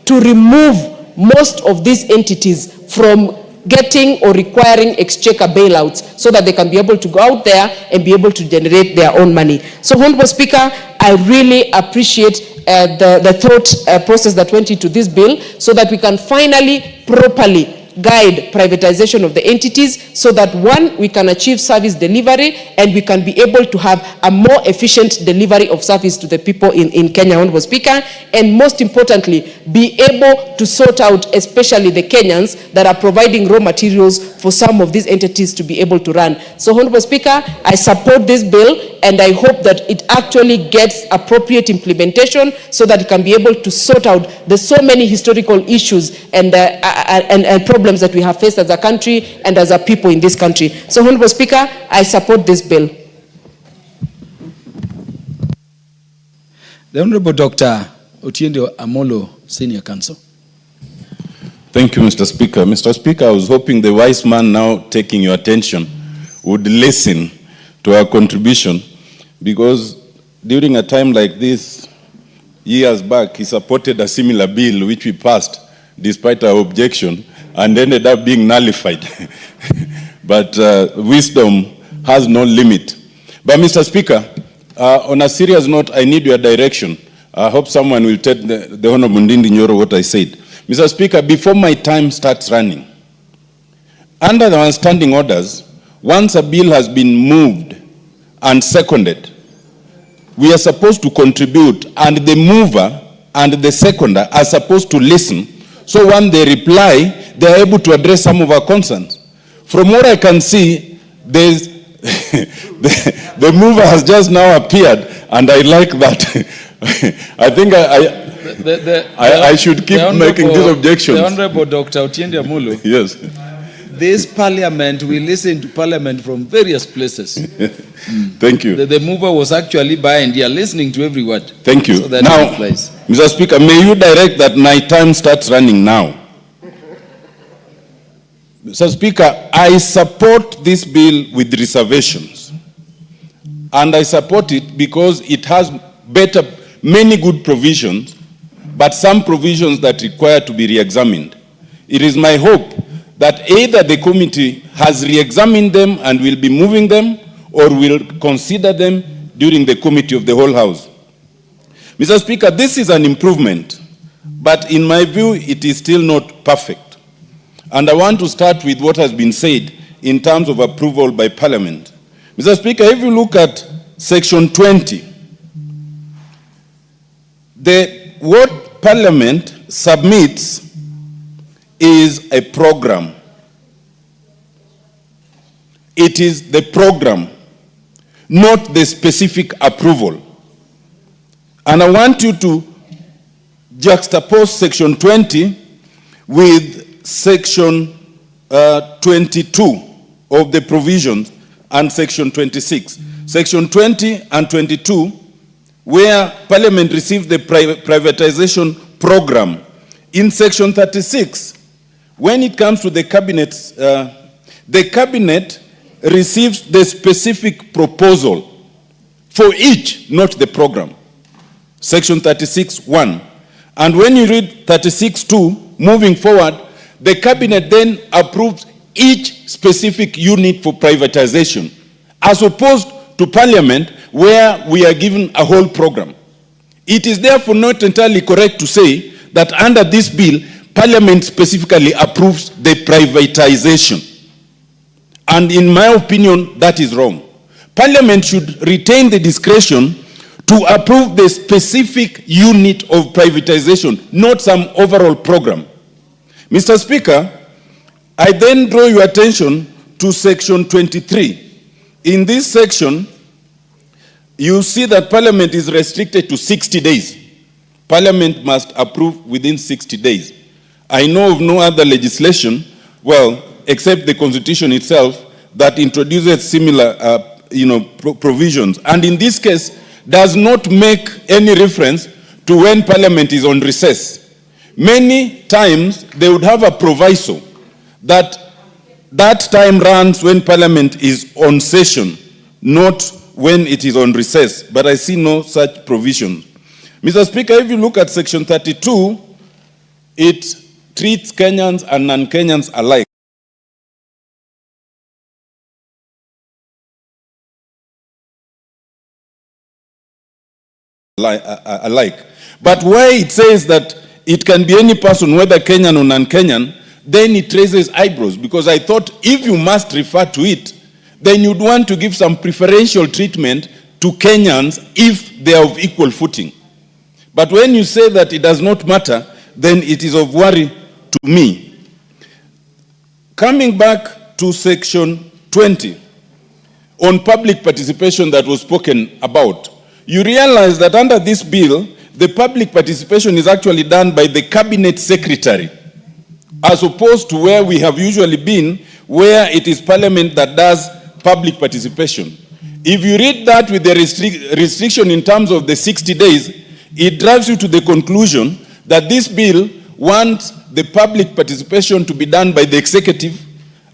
to remove most of these entities from getting or requiring exchequer bailouts so that they can be able to go out there and be able to generate their own money. So, Honorable Speaker, I really appreciate the thought process that went into this bill so that we can finally properly guide privatization of the entities so that, one, we can achieve service delivery and we can be able to have a more efficient delivery of service to the people in Kenya, Honorable Speaker, and most importantly, be able to sort out especially the Kenyans that are providing raw materials for some of these entities to be able to run. So, Honorable Speaker, I support this bill and I hope that it actually gets appropriate implementation so that it can be able to sort out the so many historical issues and problems that we have faced as a country and as a people in this country. So, Honorable Speaker, I support this bill. The Honorable Dr. Otiende Amolo, Senior Counsel. Thank you, Mr. Speaker. Mr. Speaker, I was hoping the wise man now taking your attention would listen to our contribution, because during a time like this, years back, he supported a similar bill which we passed despite our objection and ended up being nullified. But wisdom has no limit. But Mr. Speaker, on a serious note, I need your direction. I hope someone will tell the Honorable Ndindi Nyoro what I said. Mr. Speaker, before my time starts running, under the standing orders, once a bill has been moved and seconded, we are supposed to contribute, and the mover and the seconder are supposed to listen. So when they reply, they are able to address some of our concerns. from what I can see, there's the mover has just now appeared, and I like that. I think I should keep making these objections. The Honorable Dr. Otiende Amolo. Yes. This parliament, we listen to parliament from various places. Thank you. The mover was actually behind here, listening to every word. Thank you. So that now, Mr. Speaker, may you direct that my time starts running now? Mr. Speaker, I support this bill with reservations. And I support it because it has many good provisions, but some provisions that require to be re-examined. It is my hope that either the committee has re-examined them and will be moving them, or will consider them during the committee of the whole House. Mr. Speaker, this is an improvement, but in my view, it is still not perfect. And I want to start with what has been said in terms of approval by Parliament. Mr. Speaker, if you look at Section 20, what Parliament submits is a program. It is the program, not the specific approval. And I want you to juxtapose Section 20 with Section 22 of the provisions and Section 26. Section 20 and 22, where Parliament received the privatization program. In Section 36, when it comes to the Cabinet receives the specific proposal for each, not the program. Section 36(1). And when you read 36(2), moving forward, the Cabinet then approves each specific unit for privatization, as opposed to Parliament, where we are given a whole program. It is therefore not entirely correct to say that under this bill, Parliament specifically approves the privatization. And in my opinion, that is wrong. Parliament should retain the discretion to approve the specific unit of privatization, not some overall program. Mr. Speaker, I then draw your attention to Section 23. In this section, you see that Parliament is restricted to 60 days. Parliament must approve within 60 days. I know of no other legislation, well, except the Constitution itself, that introduces similar provisions. And in this case, does not make any reference to when Parliament is on recess. Many times, they would have a proviso that time runs when Parliament is on session, not when it is on recess. But I see no such provision. Mr. Speaker, if you look at Section 32, it treats Kenyans and non-Kenyans alike. But where it says that it can be any person, whether Kenyan or non-Kenyan, then it raises eyebrows, because I thought if you must refer to it, then you'd want to give some preferential treatment to Kenyans if they are of equal footing. But when you say that it does not matter, then it is of worry to me. Coming back to Section 20, on public participation that was spoken about, you realize that under this bill, the public participation is actually done by the Cabinet Secretary, as opposed to where we have usually been, where it is Parliament that does public participation. If you read that with the restriction in terms of the 60 days, it drives you to the conclusion that this bill wants the public participation to be done by the executive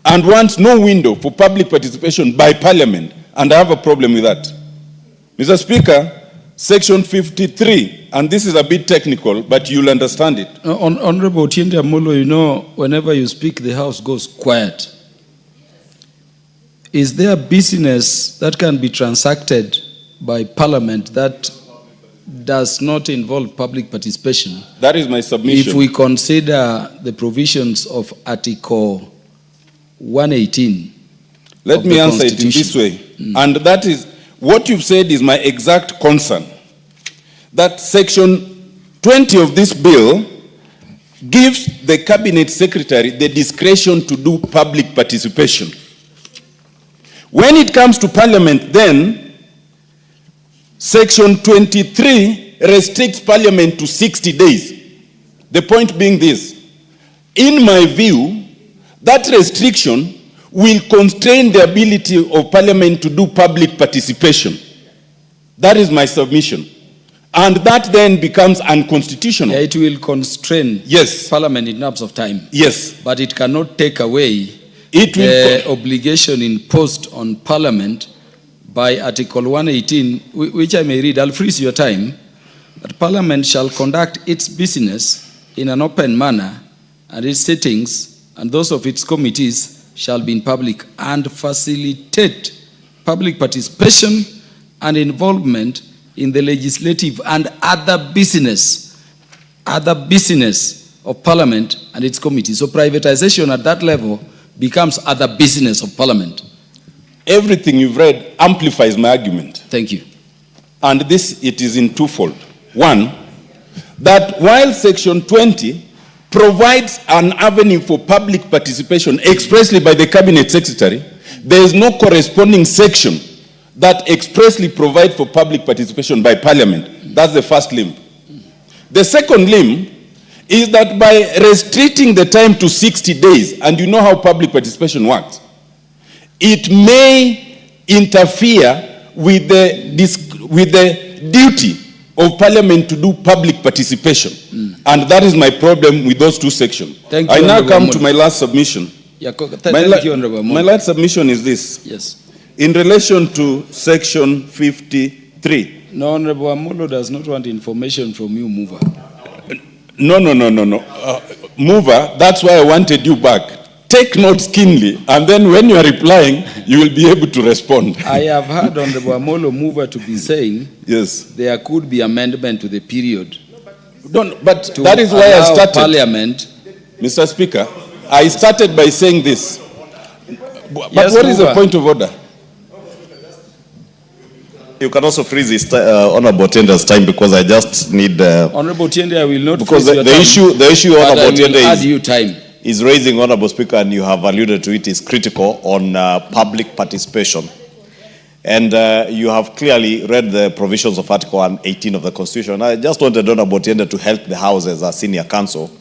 and wants no window for public participation by Parliament. And I have a problem with that. Mr. Speaker, Section 53, and this is a bit technical, but you'll understand it. Honorable Otiende Amolo, you know, whenever you speak, the House goes quiet. Is there business that can be transacted by Parliament that does not involve public participation? That is my submission. If we consider the provisions of Article 118. Let me answer it in this way. And that is, what you've said is my exact concern. That Section 20 of this bill gives the cabinet secretary the discretion to do public participation. When it comes to parliament, then section 23 restricts parliament to 60 days. The point being this: in my view, that restriction will constrain the ability of parliament to do public participation. That is my submission. And that then becomes unconstitutional. Yeah, it will constrain parliament in terms of time. Yes. But it cannot take away the obligation imposed on parliament by Article 118, which I may read. I'll freeze your time. That parliament shall conduct its business in an open manner, and its sittings and those of its committees shall be in public, and facilitate public participation and involvement in the legislative and other business of parliament and its committees. So privatization at that level becomes other business of parliament. Everything you've read amplifies my argument. Thank you. And this, it is in twofold. One, that while section 20 provides an avenue for public participation expressly by the cabinet secretary, there is no corresponding section that expressly provide for public participation by parliament. That's the first limb. The second limb is that by restricting the time to 60 days, and you know how public participation works, it may interfere with the duty of parliament to do public participation. And that is my problem with those two sections. Thank you, I now come Honorable to my last submission. Thank you, Honorable My last submission is this. Yes. In relation to section 53. No, Honorable Amolo does not want information from you, Mover. No. Mover, that's why I wanted you back. Take notes keenly, and then when you are replying, you will be able to respond. I have heard Honorable Amolo Mover to be saying yes, there could be amendment to the period. But that is why I started. Parliament. Mr. Speaker, I started by saying this. But Yes, what is the Mover. point of order? You can also freeze his Honorable Tender's time, because I just need... Honorable Tiende, I will not because freeze your time, the issue but Honorable I will add Tiende you time. is raising, Honorable Speaker, and you have alluded to it, is critical on public participation. And you have clearly read the provisions of Article 18 of the Constitution. I just wanted Honorable Tiende to help the House as a senior counsel.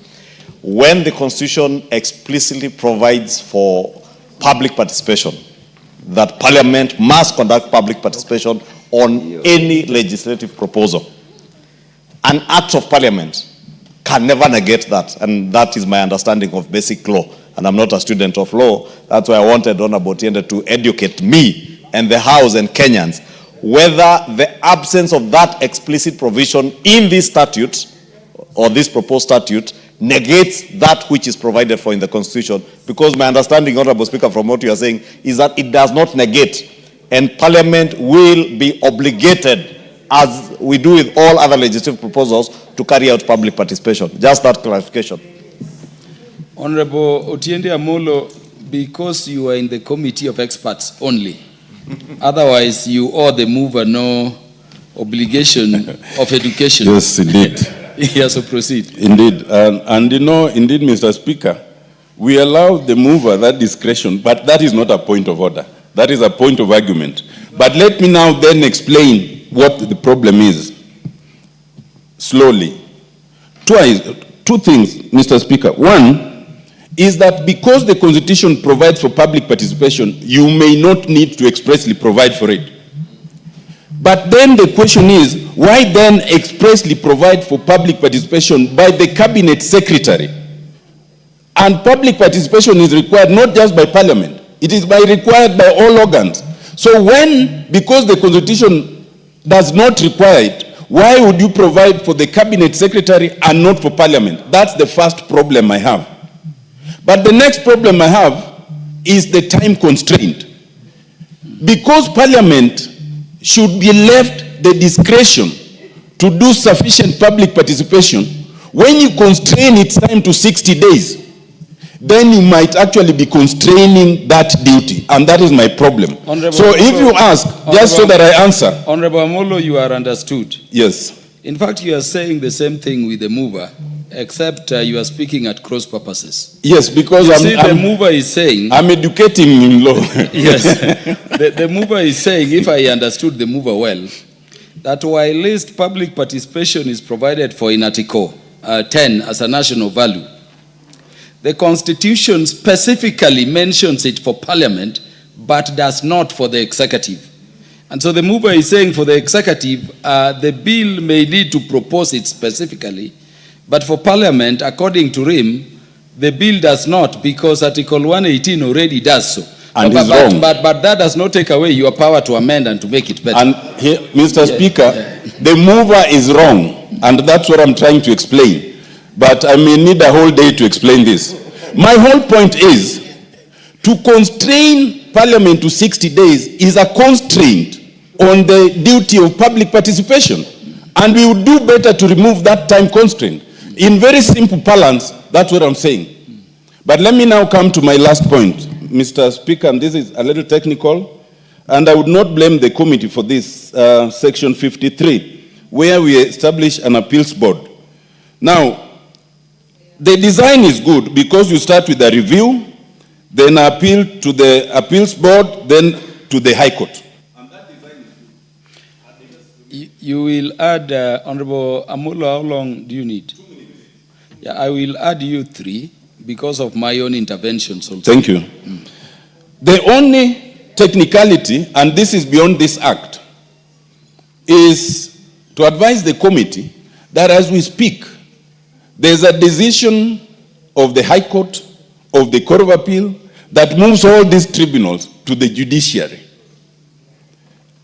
When the Constitution explicitly provides for public participation, that Parliament must conduct public participation on any legislative proposal. An act of Parliament can never negate that, and that is my understanding of basic law. And I'm not a student of law. That's why I wanted Honorable Tiende to educate me and the House and Kenyans whether the absence of that explicit provision in this statute or this proposed statute negates that which is provided for in the Constitution. Because my understanding, Honorable Speaker, from what you are saying, is that it does not negate, and Parliament will be obligated, as we do with all other legislative proposals, to carry out public participation. Just that clarification. Honorable Otiende Amolo, because you are in the committee of experts only, otherwise you owe the mover no obligation of education. Yes, indeed. Yes, so proceed. Indeed. And you know, indeed, Mr. Speaker, we allow the mover that discretion, but that is not a point of order. That is a point of argument. But let me now then explain what the problem is. Slowly. Two things, Mr. Speaker. One is that because the Constitution provides for public participation, you may not need to expressly provide for it. But then the question is, why then expressly provide for public participation by the cabinet secretary? And public participation is required not just by Parliament, it is required by all organs. So because the Constitution does not require it, why would you provide for the cabinet secretary and not for Parliament? That's the first problem I have. But the next problem I have is the time constraint. Because Parliament should be left the discretion to do sufficient public participation, when you constrain its time to 60 days, then you might actually be constraining that duty, and that is my problem. So if you ask, just so that I answer. Honorable Amolo, you are understood. Yes. In fact, you are saying the same thing with the mover, except you are speaking at cross purposes. Yes, because the mover is saying... I'm educating in law. Yes. The mover is saying, if I understood the mover well, that while least public participation is provided for in Article 10 as a national value, the Constitution specifically mentions it for Parliament, but does not for the executive. And so the mover is saying for the executive, the bill may need to propose it specifically, but for Parliament, according to him, the bill does not, because Article 118 already does so. And he's wrong. But that does not take away your power to amend and to make it better. And here, Mr. Speaker, the mover is wrong, and that's what I'm trying to explain. But I may need a whole day to explain this. My whole point is, to constrain Parliament to 60 days is a constraint on the duty of public participation. And we would do better to remove that time constraint. In very simple parlance, that's what I'm saying. But let me now come to my last point, Mr. Speaker, and this is a little technical, and I would not blame the committee for this, section 53, where we establish an appeals board. Now, the design is good because you start with a review, then appeal to the appeals board, then to the High Court. You will add, Honorable Amolo, how long do you need? Yeah, I will add you 3 because of my own interventions also. Thank you. The only technicality, and this is beyond this act, is to advise the committee that as we speak, there's a decision of the High Court, of the Court of Appeal, that moves all these tribunals to the judiciary.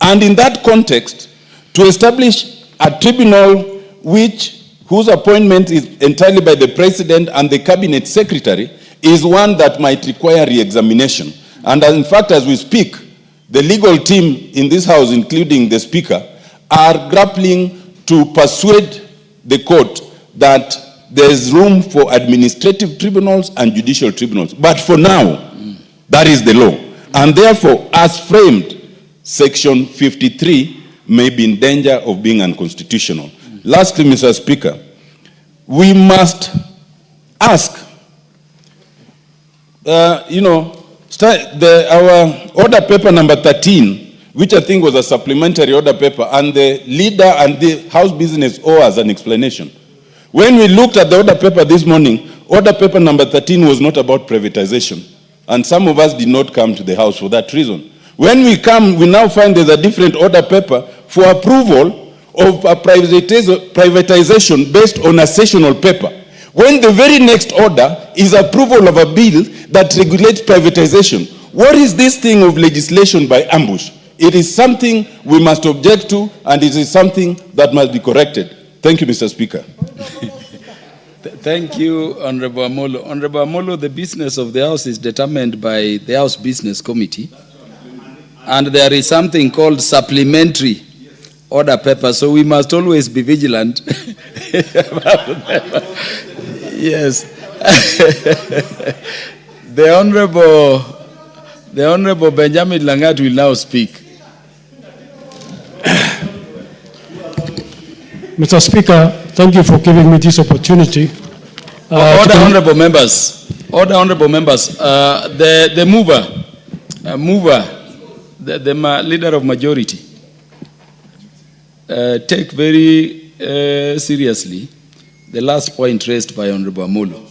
And in that context, to establish a tribunal whose appointment is entirely by the President and the Cabinet Secretary is one that might require re-examination. And in fact, as we speak, the legal team in this House, including the Speaker, are grappling to persuade the court that there is room for administrative tribunals and judicial tribunals. But for now, that is the law. And therefore, as framed, Section 53 may be in danger of being unconstitutional. Lastly, Mr. Speaker, we must ask, our order paper number 13, which I think was a supplementary order paper, and the leader and the House business owe us an explanation. When we looked at the order paper this morning, order paper number 13 was not about privatization. And some of us did not come to the House for that reason. When we come, we now find there's a different order paper for approval of a privatization based on a sessional paper. When the very next order is approval of a bill that regulates privatization. What is this thing of legislation by ambush? It is something we must object to, and it is something that must be corrected. Thank you, Mr. Speaker. Thank you, Honorable Amolo. Honorable Amolo, the business of the House is determined by the House Business Committee. And there is something called supplementary order paper, so we must always be vigilant. Yes. The Honorable Benjamin Langat will now speak. Mr. Speaker, thank you for giving me this opportunity. Order, honorable members. Order, honorable members. The mover, the leader of majority, take very seriously the last point raised by Honorable Amolo.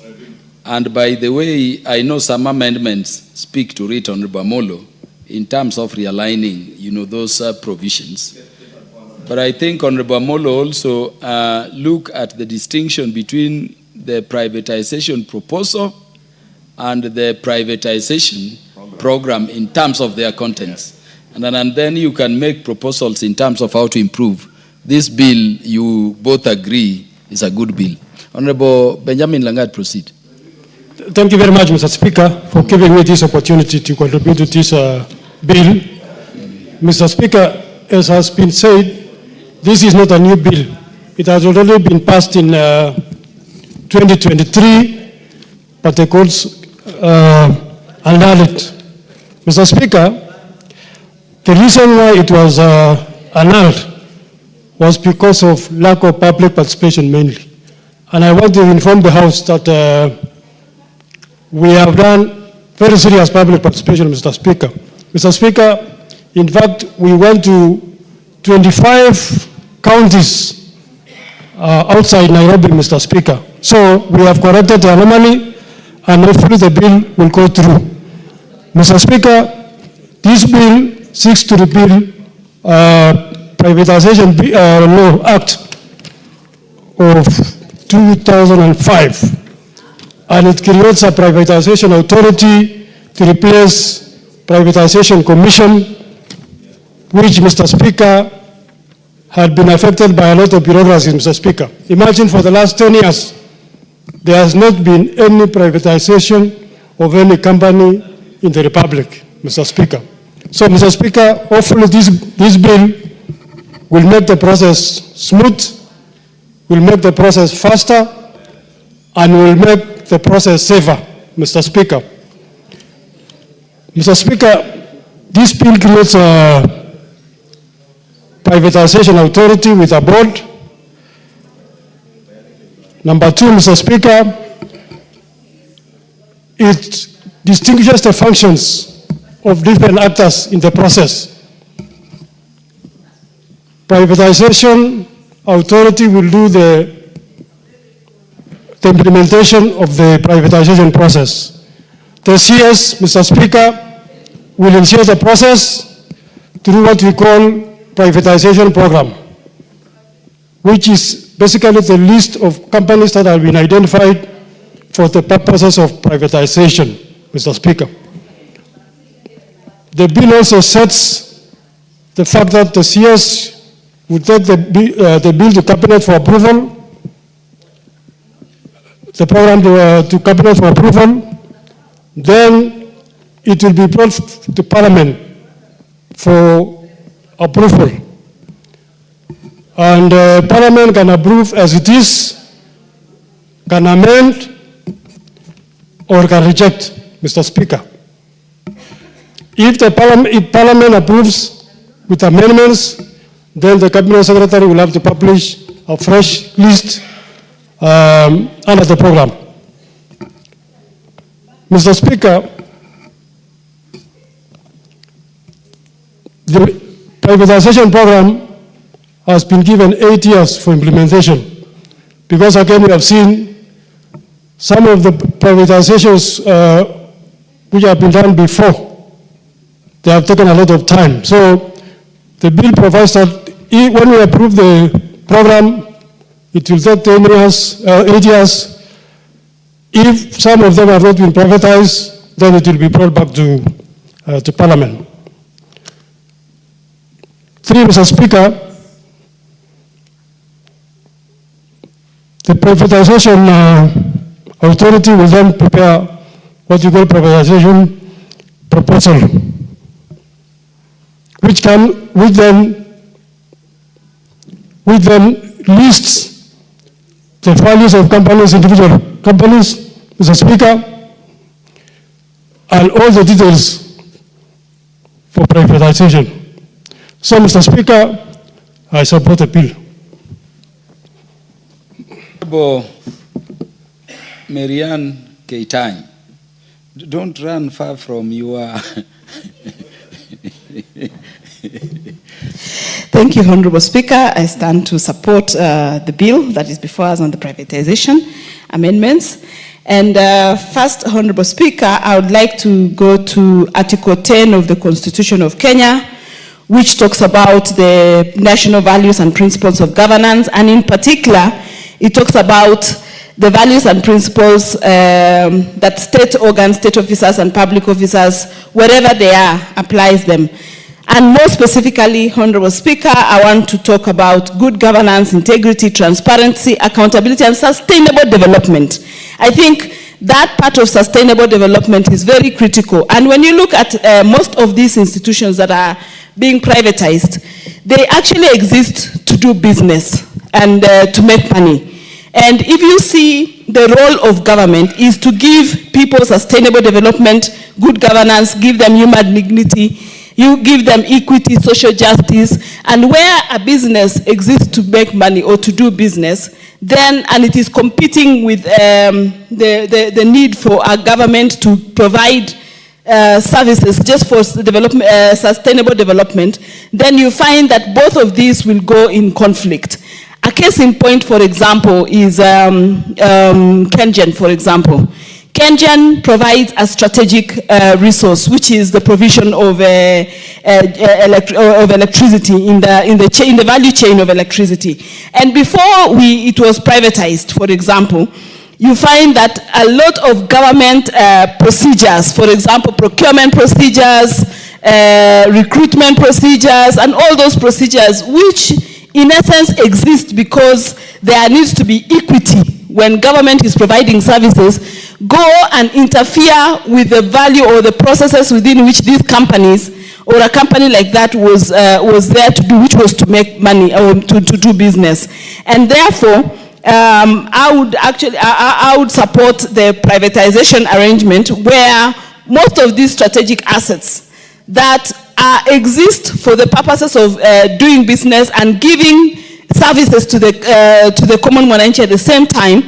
And by the way, I know some amendments speak to it, Honorable Amolo, in terms of realigning, those provisions. But I think Honorable Amolo also look at the distinction between the privatization proposal and the privatization program in terms of their contents. And then you can make proposals in terms of how to improve. This bill, you both agree, is a good bill. Honorable Benjamin Langat, proceed. Thank you very much, Mr. Speaker, for giving me this opportunity to contribute to this bill. Mr. Speaker, as has been said, this is not a new bill. It has already been passed in 2023, but the courts annulled it. Mr. Speaker, the reason why it was annulled was because of lack of public participation mainly. And I want to inform the House that we have done very serious public participation, Mr. Speaker. Mr. Speaker, in fact, we went to 25 counties outside Nairobi, Mr. Speaker. So we have corrected the anomaly, and hopefully the bill will go through. Mr. Speaker, this bill seeks to repeal Privatization Law Act of 2005, and it creates a privatization authority to replace Privatization Commission, which, Mr. Speaker, had been affected by a lot of bureaucracy, Mr. Speaker. Imagine for the last 10 years, there has not been any privatization of any company in the Republic, Mr. Speaker. So, Mr. Speaker, hopefully this bill will make the process smooth, will make the process faster, and will make the process safer, Mr. Speaker. Mr. Speaker, this bill creates a privatization authority with a board. Number two, Mr. Speaker, it distinguishes the functions of different actors in the process. Privatization authority will do the implementation of the privatization process. The CS, Mr. Speaker, will ensure the process through what we call privatization program, which is basically the list of companies that have been identified for the purposes of privatization, Mr. Speaker. The bill also sets the fact that the CS would take the bill to Cabinet for approval, the program to Cabinet for approval, then it will be brought to Parliament for approval. And Parliament can approve as it is, can amend, or can reject, Mr. Speaker. If Parliament approves with amendments, then the Cabinet Secretary will have to publish a fresh list under the program. Mr. Speaker, the privatization program has been given 8 years for implementation, because again we have seen some of the privatizations which have been done before. They have taken a lot of time. So the bill provides that when we approve the program, it will take 8 years. If some of them have not been privatized, then it will be brought back to Parliament. 3, Mr. Speaker, the privatization authority will then prepare what you call privatization proposal, which then lists the values of companies, individual companies, Mr. Speaker, and all the details for privatization. So, Mr. Speaker, I support the bill. Marianne Keitany, don't run far from your... Thank you, Honorable Speaker. I stand to support the bill that is before us on the privatization amendments. And first, Honorable Speaker, I would like to go to Article 10 of the Constitution of Kenya, which talks about the national values and principles of governance. And in particular, it talks about the values and principles that state organs, state officers, and public officers, wherever they are, applies them. And more specifically, Honorable Speaker, I want to talk about good governance, integrity, transparency, accountability, and sustainable development. I think that part of sustainable development is very critical. And when you look at most of these institutions that are being privatized, they actually exist to do business and to make money. And if you see the role of government is to give people sustainable development, good governance, give them human dignity, you give them equity, social justice, and where a business exists to make money or to do business, then, and it is competing with the need for a government to provide services just for development, sustainable development, then you find that both of these will go in conflict. A case in point, for example, is KenGen, for example. KenGen provides a strategic resource, which is the provision of electricity in the value chain of electricity. And before it was privatized, for example, you find that a lot of government procedures, for example, procurement procedures, recruitment procedures, and all those procedures, which in essence exist because there needs to be equity when government is providing services, go and interfere with the value or the processes within which these companies or a company like that was there to do, which was to make money or to do business. And therefore, I would support the privatization arrangement where most of these strategic assets that exist for the purposes of doing business and giving services to the common mwananchi at the same time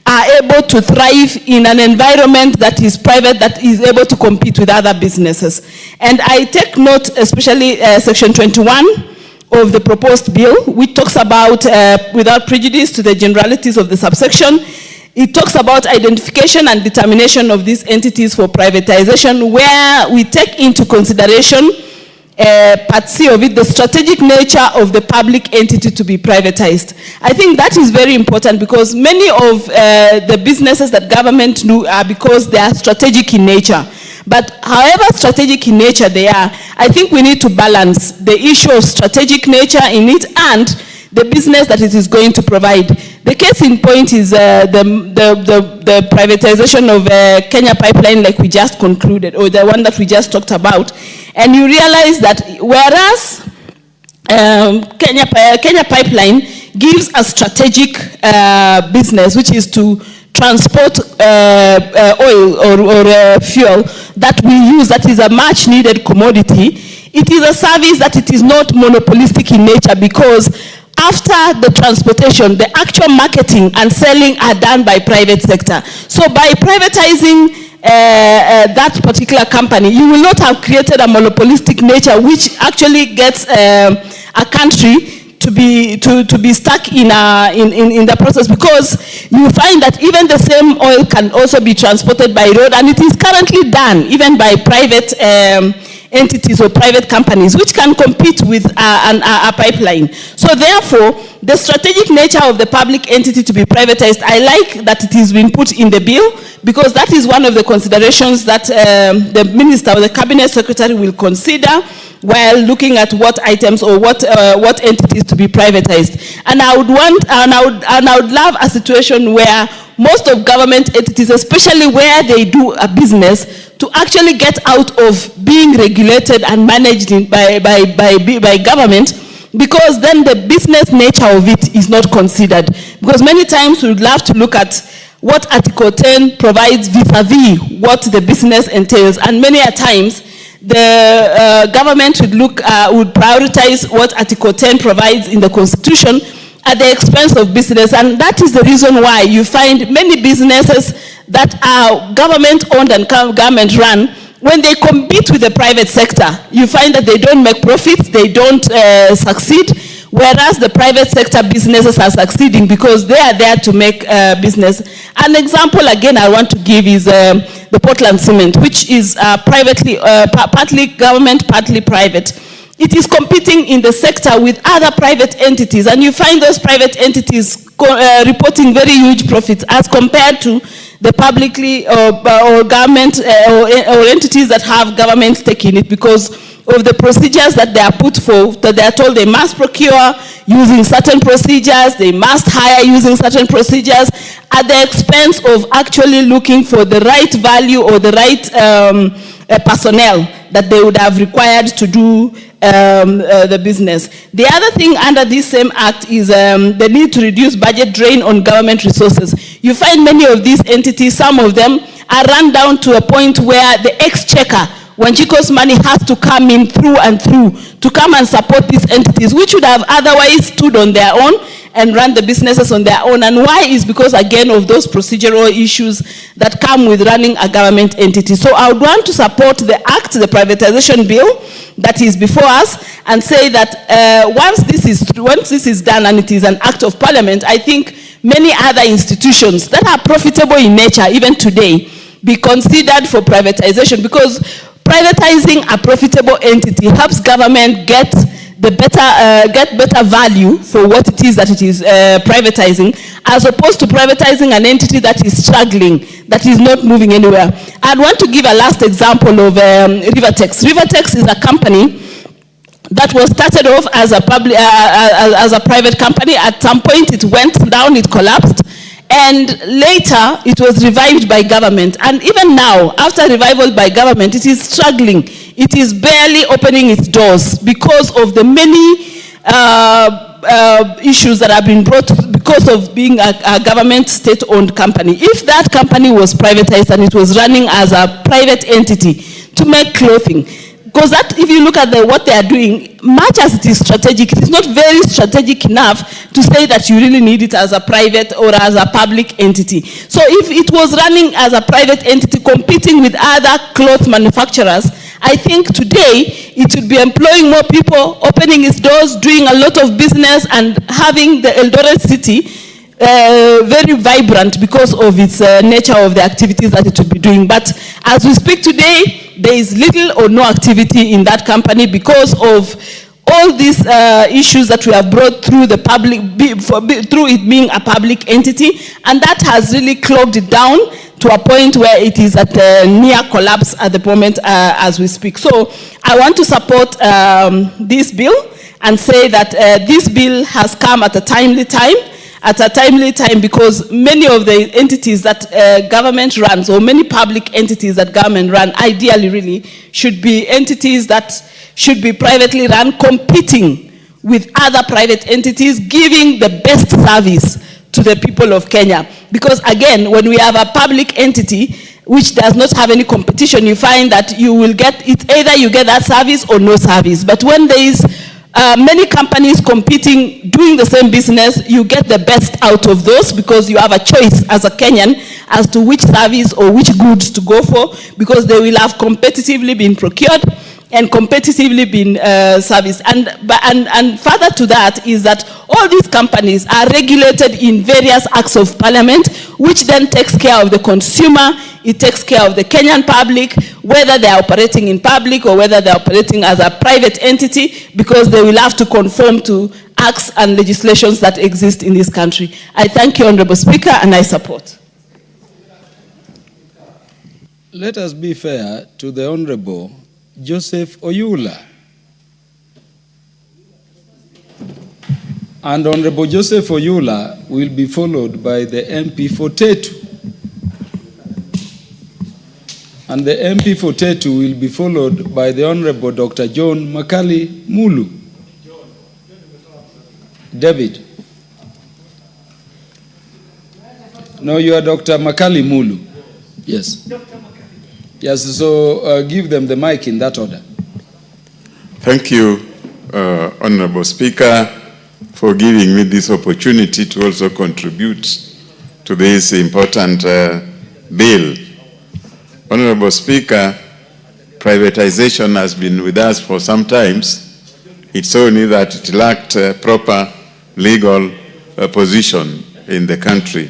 are able to thrive in an environment that is private, that is able to compete with other businesses. And I take note, especially Section 21 of the proposed bill, which talks about, without prejudice to the generalities of the subsection, it talks about identification and determination of these entities for privatization, where we take into consideration Part C of it, the strategic nature of the public entity to be privatized. I think that is very important because many of the businesses that government do are because they are strategic in nature. But however strategic in nature they are, I think we need to balance the issue of strategic nature in it and the business that it is going to provide. The case in point is the privatization of Kenya Pipeline, like we just concluded, or the one that we just talked about. And you realize that whereas Kenya Pipeline gives a strategic business, which is to transport oil or fuel that we use, that is a much needed commodity, it is a service that it is not monopolistic in nature because after the transportation, the actual marketing and selling are done by private sector. So by privatizing that particular company, you will not have created a monopolistic nature which actually gets a country to be stuck in the process, because you find that even the same oil can also be transported by road, and it is currently done even by private entities or private companies which can compete with a pipeline. So therefore, the strategic nature of the public entity to be privatized, I like that it is being put in the bill, because that is one of the considerations that the minister or the cabinet secretary will consider while looking at what items or what entities to be privatized. And I would love a situation where most of government entities, especially where they do a business, to actually get out of being regulated and managed by government, because then the business nature of it is not considered. Because many times we would love to look at what Article 10 provides vis-a-vis what the business entails, and many a times the government would prioritize what Article 10 provides in the Constitution at the expense of business. And that is the reason why you find many businesses that are government-owned and government-run, when they compete with the private sector, you find that they don't make profits, they don't succeed, whereas the private sector businesses are succeeding because they are there to make business. An example, again, I want to give is the Portland Cement, which is partly government, partly private. It is competing in the sector with other private entities, and you find those private entities reporting very huge profits as compared to the publicly or government or entities that have government stake in it, because of the procedures that they are put for, that they are told they must procure using certain procedures, they must hire using certain procedures, at the expense of actually looking for the right value or the right personnel that they would have required to do the business. The other thing under this same act is the need to reduce budget drain on government resources. You find many of these entities, some of them are run down to a point where the exchequer, when Chico's money has to come in through and through to come and support these entities, which would have otherwise stood on their own and run the businesses on their own. And why is because, again, of those procedural issues that come with running a government entity. So I would want to support the act, the privatization bill that is before us, and say that once this is done and it is an act of parliament, I think many other institutions that are profitable in nature, even today, be considered for privatization, because privatizing a profitable entity helps government get better value for what it is that it is privatizing, as opposed to privatizing an entity that is struggling, that is not moving anywhere. I want to give a last example of Rivertex. Rivertex is a company that was started off as a private company. At some point it went down, it collapsed, and later it was revived by government. And even now, after revival by government, it is struggling. It is barely opening its doors because of the many issues that have been brought because of being a government state-owned company. If that company was privatized and it was running as a private entity to make clothing, because that, if you look at what they are doing, much as it is strategic, it is not very strategic enough to say that you really need it as a private or as a public entity. So if it was running as a private entity competing with other cloth manufacturers, I think today it would be employing more people, opening its doors, doing a lot of business, and having the Eldoret city very vibrant because of its nature of the activities that it would be doing. But as we speak today, there is little or no activity in that company because of all these issues that we have brought through the public, through it being a public entity, and that has really clogged it down to a point where it is at near collapse at the moment as we speak. So I want to support this bill and say that this bill has come at a timely time, because many of the entities that government runs, or many public entities that government run, ideally really should be entities that should be privately run, competing with other private entities, giving the best service to the people of Kenya. Because again, when we have a public entity which does not have any competition, you find that you will get it, either you get that service or no service. But when there is many companies competing, doing the same business, you get the best out of those, because you have a choice as a Kenyan as to which service or which goods to go for, because they will have competitively been procured and competitively been serviced. And further to that is that all these companies are regulated in various acts of parliament, which then takes care of the consumer, it takes care of the Kenyan public, whether they are operating in public or whether they are operating as a private entity, because they will have to conform to acts and legislations that exist in this country. I thank you, Honorable Speaker, and I support. Let us be fair to the Honorable Joseph Oyula. And Honorable Joseph Oyula will be followed by the MP for Tetu. And the MP for Tetu will be followed by the Honorable Dr. John Makali Mulu. David. No, you are Dr. Makali Mulu. Yes. Yes, so give them the mic in that order. Thank you, Honorable Speaker, for giving me this opportunity to also contribute to this important bill. Honorable Speaker, privatization has been with us for some time. It's only that it lacked proper legal position in the country.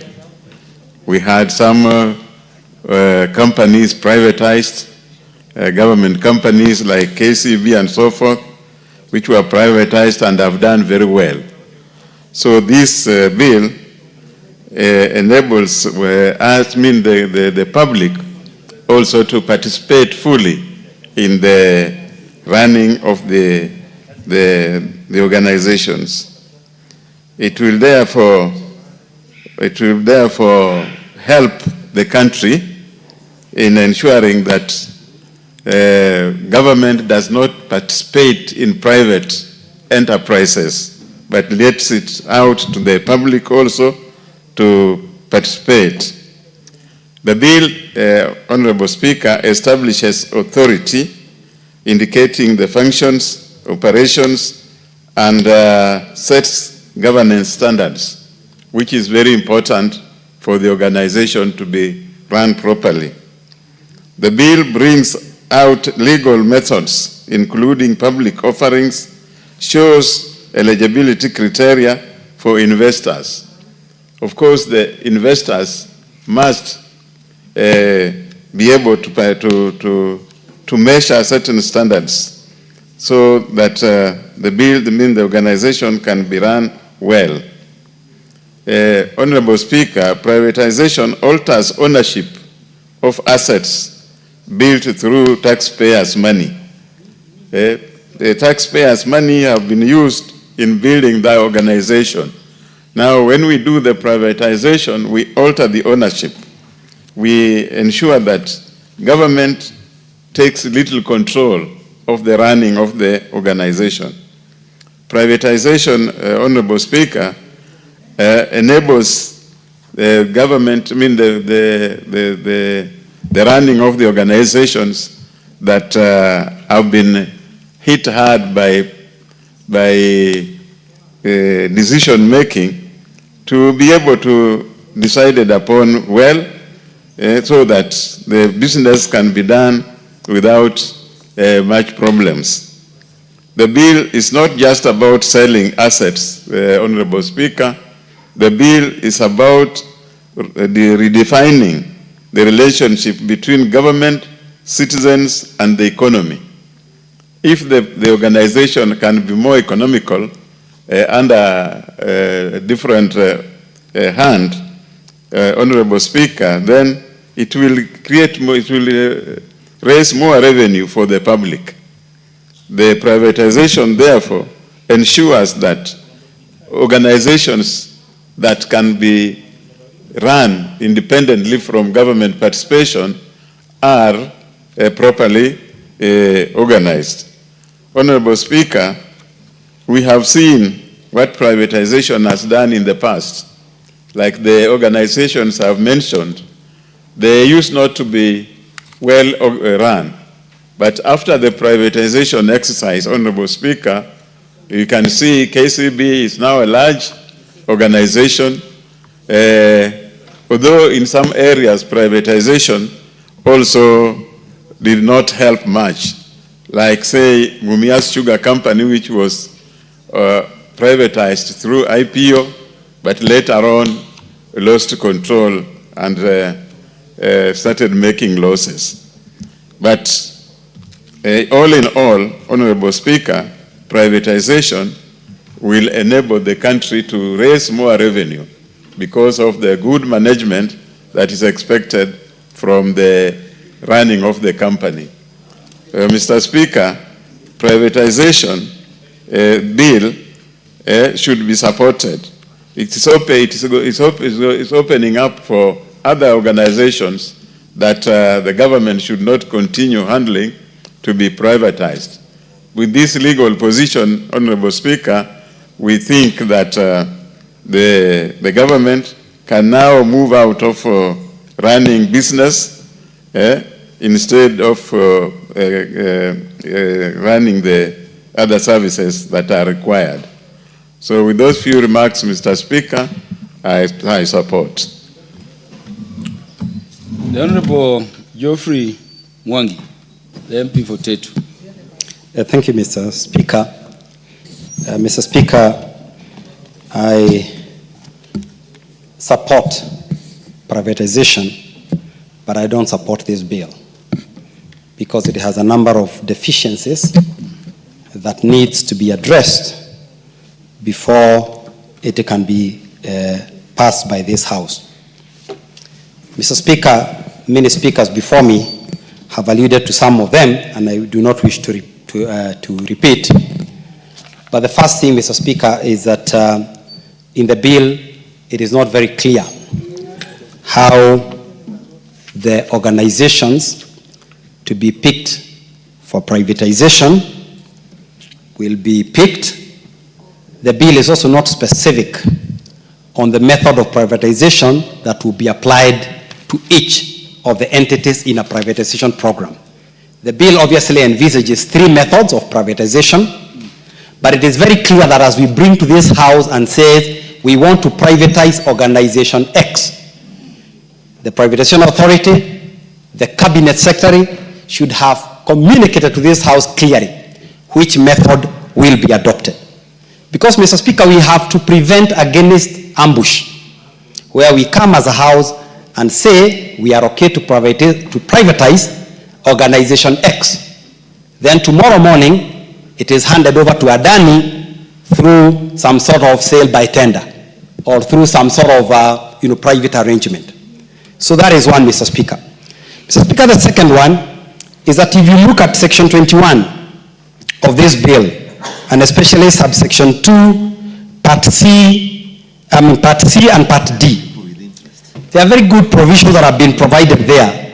We had some companies privatized, government companies like KCB and so forth, which were privatized and have done very well. So this bill enables the public also to participate fully in the running of the organizations. It will therefore help the country in ensuring that government does not participate in private enterprises, but lets it out to the public also to participate. The bill, Honorable Speaker, establishes authority indicating the functions, operations, and sets governance standards, which is very important for the organization to be run properly. The bill brings out legal methods, including public offerings, shows eligibility criteria for investors. Of course, the investors must be able to measure certain standards so that the organization can be run well. Honorable Speaker, privatization alters ownership of assets built through taxpayers' money. The taxpayers' money have been used in building the organization. Now, when we do the privatization, we alter the ownership. We ensure that government takes little control of the running of the organization. Privatization, Honorable Speaker, enables the government, the running of the organizations that have been hit hard by decision making to be able to decide upon well so that the business can be done without much problems. The bill is not just about selling assets, Honorable Speaker. The bill is about redefining the relationship between government, citizens, and the economy. If the organization can be more economical under a different hand, Honorable Speaker, then it will create more, it will raise more revenue for the public. The privatization, therefore, ensures that organizations that can be run independently from government participation are properly organized. Honorable Speaker, we have seen what privatization has done in the past. Like the organizations have mentioned, they used not to be well run. But after the privatization exercise, Honorable Speaker, you can see KCB is now a large organization. Although in some areas privatization also did not help much. Like say Mumias Sugar Company, which was privatized through IPO, but later on lost control and started making losses. But all in all, Honorable Speaker, privatization will enable the country to raise more revenue because of the good management that is expected from the running of the company. Mr. Speaker, privatization bill should be supported. It's opening up for other organizations that the government should not continue handling to be privatized. With this legal position, Honorable Speaker, we think that the government can now move out of running business instead of running the other services that are required. So with those few remarks, Mr. Speaker, I support. The Honorable Geoffrey Mwangi, the MP for Tetu. Thank you, Mr. Speaker. Mr. Speaker, I support privatization, but I don't support this bill because it has a number of deficiencies that needs to be addressed before it can be passed by this House. Mr. Speaker, many speakers before me have alluded to some of them, and I do not wish to repeat. But the first thing, Mr. Speaker, is that in the bill, it is not very clear how the organizations to be picked for privatization will be picked. The bill is also not specific on the method of privatization that will be applied to each of the entities in a privatization program. The bill obviously envisages 3 methods of privatization, but it is very clear that as we bring to this House and say we want to privatize organization X, the Privatization Authority, the Cabinet Secretary should have communicated to this House clearly which method will be adopted. Because, Mr. Speaker, we have to prevent against ambush, where we come as a House and say we are okay to privatize organization X. Then tomorrow morning, it is handed over to Adani through some sort of sale by tender or through some sort of private arrangement. So that is one, Mr. Speaker. Mr. Speaker, the second one is that if you look at Section 21 of this bill, and especially subsection 2, Part C and Part D, there are very good provisions that have been provided there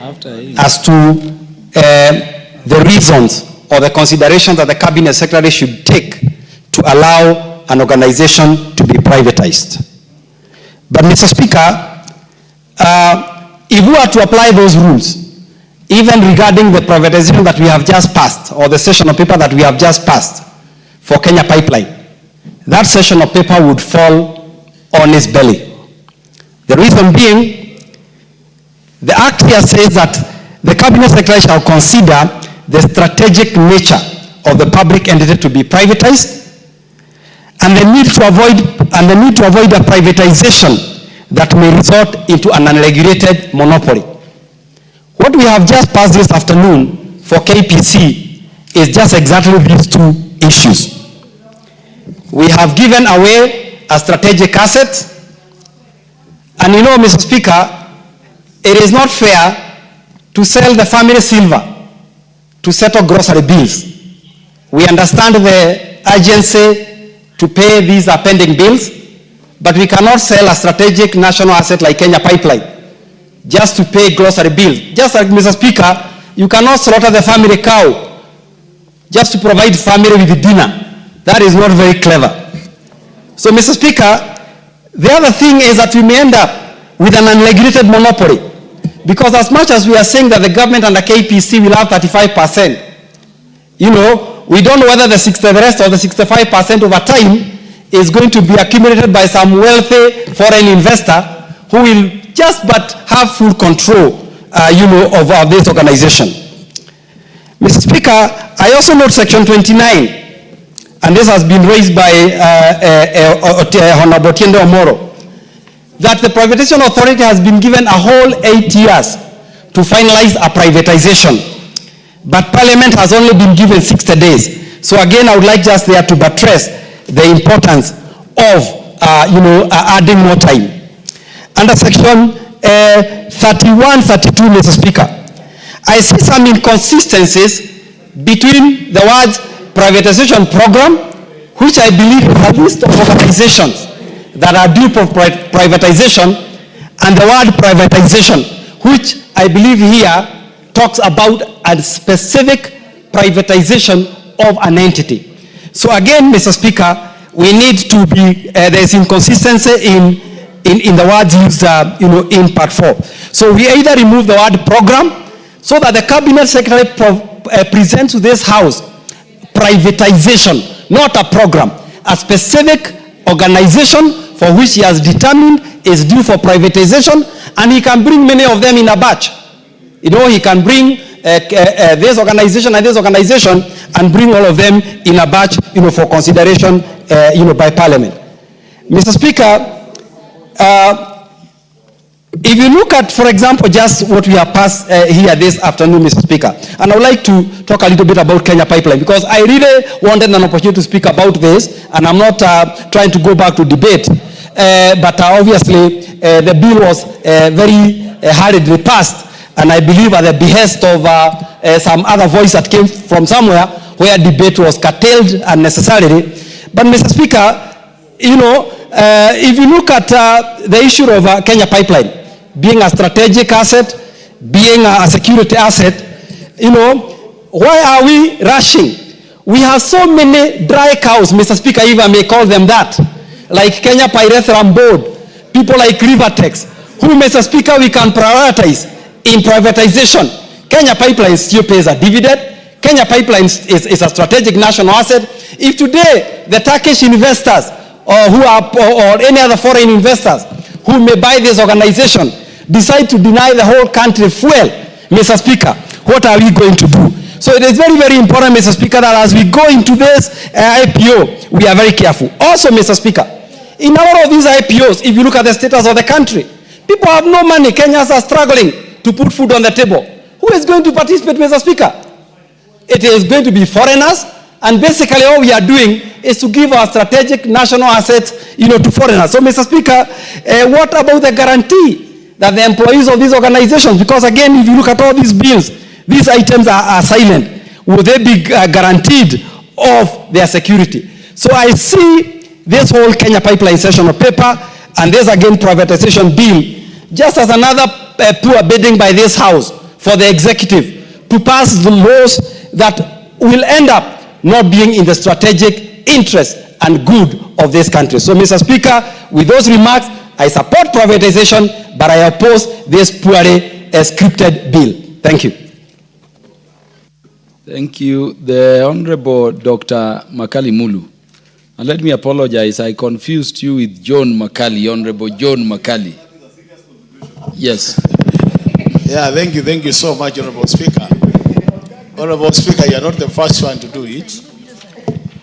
as to the reasons or the considerations that the Cabinet Secretary should take to allow an organization to be privatized. But, Mr. Speaker, if we are to apply those rules, even regarding the privatization that we have just passed, or the session of paper that we have just passed for Kenya Pipeline, that session of paper would fall on its belly. The reason being, the Act here says that the Cabinet Secretary shall consider the strategic nature of the public entity to be privatized and the need to avoid a privatization that may result into an unregulated monopoly. What we have just passed this afternoon for KPC is just exactly these 2 issues. We have given away a strategic asset, and you know, Mr. Speaker, it is not fair to sell the family silver to settle grocery bills. We understand the urgency to pay these pending bills, but we cannot sell a strategic national asset like Kenya Pipeline just to pay grocery bills. Just like, Mr. Speaker, you cannot slaughter the family cow just to provide family with dinner. That is not very clever. So, Mr. Speaker, the other thing is that we may end up with an unregulated monopoly, because as much as we are saying that the government under KPC will have 35%, you know, we don't know whether the rest or the 65% over time is going to be accumulated by some wealthy foreign investor who will just but have full control, of this organization. Mr. Speaker, I also note Section 29, and this has been raised by Honorable Tiende Omoro, that the Privatization Authority has been given a whole 8 years to finalize a privatization, but Parliament has only been given 60 days. So again, I would like just there to buttress the importance of, adding more time. Under Section 31, 32, Mr. Speaker, I see some inconsistencies between the words privatization program, which I believe is a list of organizations that are due for privatization, and the word privatization, which I believe here talks about a specific privatization of an entity. So again, Mr. Speaker, we need to be, there's inconsistency in the words used, in Part 4. So we either remove the word program, so that the Cabinet Secretary presents to this House privatization, not a program, a specific organization for which he has determined is due for privatization, and he can bring many of them in a batch. You know, he can bring this organization and this organization and bring all of them in a batch, for consideration, by Parliament. Mr. Speaker, if you look at, for example, just what we have passed here this afternoon, Mr. Speaker, and I would like to talk a little bit about Kenya Pipeline, because I really wanted an opportunity to speak about this, and I'm not trying to go back to debate, but obviously the bill was very hurriedly passed, and I believe at the behest of some other voice that came from somewhere where debate was curtailed unnecessarily. But, Mr. Speaker, if you look at the issue of Kenya Pipeline being a strategic asset, being a security asset, why are we rushing? We have so many dry cows, Mr. Speaker, if I may call them that, like Kenya Pyrethrum Board, people like Rivertex, who, Mr. Speaker, we can prioritize in privatization. Kenya Pipeline still pays a dividend. Kenya Pipeline is a strategic national asset. If today the Turkish investors or any other foreign investors who may buy this organization decide to deny the whole country fuel, Mr. Speaker, what are we going to do? So it is very, very important, Mr. Speaker, that as we go into this IPO, we are very careful. Also, Mr. Speaker, in a lot of these IPOs, if you look at the status of the country, people have no money. Kenyans are struggling to put food on the table. Who is going to participate, Mr. Speaker? It is going to be foreigners, and basically all we are doing is to give our strategic national assets, to foreigners. So, Mr. Speaker, what about the guarantee that the employees of these organizations, because again, if you look at all these bills, these items are silent. Will they be guaranteed of their security? So I see this whole Kenya Pipeline session of paper and this again privatization bill just as another poor bidding by this House for the executive to pass the laws that will end up not being in the strategic interest and good of this country. So, Mr. Speaker, with those remarks, I support privatization, but I oppose this poorly scripted bill. Thank you. Thank you. The Honorable Dr. Makali Mulu. And let me apologize, I confused you with John Makali, Honorable John Makali. Yes. Yeah, thank you so much, Honorable Speaker. Honorable Speaker, you are not the first one to do it.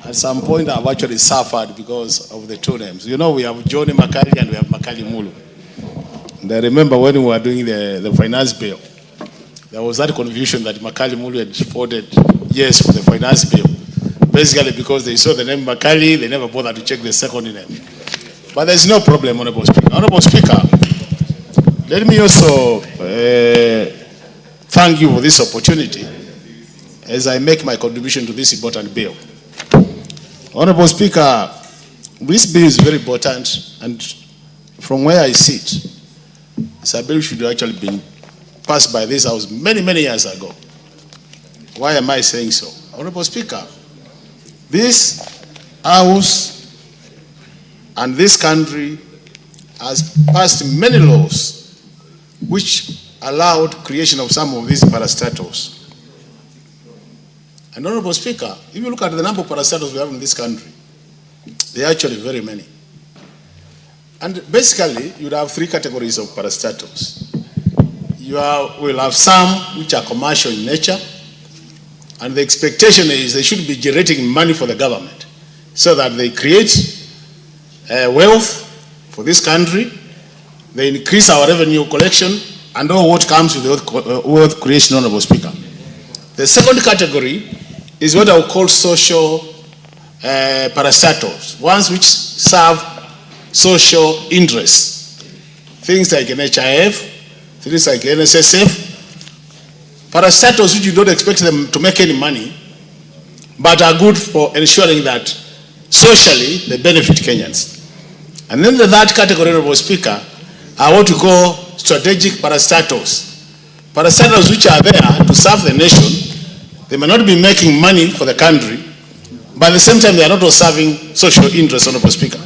At some point, I've actually suffered because of the two names. We have John Makali and we have Makali Mulu. And I remember when we were doing the finance bill, there was that confusion that Makali Mulu had voted yes for the finance bill. Basically because they saw the name Makali, they never bothered to check the second name. But there's no problem, Honorable Speaker. Honorable Speaker, let me also thank you for this opportunity as I make my contribution to this important bill. Honorable Speaker, this bill is very important, and from where I sit, it's a bill should have actually been passed by this House many, many years ago. Why am I saying so? Honorable Speaker, this House and this country has passed many laws which allowed creation of some of these parastatals. And Honorable Speaker, if you look at the number of parastatals we have in this country, they are actually very many. And basically, you would have three categories of parastatals. You will have some which are commercial in nature, and the expectation is they should be generating money for the government so that they create wealth for this country, they increase our revenue collection, and all what comes with wealth creation, Honorable Speaker. The second category is what I would call social parastatals, ones which serve social interests. Things like NHIF, things like NSSF, parastatals which you don't expect them to make any money, but are good for ensuring that socially they benefit Kenyans. And then the third category, Honorable Speaker, are what we call strategic parastatals. Parastatals which are there to serve the nation. They may not be making money for the country, but at the same time they are not serving social interests, Honorable Speaker.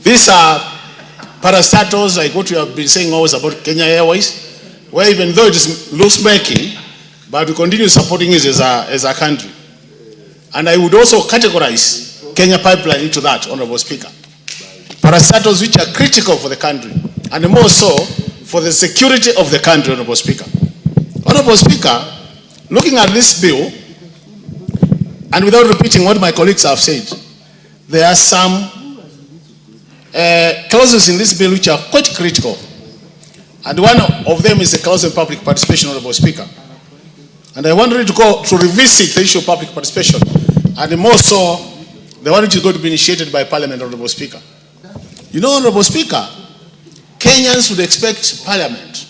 These are parastatals like what we have been saying always about Kenya Airways, where even though it is loss-making, but we continue supporting it as a country. And I would also categorize Kenya Pipeline into that, Honorable Speaker. Parastatals which are critical for the country, and more so for the security of the country, Honorable Speaker. Honorable Speaker, looking at this bill, and without repeating what my colleagues have said, there are some clauses in this bill which are quite critical. And one of them is the clause of public participation, Honorable Speaker. And I wanted to revisit the issue of public participation, and more so the one which is going to be initiated by Parliament, Honorable Speaker. Honorable Speaker, Kenyans would expect Parliament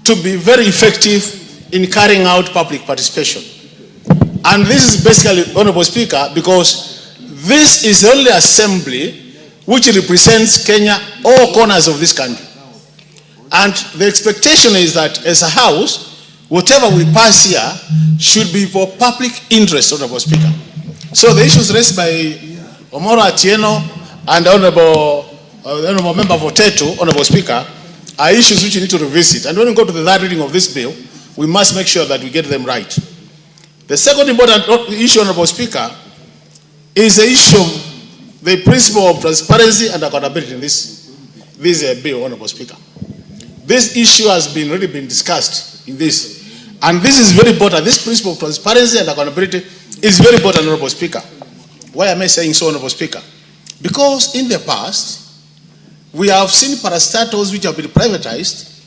to be very effective in carrying out public participation. And this is basically, Honorable Speaker, because this is the only assembly which represents Kenya, all corners of this country. And the expectation is that as a House, whatever we pass here should be for public interest, Honorable Speaker. So the issues raised by Omoro Atieno and Honorable Member Voteto, Honorable Speaker, are issues which you need to revisit. And when we go to the third reading of this bill, we must make sure that we get them right. The second important issue, Honorable Speaker, is the issue of the principle of transparency and accountability in this bill, Honorable Speaker. This issue has really been discussed in this. And this is very important. This principle of transparency and accountability is very important, Honorable Speaker. Why am I saying so, Honorable Speaker? Because in the past, we have seen parastatals which have been privatized,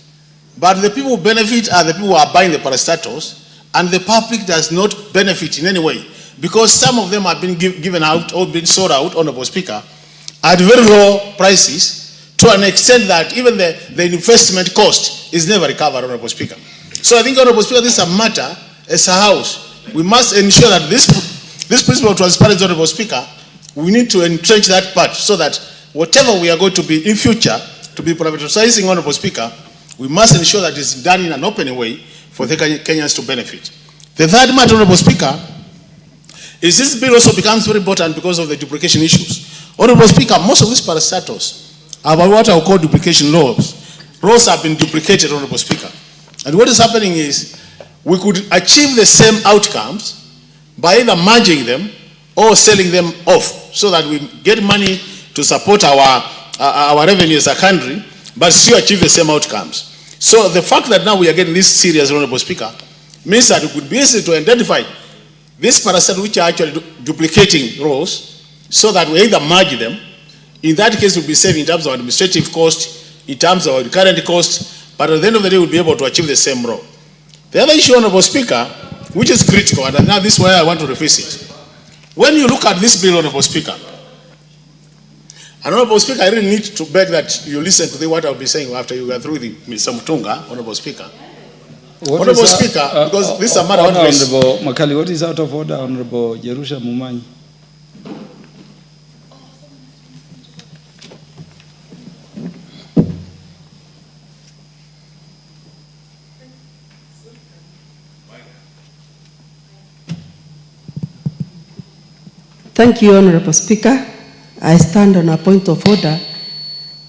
but the people who benefit are the people who are buying the parastatals, and the public does not benefit in any way, because some of them have been given out or been sold out, Honorable Speaker, at very low prices, to an extent that even the investment cost is never recovered, Honorable Speaker. So I think, Honorable Speaker, this is a matter, as a House, we must ensure that this principle of transparency, Honorable Speaker, we need to entrench that part so that whatever we are going to be in future to be privatizing, Honorable Speaker, we must ensure that it's done in an open way for the Kenyans to benefit. The third matter, Honorable Speaker, is this bill also becomes very important because of the duplication issues. Honorable Speaker, most of these parastatals have what I call duplication laws. Laws have been duplicated, Honorable Speaker. And what is happening is we could achieve the same outcomes by either merging them or selling them off so that we get money to support our revenue as a country, but still achieve the same outcomes. So the fact that now we are getting this serious, Honorable Speaker, means that it could be easy to identify these parasites which are actually duplicating roles so that we either merge them. In that case, we'll be saving in terms of administrative cost, in terms of current cost, but at the end of the day, we'll be able to achieve the same role. The other issue, Honorable Speaker, which is critical, and now this is where I want to revisit. When you look at this bill, Honorable Speaker, Honorable Speaker, I really need to beg that you listen to what I'll be saying after you go through the Mr. Mutunga, Honorable Speaker. Honorable Speaker, because this is a matter of Honorable Makali, what is out of order, Honorable Jerusha Mumanyi? Thank you, Honorable Speaker. I stand on a point of order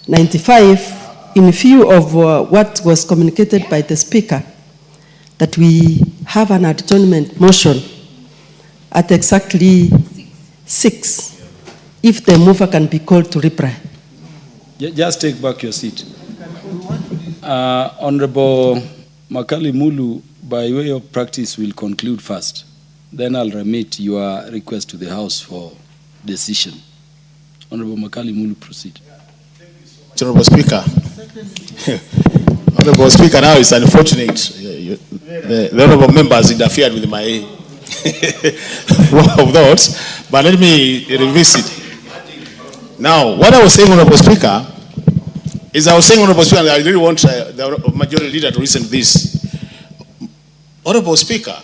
95 in view of what was communicated by the Speaker, that we have an adjournment motion at exactly 6, if the mover can be called to reply. Just take back your seat. Honorable Makali Mulu, by way of practice, will conclude first. Then I'll remit your request to the House for decision. Honorable Makali Mulu, proceed. Honorable Speaker. Honorable Speaker, now it's unfortunate. The honorable members interfered with my of thoughts, but let me revisit. Now, what I was saying, Honorable Speaker, is I was saying, Honorable Speaker, and I really want the majority leader to listen to this. Honorable Speaker,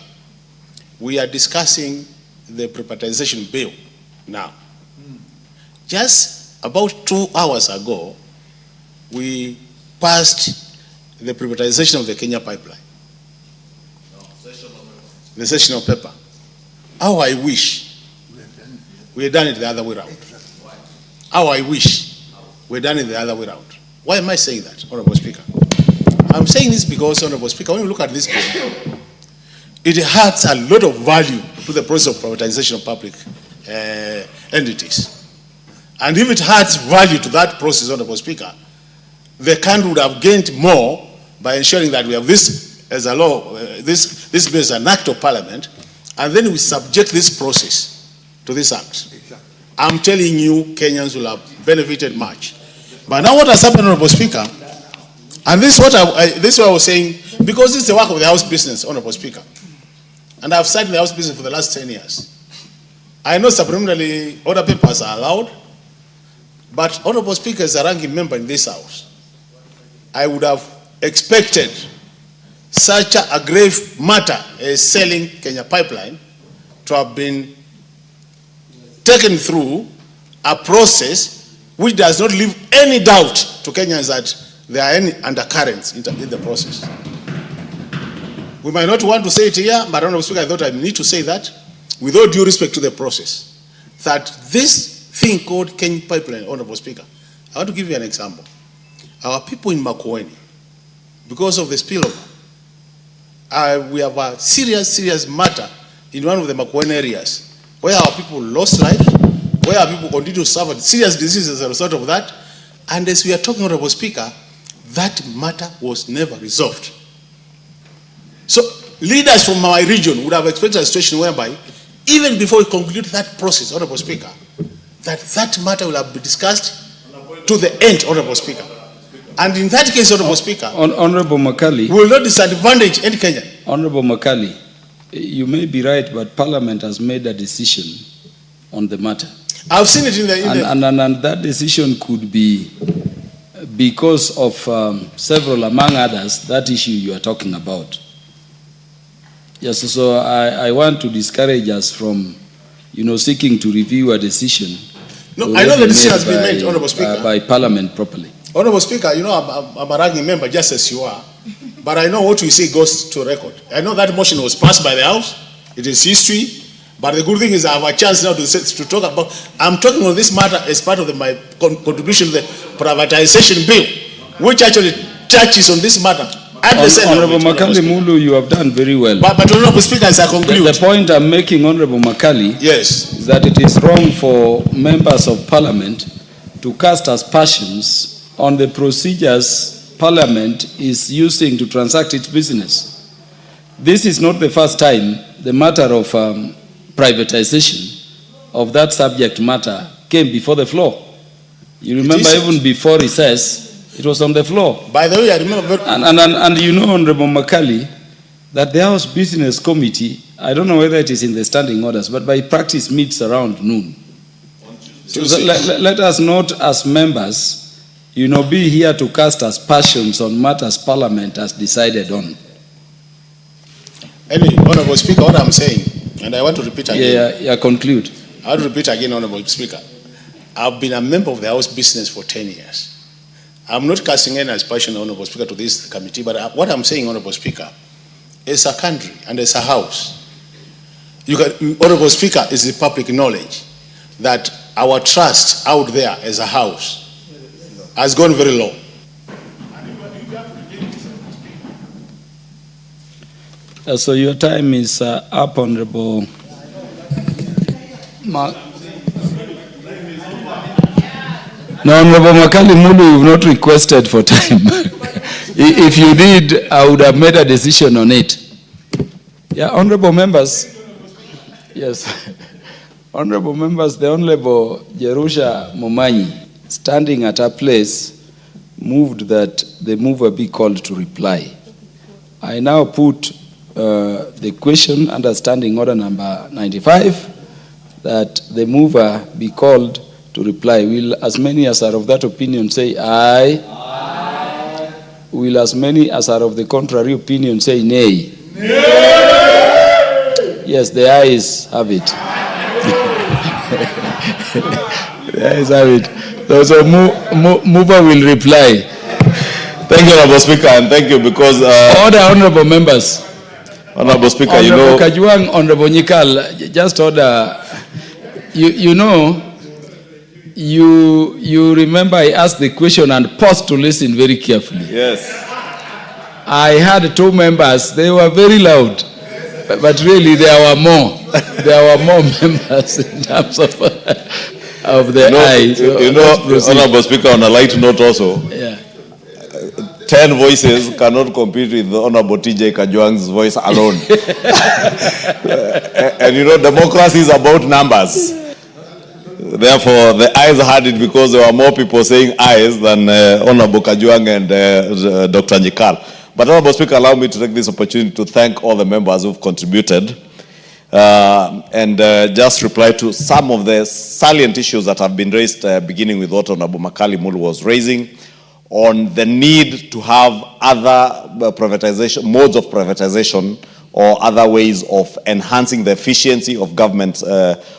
we are discussing the privatization bill now. Just about 2 hours ago, we passed the privatization of the Kenya pipeline. The session of paper. How I wish we had done it the other way around. How I wish we had done it the other way around. Why am I saying that, Honorable Speaker? I'm saying this because, Honorable Speaker, when you look at this bill, it adds a lot of value to the process of privatization of public entities. And if it adds value to that process, Honorable Speaker, the country would have gained more by ensuring that we have this as a law, this bill as an act of parliament, and then we subject this process to this act. I'm telling you, Kenyans will have benefited much. But now what has happened, Honorable Speaker, and this is what I was saying, because this is the work of the House business, Honorable Speaker. And I've sat in the House business for the last 10 years. I know supplementary order papers are allowed, but Honorable Speaker, as a ranking member in this House, I would have expected such a grave matter as selling Kenya Pipeline to have been taken through a process which does not leave any doubt to Kenyans that there are any undercurrents in the process. We might not want to say it here, but Honorable Speaker, I thought I need to say that, with all due respect to the process, that this thing called Kenya Pipeline, Honorable Speaker, I want to give you an example. Our people in Makueni, because of the spillover, we have a serious matter in one of the Makueni areas, where our people lost life, where our people continue to suffer serious diseases as a result of that. And as we are talking, Honorable Speaker, that matter was never resolved. So leaders from my region would have expected a situation whereby, even before we conclude that process, Honorable Speaker, that matter will have been discussed to the end, Honorable Speaker. And in that case, Honorable Speaker, Honorable Makali, we will not disadvantage any Kenyan. Honorable Makali, you may be right, but Parliament has made a decision on the matter. I've seen it in the... And that decision could be because of several, among others, that issue you are talking about. Yes, so I want to discourage us from, seeking to review a decision. No, I know the decision has been made, Honorable Speaker. By Parliament properly. Honorable Speaker, I'm a ranking member just as you are, but I know what we say goes to record. I know that motion was passed by the House. It is history. But the good thing is I have a chance now to talk about, I'm talking on this matter as part of my contribution to the privatization bill, which actually touches on this matter. Honorable Makali Mulu, you have done very well. But Honorable Speaker, as I conclude. The point I'm making, Honorable Makali, yes, is that it is wrong for members of Parliament to cast aspersions on the procedures Parliament is using to transact its business. This is not the first time the matter of privatization of that subject matter came before the floor. You remember even before recess, it was on the floor. By the way, I remember... And you know, Honorable Makali, that the House Business Committee, I don't know whether it is in the standing orders, but by practice meets around noon. So let us not, as members, be here to cast aspersions on matters Parliament has decided on. Anyway, Honorable Speaker, what I'm saying, and I want to repeat again. Yeah, conclude. I want to repeat again, Honorable Speaker. I've been a member of the House Business for 10 years. I'm not casting any aspersion, Honorable Speaker, to this committee, but what I'm saying, Honorable Speaker, as a country and as a House, Honorable Speaker, is the public knowledge that our trust out there as a House has gone very low. So your time is up, Honorable No, Honorable Makali Mulu, you've not requested for time. If you did, I would have made a decision on it. Yeah, honorable members. Yes. Honorable members, the Honorable Jerusha Momanyi, standing at her place, moved that the mover be called to reply. I now put the question under standing order number 95, that the mover be called to reply. Will as many as are of that opinion say aye? Aye. Will as many as are of the contrary opinion say nay? Nay. Yes, the ayes have it. The ayes have it. So mover will reply. Thank you, Honorable Speaker, and thank you because... Order, honorable members. Honorable Speaker, Honorable Kajuang, Honorable Nyikal, just order. You remember I asked the question and paused to listen very carefully. Yes. I had two members, they were very loud, but really there were more. There were more members in terms of the ayes. Honorable Speaker, on a light note also, yeah. 10 voices cannot compete with the Honorable TJ Kajwang's voice alone. And democracy is about numbers. Therefore, the ayes had it because there were more people saying ayes than Honorable Kajwang and Dr. Nyikal. But Honorable Speaker, allow me to take this opportunity to thank all the members who've contributed and just reply to some of the salient issues that have been raised, beginning with what Honorable Makali Mulu was raising, on the need to have other modes of privatization or other ways of enhancing the efficiency of government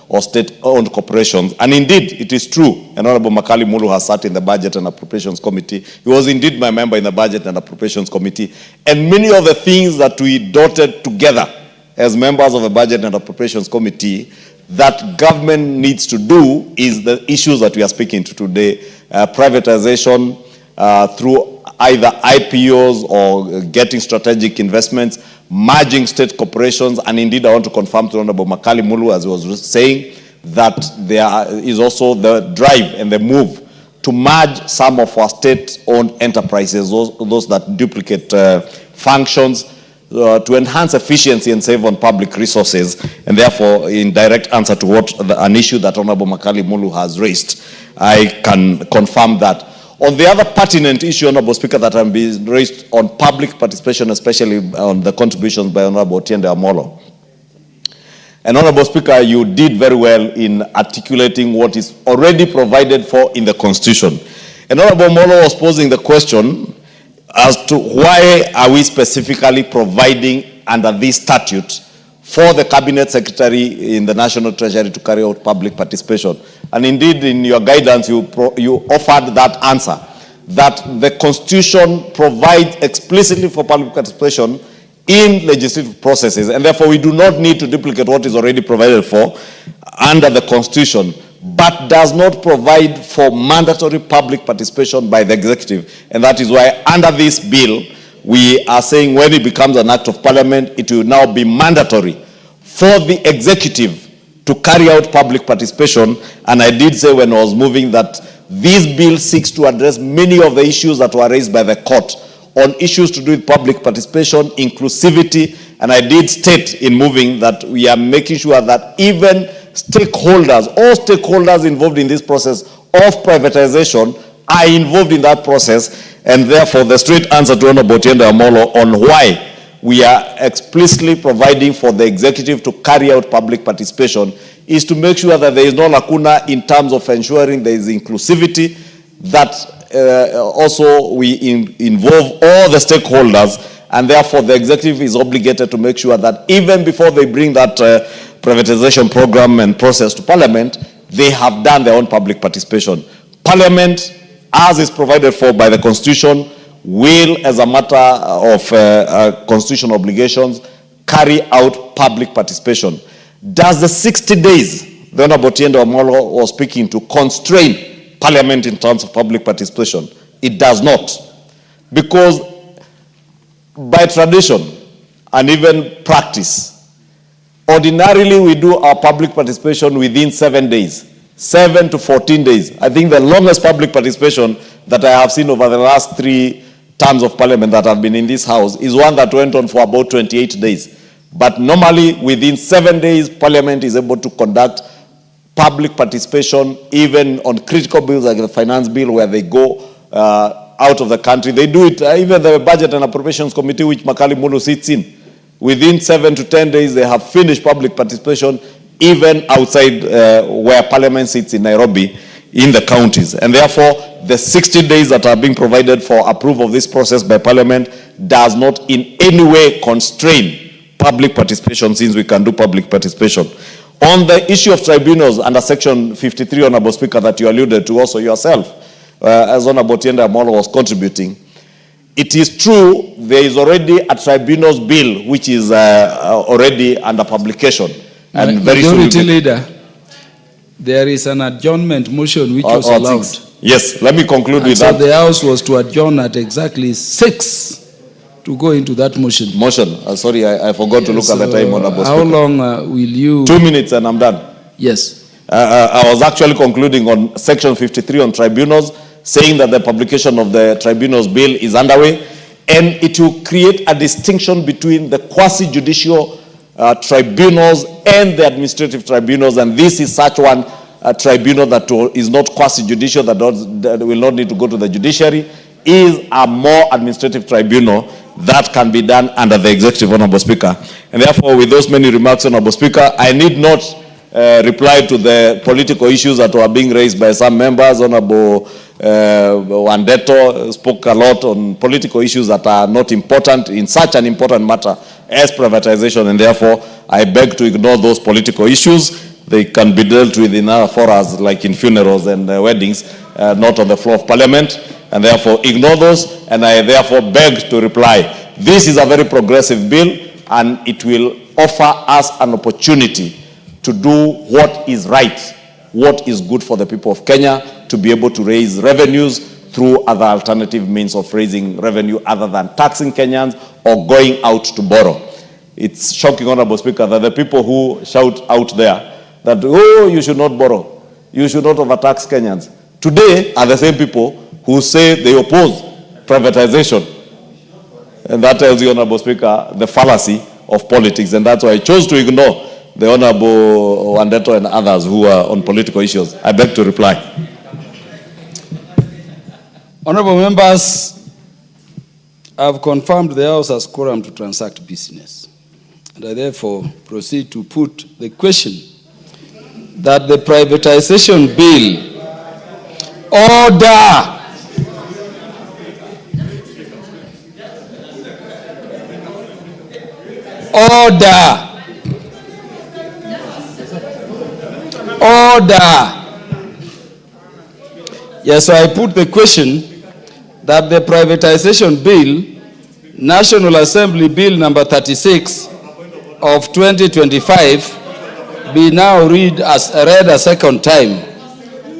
or state-owned corporations. And indeed, it is true, and Honorable Makali Mulu has sat in the Budget and Appropriations Committee. He was indeed my member in the Budget and Appropriations Committee. And many of the things that we dotted together as members of the Budget and Appropriations Committee that government needs to do is the issues that we are speaking to today. Privatization through either IPOs or getting strategic investments, merging state corporations, and indeed I want to confirm to Honorable Makali Mulu, as he was saying, that there is also the drive and the move to merge some of our state-owned enterprises, those that duplicate functions, to enhance efficiency and save on public resources, and therefore, in direct answer to an issue that Honorable Makali Mulu has raised, I can confirm that. On the other pertinent issue, Honorable Speaker, that has been raised on public participation, especially on the contributions by Honorable Otiende Amolo. And Honorable Speaker, you did very well in articulating what is already provided for in the Constitution. And Honorable Amolo was posing the question as to why are we specifically providing under this statute for the Cabinet Secretary in the National Treasury to carry out public participation. And indeed, in your guidance, you offered that answer, that the Constitution provides explicitly for public participation in legislative processes, and therefore we do not need to duplicate what is already provided for under the Constitution, but does not provide for mandatory public participation by the executive. And that is why under this bill, we are saying when it becomes an act of parliament, it will now be mandatory for the executive to carry out public participation. And I did say when I was moving that this bill seeks to address many of the issues that were raised by the court on issues to do with public participation, inclusivity, and I did state in moving that we are making sure that even stakeholders, all stakeholders involved in this process of privatization are involved in that process, and therefore the straight answer to Honorable Otiende Amolo on why we are explicitly providing for the executive to carry out public participation is to make sure that there is no lacuna in terms of ensuring there is inclusivity, that also we involve all the stakeholders, and therefore the executive is obligated to make sure that even before they bring that privatization program and process to Parliament, they have done their own public participation. Parliament, as is provided for by the Constitution, will, as a matter of constitutional obligations, carry out public participation. Does the 60 days the Honorable Otiende Amolo was speaking to constrain Parliament in terms of public participation? It does not. Because by tradition and even practice, ordinarily we do our public participation within 7 days, 7 to 14 days. I think the longest public participation that I have seen over the last 3 terms of Parliament that have been in this House is one that went on for about 28 days. But normally within 7 days, Parliament is able to conduct public participation even on critical bills like the finance bill where they go out of the country. They do it, even the Budget and Appropriations Committee, which Makali Mulu sits in. Within 7 to 10 days, they have finished public participation even outside where Parliament sits in Nairobi, in the counties. And therefore, the 60 days that are being provided for approval of this process by Parliament does not in any way constrain public participation, since we can do public participation. On the issue of tribunals under Section 53, Honorable Speaker, that you alluded to also yourself, as Honorable Otiende Amolo was contributing, it is true there is already a tribunals bill which is already under publication. And very soon Leader, there is an adjournment motion which was allowed. 6. Yes, let me conclude with so that. The House was to adjourn at exactly 6 to go into that motion. Sorry, I forgot to look at the time, Honorable How Speaker. long will you... 2 minutes and I'm done. Yes. I was actually concluding on Section 53 on tribunals, saying that the publication of the tribunals bill is underway, and it will create a distinction between the quasi-judicial tribunals and the administrative tribunals, and this is such one tribunal that is not quasi-judicial, that will not need to go to the judiciary, is a more administrative tribunal that can be done under the executive, Honorable Speaker. And therefore, with those many remarks, Honorable Speaker, I need not replied to the political issues that were being raised by some members. Honorable Wandeto spoke a lot on political issues that are not important in such an important matter as privatization, and therefore I beg to ignore those political issues. They can be dealt with in other forums, like in funerals and weddings, not on the floor of Parliament, and therefore ignore those, and I therefore beg to reply. This is a very progressive bill, and it will offer us an opportunity to do what is right, what is good for the people of Kenya, to be able to raise revenues through other alternative means of raising revenue other than taxing Kenyans or going out to borrow. It's shocking, Honorable Speaker, that the people who shout out there that, oh, you should not borrow, you should not overtax Kenyans, today are the same people who say they oppose privatization. And that tells you, Honorable Speaker, the fallacy of politics, and that's why I chose to ignore the Honorable Wandeto and others who are on political issues. I beg to reply. Honorable members, I have confirmed the House has quorum to transact business. And I therefore proceed to put the question that the privatization bill order Yes, so I put the question that the privatization bill, National Assembly Bill number 36 of 2025, be now read a second time.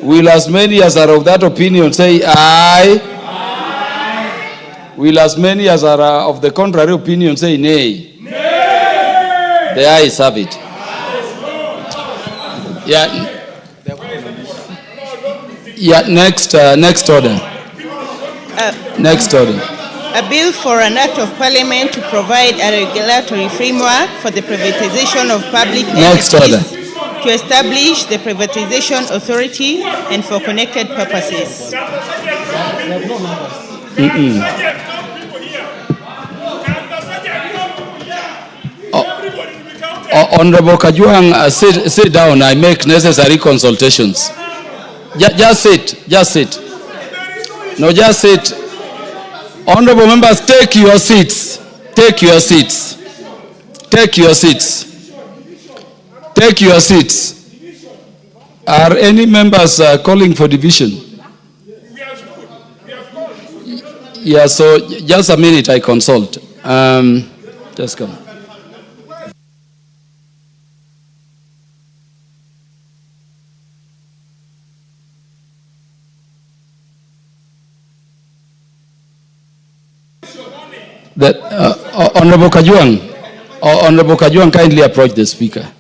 Will as many as are of that opinion say aye? Aye. Will as many as are of the contrary opinion say nay? Nay. The ayes have it. Next order. Next order. A bill for an act of parliament to provide a regulatory framework for the privatization of public Next order. entities, to establish the privatization authority and for connected purposes. Honorable Kajuang, sit down. I make necessary consultations. Just sit. No, just sit. Honorable members, take your seats. Take your seats. Take your seats. Take your seats. Are any members calling for division? Yeah, so just a minute, I consult. Just come. Honorable Kajuang, kindly approach the speaker.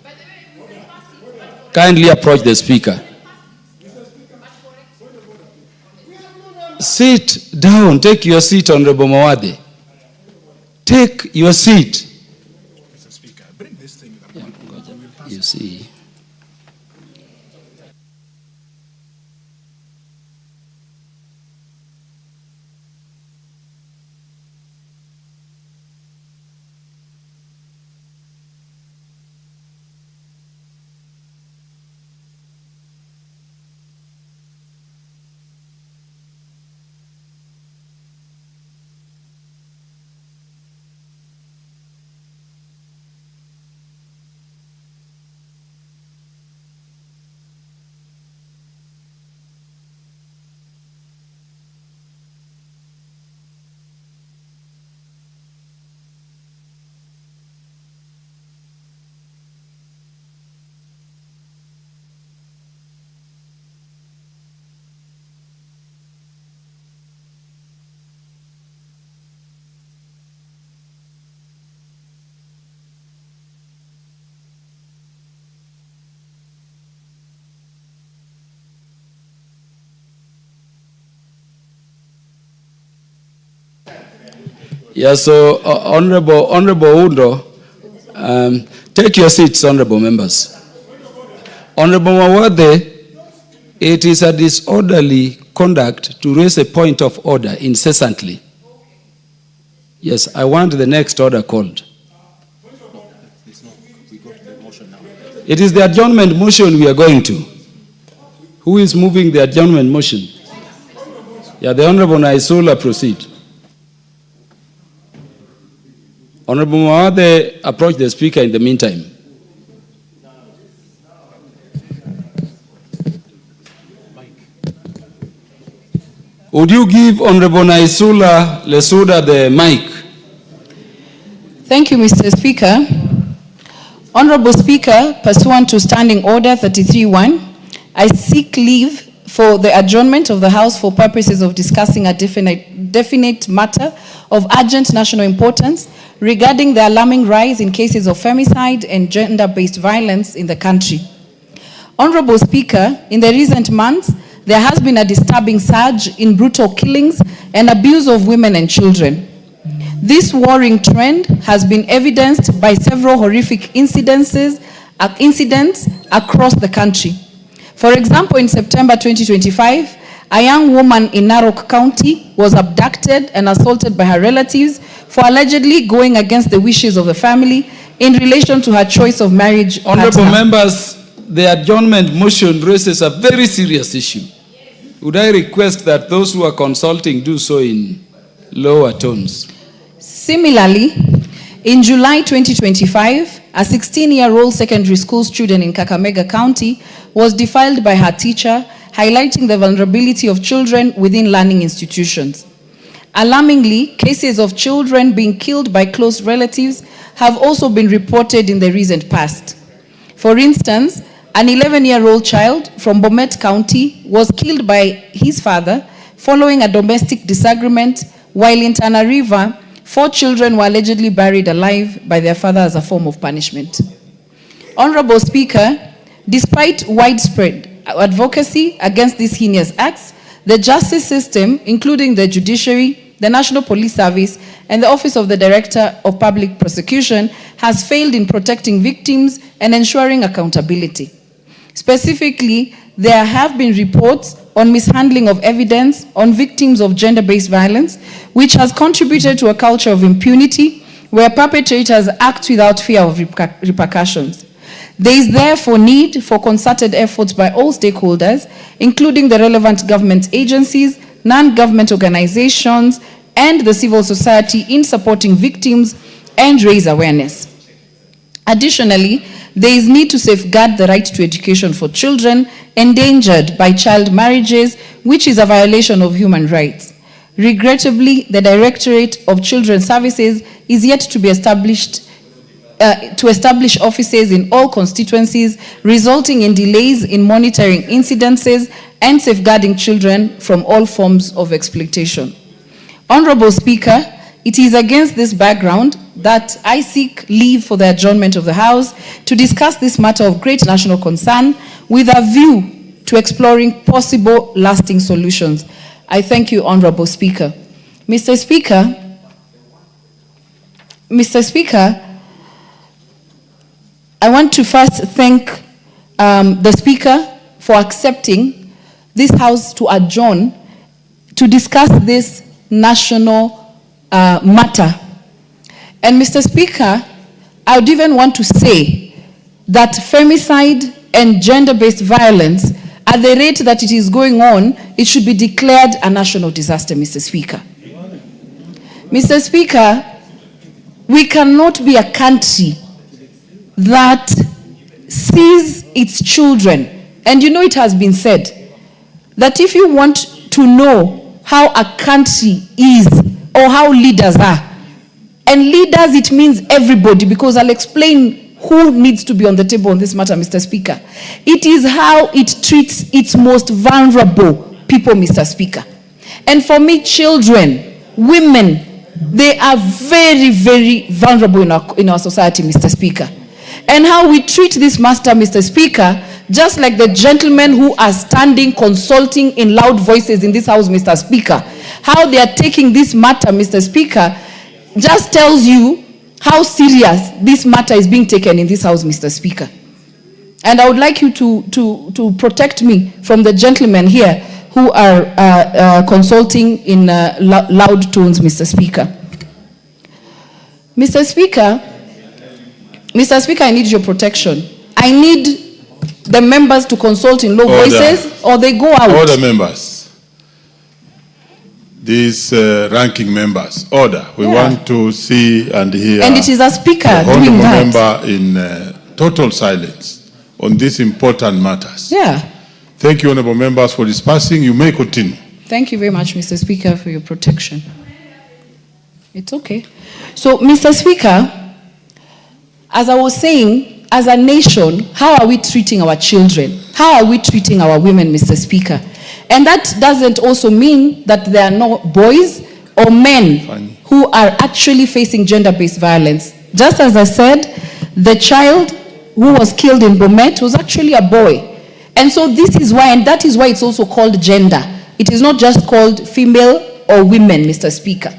Kindly approach the speaker. Sit down. Take your seat, Honorable Mawade. Take your seat. Mr. Speaker, bring this thing. You see. Yeah, so Honorable Undo, take your seats, honorable members. Honorable Mawade, it is a disorderly conduct to raise a point of order incessantly. Yes, I want the next order called. It is the adjournment motion we are going to. Who is moving the adjournment motion? Yeah, the Honorable Naisula proceed. Honorable Mawade, approach the speaker in the meantime. Would you give Honorable Naisula Lesuda the mic? Thank you, Mr. Speaker. Honorable Speaker, pursuant to Standing Order 33-1, I seek leave for the adjournment of the House for purposes of discussing a definite matter of urgent national importance regarding the alarming rise in cases of femicide and gender-based violence in the country. Honorable Speaker, in the recent months, there has been a disturbing surge in brutal killings and abuse of women and children. This worrying trend has been evidenced by several horrific incidents across the country. For example, in September 2025, a young woman in Narok County was abducted and assaulted by her relatives for allegedly going against the wishes of the family in relation to her choice of marriage Honorable partner. members, the adjournment motion raises a very serious issue. Would I request that those who are consulting do so in lower tones? Similarly, in July 2025, a 16-year-old secondary school student in Kakamega County was defiled by her teacher, highlighting the vulnerability of children within learning institutions. Alarmingly, cases of children being killed by close relatives have also been reported in the recent past. For instance, an 11-year-old child from Bomet County was killed by his father following a domestic disagreement, while in Tana River, 4 children were allegedly buried alive by their father as a form of punishment. Honorable Speaker, despite widespread advocacy against these heinous acts, the justice system, including the judiciary, the National Police Service, and the Office of the Director of Public Prosecution, has failed in protecting victims and ensuring accountability. Specifically, there have been reports on mishandling of evidence on victims of gender-based violence, which has contributed to a culture of impunity where perpetrators act without fear of repercussions. There is therefore need for concerted efforts by all stakeholders, including the relevant government agencies, non-government organizations, and the civil society in supporting victims and raise awareness. Additionally, there is need to safeguard the right to education for children endangered by child marriages, which is a violation of human rights. Regrettably, the Directorate of Children's Services is yet to be established to establish offices in all constituencies, resulting in delays in monitoring incidences and safeguarding children from all forms of exploitation. Honorable Speaker, it is against this background that I seek leave for the adjournment of the House to discuss this matter of great national concern with a view to exploring possible lasting solutions. I thank you, Honorable Speaker. Mr. Speaker, I want to first thank the Speaker for accepting this House to adjourn to discuss this national matter. And Mr. Speaker, I would even want to say that femicide and gender-based violence, at the rate that it is going on, it should be declared a national disaster, Mr. Speaker. Mr. Speaker, we cannot be a country that sees its children, and you know it has been said that if you want to know how a country is or how leaders are, and leaders, it means everybody, because I'll explain who needs to be on the table on this matter, Mr. Speaker. It is how it treats its most vulnerable people, Mr. Speaker. And for me, children, women, they are very, very vulnerable in our society, Mr. Speaker. And how we treat this matter, Mr. Speaker, just like the gentlemen who are standing consulting in loud voices in this House, Mr. Speaker, how they are taking this matter, Mr. Speaker, just tells you how serious this matter is being taken in this House, Mr. Speaker. And I would like you to protect me from the gentlemen here who are consulting in loud tones, Mr. Speaker. Mr. Speaker, I need your protection. I need the members to consult in low Order. voices or they go out. Order, members. These ranking members, order. We want to see and hear. And it is a speaker the doing honorable that. member in total silence on these important matters. Yeah. Thank you, honorable members, for dispersing. You may continue. Thank you very much, Mr. Speaker, for your protection. It's okay. So, Mr. Speaker, as I was saying, as a nation, how are we treating our children? How are we treating our women, Mr. Speaker? And that doesn't also mean that there are no boys or men who are actually facing gender-based violence. Just as I said, the child who was killed in Bomet was actually a boy. And so this is why, and that is why it's also called gender. It is not just called female or women, Mr. Speaker.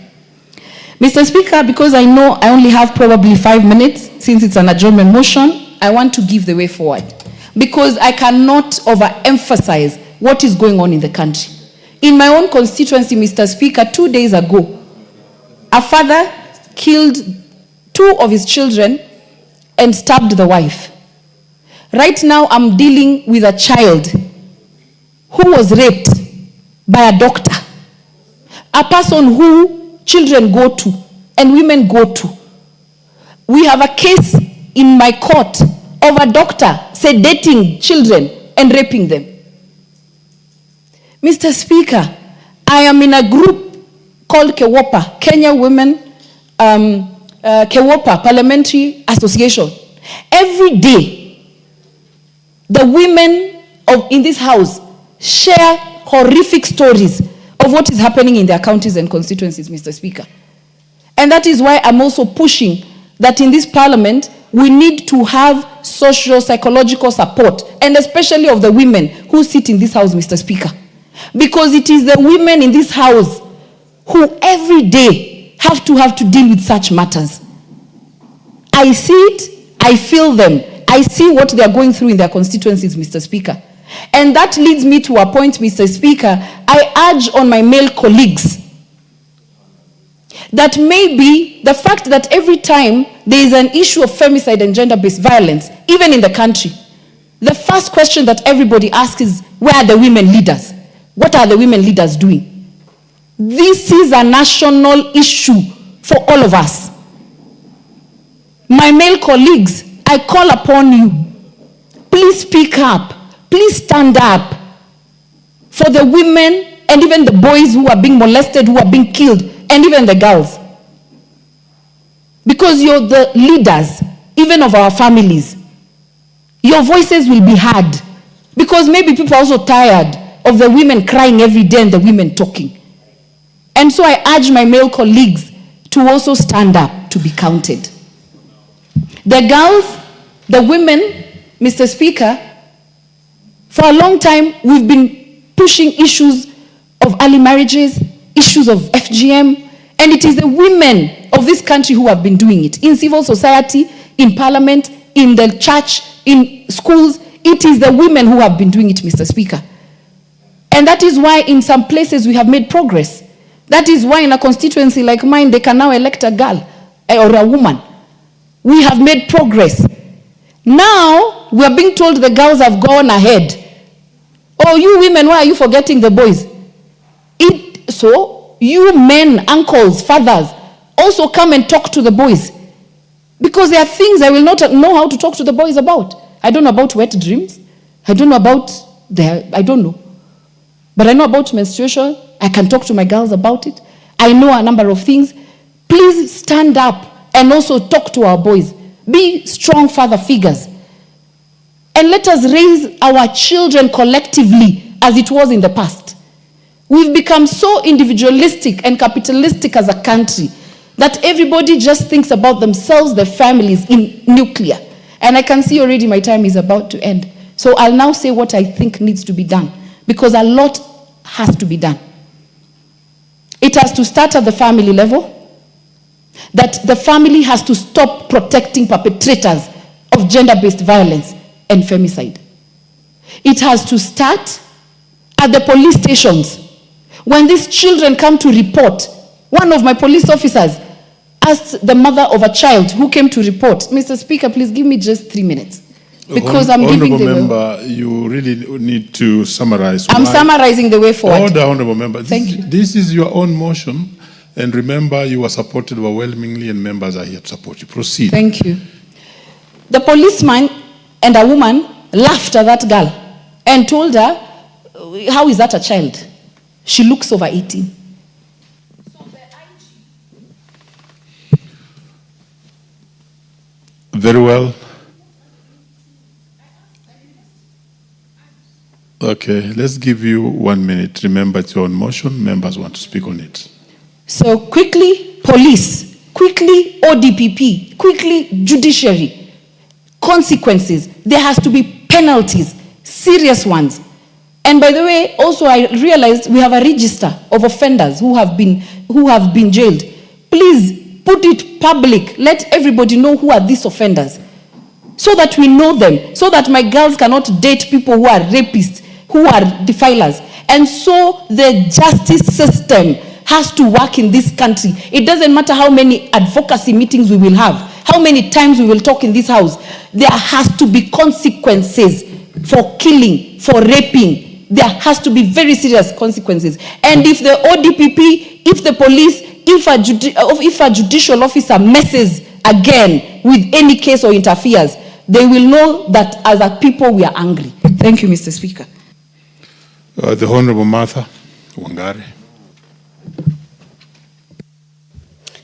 Mr. Speaker, because I know I only have probably 5 minutes, since it's an adjournment motion, I want to give the way forward. Because I cannot overemphasize what is going on in the country. In my own constituency, Mr. Speaker, 2 days ago, a father killed 2 of his children and stabbed the wife. Right now, I'm dealing with a child who was raped by a doctor, a person who children go to and women go to. We have a case in my court of a doctor sedating children and raping them. Mr. Speaker, I am in a group called KEWOPA, Kenya Women KEWOPA Parliamentary Association. Every day, the women in this house share horrific stories of what is happening in their counties and constituencies, Mr. Speaker. And that is why I'm also pushing that in this parliament, we need to have social, psychological support, and especially of the women who sit in this house, Mr. Speaker. Because it is the women in this house who every day have to deal with such matters. I see it, I feel them, I see what they are going through in their constituencies, Mr. Speaker. And that leads me to a point, Mr. Speaker, I urge on my male colleagues that maybe the fact that every time there is an issue of femicide and gender-based violence, even in the country, the first question that everybody asks is, where are the women leaders? What are the women leaders doing? This is a national issue for all of us. My male colleagues, I call upon you, please speak up. Please stand up for the women and even the boys who are being molested, who are being killed, and even the girls. Because you're the leaders, even of our families. Your voices will be heard. Because maybe people are also tired of the women crying every day and the women talking. And so I urge my male colleagues to also stand up to be counted. The girls, the women, Mr. Speaker, for a long time, we've been pushing issues of early marriages, issues of FGM, and it is the women of this country who have been doing it. In civil society, in parliament, in the church, in schools, it is the women who have been doing it, Mr. Speaker. And that is why in some places we have made progress. That is why in a constituency like mine, they can now elect a girl or a woman. We have made progress. Now, we are being told the girls have gone ahead. Oh, you women, why are you forgetting the boys? So, you men, uncles, fathers, also come and talk to the boys. Because there are things I will not know how to talk to the boys about. I don't know about wet dreams. I don't know about I don't know. But I know about menstruation. I can talk to my girls about it. I know a number of things. Please stand up and also talk to our boys. Be strong father figures. And let us raise our children collectively as it was in the past. We've become so individualistic and capitalistic as a country that everybody just thinks about themselves, their families in nuclear. And I can see already my time is about to end. So I'll now say what I think needs to be done, because a lot has to be done. It has to start at the family level, that the family has to stop protecting perpetrators of gender-based violence and femicide. It has to start at the police stations. When these children come to report, one of my police officers asked the mother of a child who came to report, Mr. Speaker, please give me just 3 minutes. Because I'm giving Honorable the member, you really need to summarize. I'm summarizing the way forward. Order, Honorable member. Thank you. This is your own motion, and remember, you are supported overwhelmingly, and members are here to support you. Proceed. Thank you. The policeman and a woman laughed at that girl and told her, how is that a child? She looks over 18. Very well. Okay, let's give you 1 minute. Remember, it's your own motion. Members want to speak on it. So quickly, police, quickly, ODPP, quickly, judiciary. Consequences. There has to be penalties, serious ones. And by the way, also I realized we have a register of offenders who have been jailed. Please put it public. Let everybody know who are these offenders, so that we know them, so that my girls cannot date people who are rapists, who are defilers. And so the justice system has to work in this country. It doesn't matter how many advocacy meetings we will have, how many times we will talk in this house. There has to be consequences for killing, for raping. There has to be very serious consequences. And if the ODPP, if the police, if a judicial officer messes again with any case or interferes, they will know that as a people we are angry. Thank you, Mr. Speaker. The Honorable Martha Wangari.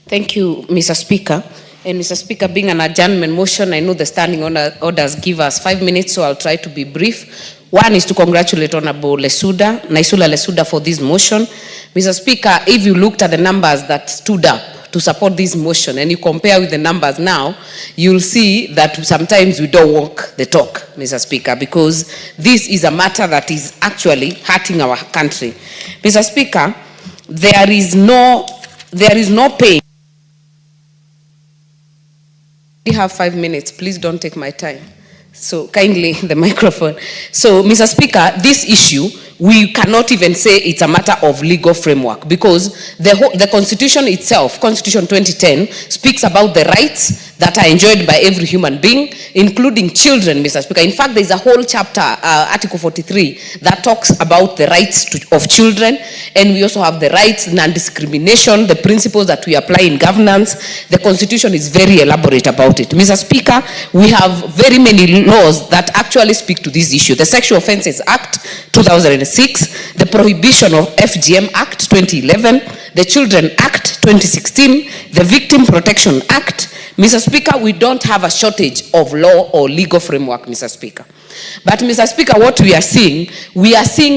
Thank you, Mr. Speaker. And Mr. Speaker, being an adjournment motion, I know the standing orders give us 5 minutes, so I'll try to be brief. One is to congratulate Honorable Naisula Lesuda for this motion. Mr. Speaker, if you looked at the numbers that stood up to support this motion and you compare with the numbers now, you'll see that sometimes we don't walk the talk, Mr. Speaker, because this is a matter that is actually hurting our country. Mr. Speaker, there is no pain. We have 5 minutes. Please don't take my time. So kindly, the microphone. So, Mr. Speaker, this issue, we cannot even say it's a matter of legal framework, because the Constitution itself, Constitution 2010, speaks about the rights that are enjoyed by every human being, including children, Mr. Speaker. In fact, there's a whole chapter, Article 43, that talks about the rights of children, and we also have the rights, non-discrimination, the principles that we apply in governance. The Constitution is very elaborate about it. Mr. Speaker, we have very many laws that actually speak to this issue. The Sexual Offences Act 2006, the Prohibition of FGM Act 2011, the Children Act 2016, the Victim Protection Act. Mr. Speaker, we don't have a shortage of law or legal framework, Mr. Speaker. But, Mr. Speaker, what we are seeing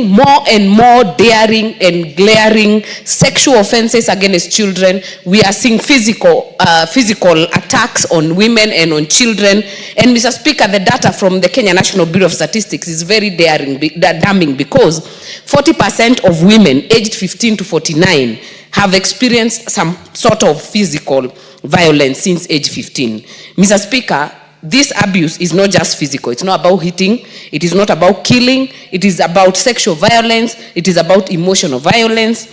more and more daring and glaring sexual offenses against children. We are seeing physical attacks on women and on children. And, Mr. Speaker, the data from the Kenya National Bureau of Statistics is very damning, because 40% of women aged 15 to 49 have experienced some sort of physical violence since age 15. Mr. Speaker, this abuse is not just physical. It's not about hitting. It is not about killing. It is about sexual violence. It is about emotional violence.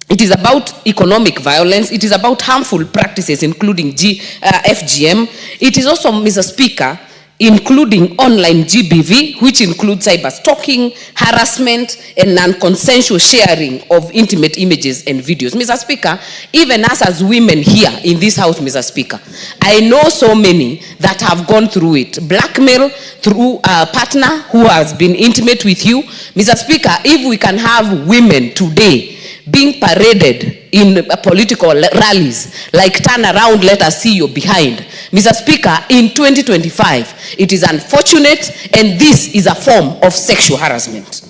It is about economic violence. It is about harmful practices, including FGM. It is also, Mr. Speaker, including online GBV, which includes cyber stalking, harassment, and non-consensual sharing of intimate images and videos. Mr. Speaker, even us as women here in this house, Mr. Speaker, I know so many that have gone through it. Blackmail through a partner who has been intimate with you. Mr. Speaker, if we can have women today being paraded in political rallies, like turn around, let us see you behind. Mr. Speaker, in 2025, it is unfortunate, and this is a form of sexual harassment.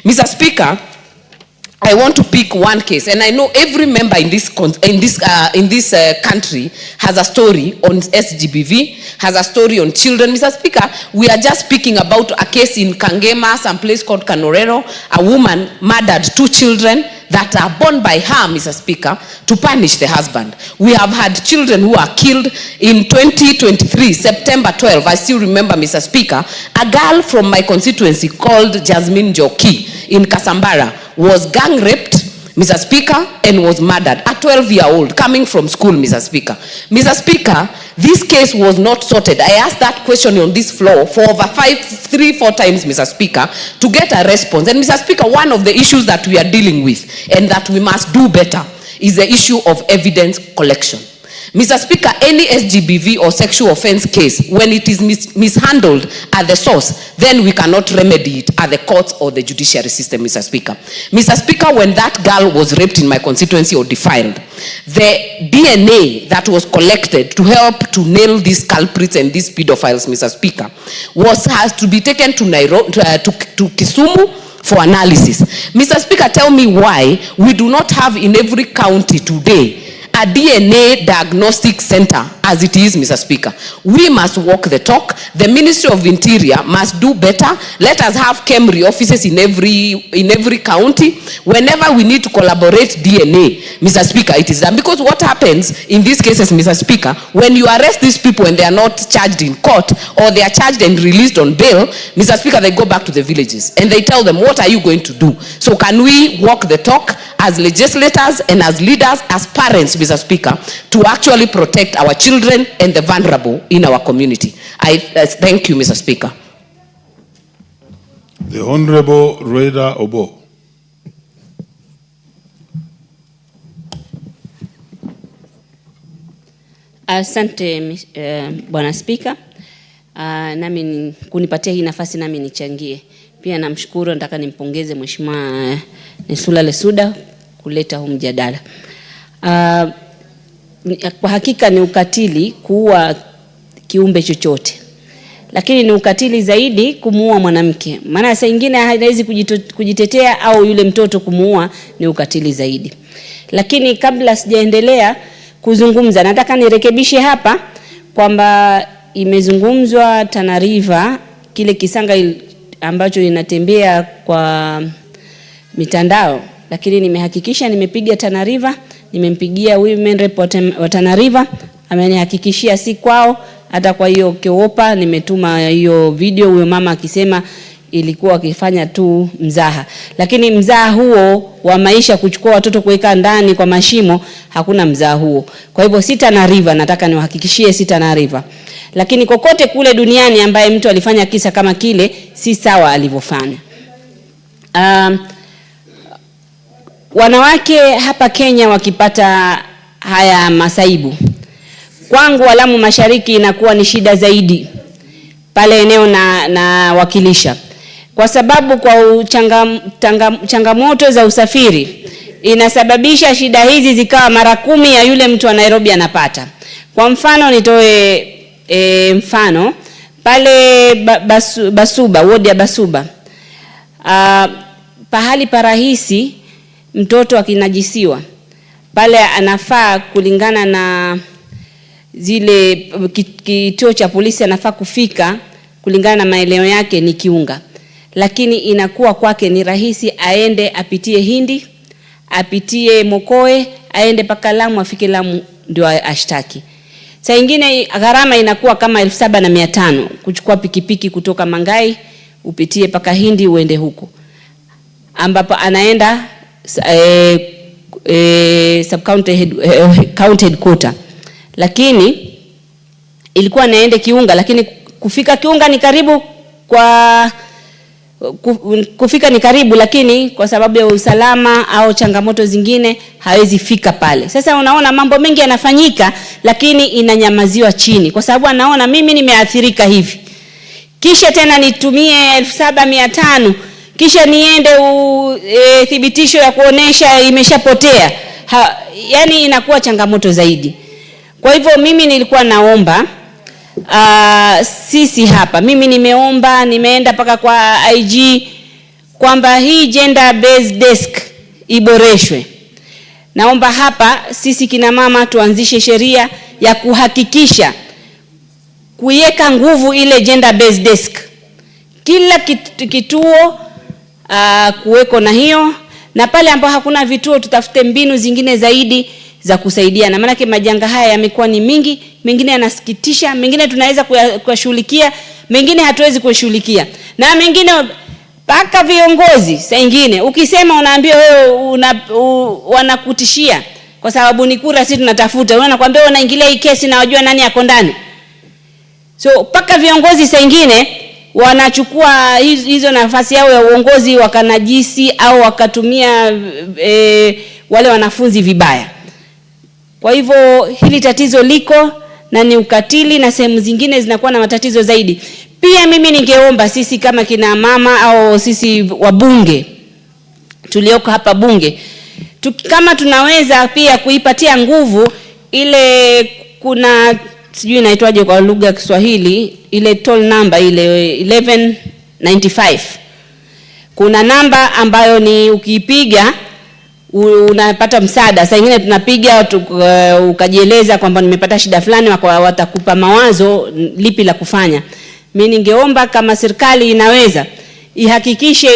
Mr. Speaker, I want to pick one case, and I know every member in this country has a story on SGBV, has a story on children. Mr. Speaker, we are just speaking about a case in Kangema, some place called Kanorero. A woman murdered 2 children that are born by her, Mr. Speaker, to punish the husband. We have had children who are killed in 2023, September 12. I still remember, Mr. Speaker, a girl from my constituency called Jasmine Joki in Kasambara was gang raped, Mr. Speaker, and was murdered. A 12-year-old coming from school, Mr. Speaker. Mr. Speaker, this case was not sorted. I asked that question on this floor for over 3-4 times, Mr. Speaker, to get a response. And Mr. Speaker, one of the issues that we are dealing with and that we must do better is the issue of evidence collection. Mr. Speaker, any SGBV or sexual offense case, when it is mishandled at the source, then we cannot remedy it at the courts or the judiciary system, Mr. Speaker. Mr. Speaker, when that girl was raped in my constituency or defiled, the DNA that was collected to help to nail these culprits and these pedophiles, Mr. Speaker, has to be taken to Kisumu for analysis. Mr. Speaker, tell me why we do not have in every county today a DNA diagnostic center as it is, Mr. Speaker. We must walk the talk. The Ministry of Interior must do better. Let us have KEMRI offices in every county. Whenever we need to collaborate DNA, Mr. Speaker, it is done. Because what happens in these cases, Mr. Speaker, when you arrest these people and they are not charged in court or they are charged and released on bail, Mr. Speaker, they go back to the villages and they tell them, what are you going to do? So can we walk the talk as legislators and as leaders, as parents, Mr. Speaker, to actually protect our children and the vulnerable in our community? I thank you, Mr. Speaker. The Honorable Raila Obo. Asante Bwana Spika, nami kunipatia hii nafasi nami nichangie. Pia namshukuru, nataka nimpongeze Mheshimiwa Nesula Lesuda kuleta huu mjadala. Kwa hakika ni ukatili kuua kiumbe chochote, lakini ni ukatili zaidi kumuua mwanamke. Maana saa nyingine hawezi kujitetea au yule mtoto kumuua ni ukatili zaidi. Lakini kabla sijaendelea kuzungumza, nataka nirekebishe hapa kwamba imezungumzwa Tana River, kile kisanga ambacho inatembea kwa mitandao, lakini nimehakikisha nimepiga Tana River, nimempigia women rep wa Tana River, amenihakikishia si kwao. Hata kwa hiyo Keopa nimetuma hiyo video, huyo mama akisema ilikuwa akifanya tu mzaha. Lakini mzaha huo wa maisha, kuchukua watoto kuweka ndani kwa mashimo, hakuna mzaha huo. Kwa hivyo si Tana River, nataka niwahakikishie si Tana River. Lakini kokote kule duniani ambaye mtu alifanya kisa kama kile, si sawa alivyofanya. Wanawake hapa Kenya wakipata haya masaibu, kwangu Lamu Mashariki inakuwa ni shida zaidi pale eneo na wakilisha, kwa sababu kwa changamoto za usafiri inasababisha shida hizi zikawa mara 10 ya yule mtu wa Nairobi anapata. Kwa mfano nitoe mfano pale Basuba, wodi ya Basuba, pahali parahisi mtoto akinajisiwa pale anafaa kulingana na zile kituo cha polisi anafaa kufika kulingana na maeneo yake ni Kiunga, lakini inakuwa kwake ni rahisi aende apitie Hindi, apitie Mokoe, aende paka Lamu, afike Lamu ndio ashtaki. Saa nyingine gharama inakuwa kama 7,500 kuchukua pikipiki kutoka Mangai upitie paka Hindi uende huko, ambapo anaenda county headquarter. Lakini ilikuwa naende Kiunga, lakini kufika Kiunga ni karibu kufika ni karibu, lakini kwa sababu ya usalama au changamoto zingine hawezi fika pale. Sasa unaona mambo mengi yanafanyika, lakini inanyamaziwa chini kwa sababu anaona mimi nimeathirika hivi, kisha tena nitumie 7,500 kisha niende thibitisho ya kuonesha imeshapotea. Yani inakuwa changamoto zaidi. Kwa hivyo mimi nilikuwa naomba sisi hapa, mimi nimeenda paka kwa IG kwamba hii gender based desk iboreshwe. Naomba hapa sisi kina mama tuanzishe sheria ya kuhakikisha kuiweka nguvu ile gender based desk. Kila kituo kuweko na hiyo, na pale ambapo hakuna vituo tutafute mbinu zingine zaidi za kusaidiana. Maana majanga haya yamekuwa ni mingi, mengine yanasikitisha, mengine tunaweza kuyashughulikia, mengine hatuwezi kuyashughulikia. Na mengine Paka viongozi saa nyingine ukisema unaambia wewe wanakutishia kwa sababu ni kura sisi tunatafuta. Wewe unakuambia unaingilia hii kesi na wajua nani yako ndani. So paka viongozi saa nyingine wanachukua hizo nafasi yao ya uongozi wakanajisi au wakatumia wale wanafunzi vibaya. Kwa hivyo hili tatizo liko na ni ukatili na sehemu zingine zinakuwa na matatizo zaidi. Pia mimi ningeomba sisi kama kina mama au sisi wabunge tulioko hapa bunge kama tunaweza pia kuipatia nguvu ile, kuna sijui inaitwaje kwa lugha ya Kiswahili, ile toll number ile 1195. Kuna namba ambayo ni ukiipiga unapata msaada. Saa nyingine tunapiga ukajieleza kwamba nimepata shida fulani, watakupa mawazo lipi la kufanya. Mimi ningeomba kama serikali inaweza ihakikishe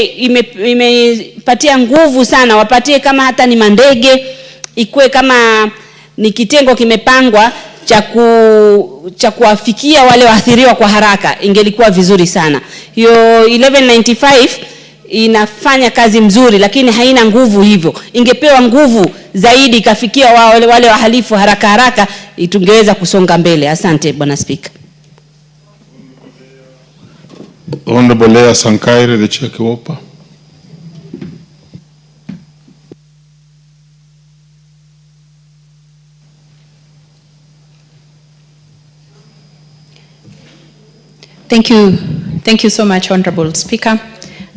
imepatia nguvu sana, wapatie kama hata ni mandege, ikue kama ni kitengo kimepangwa cha kuwafikia wale waathiriwa kwa haraka, ingelikuwa vizuri sana. Hiyo 1195 inafanya kazi mzuri lakini haina nguvu hivyo. Ingepewa nguvu zaidi ikafikia wale wahalifu haraka tungeweza kusonga mbele. Asante Bwana Speaker. Honorable Leah Sankaire, the Chair Kiwopa. Thank you so much, Honorable Speaker.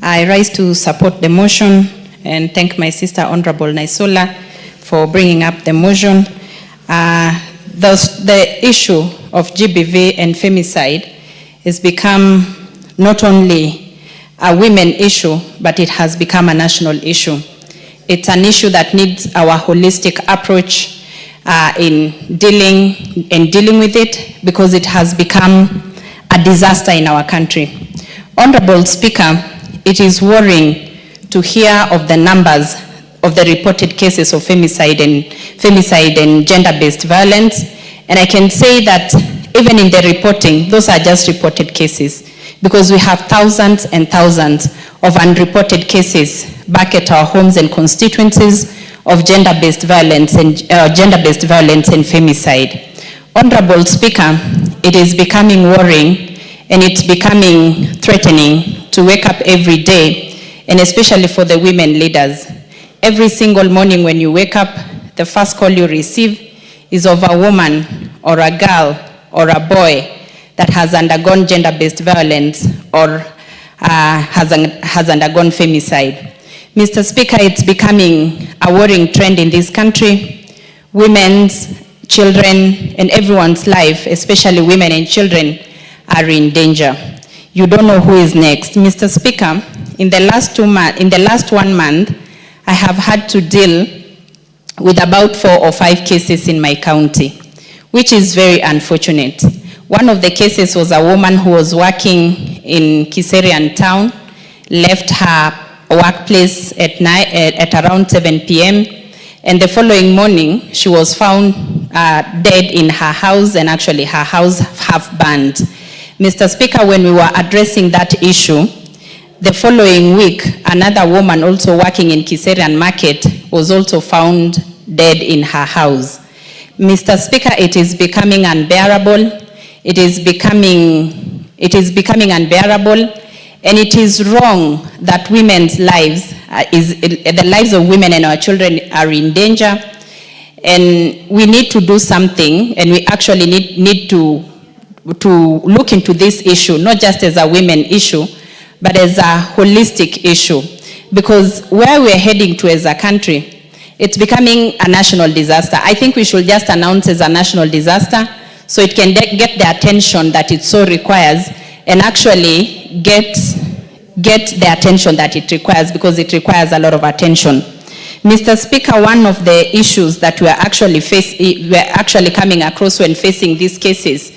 I rise to support the motion and thank my sister Honorable Naisola for bringing up the motion. The issue of GBV and femicide has become not only a women issue, but it has become a national issue. It's an issue that needs our holistic approach in dealing with it, because it has become a disaster in our country. Honorable Speaker, it is worrying to hear of the numbers of the reported cases of femicide and gender-based violence. And I can say that even in the reporting, those are just reported cases, because we have thousands and thousands of unreported cases back at our homes and constituencies of gender-based violence and femicide. Honorable Speaker, it is becoming worrying and it's becoming threatening to wake up every day, and especially for the women leaders. Every single morning when you wake up, the first call you receive is of a woman or a girl or a boy that has undergone gender-based violence or has undergone femicide. Mr. Speaker, it's becoming a worrying trend in this country. Women's, children, and everyone's life, especially women and children, are in danger. You don't know who is next. Mr. Speaker, in the last 1 month, I have had to deal with about 4 or 5 cases in my county, which is very unfortunate. One of the cases was a woman who was working in Kiserian town, left her workplace at around 7 p.m. and the following morning she was found dead in her house, and actually her house half burned. Mr. Speaker, when we were addressing that issue, the following week, another woman also working in Kiserian market was also found dead in her house. Mr. Speaker, it is becoming unbearable. It is becoming unbearable, and it is wrong that women's lives, the lives of women and our children are in danger, and we need to do something, and we actually need to look into this issue, not just as a women issue, but as a holistic issue, because where we're heading to as a country, it's becoming a national disaster. I think we should just announce as a national disaster so it can get the attention that it so requires, and actually get the attention that it requires, because it requires a lot of attention. Mr. Speaker, one of the issues that we're actually coming across when facing these cases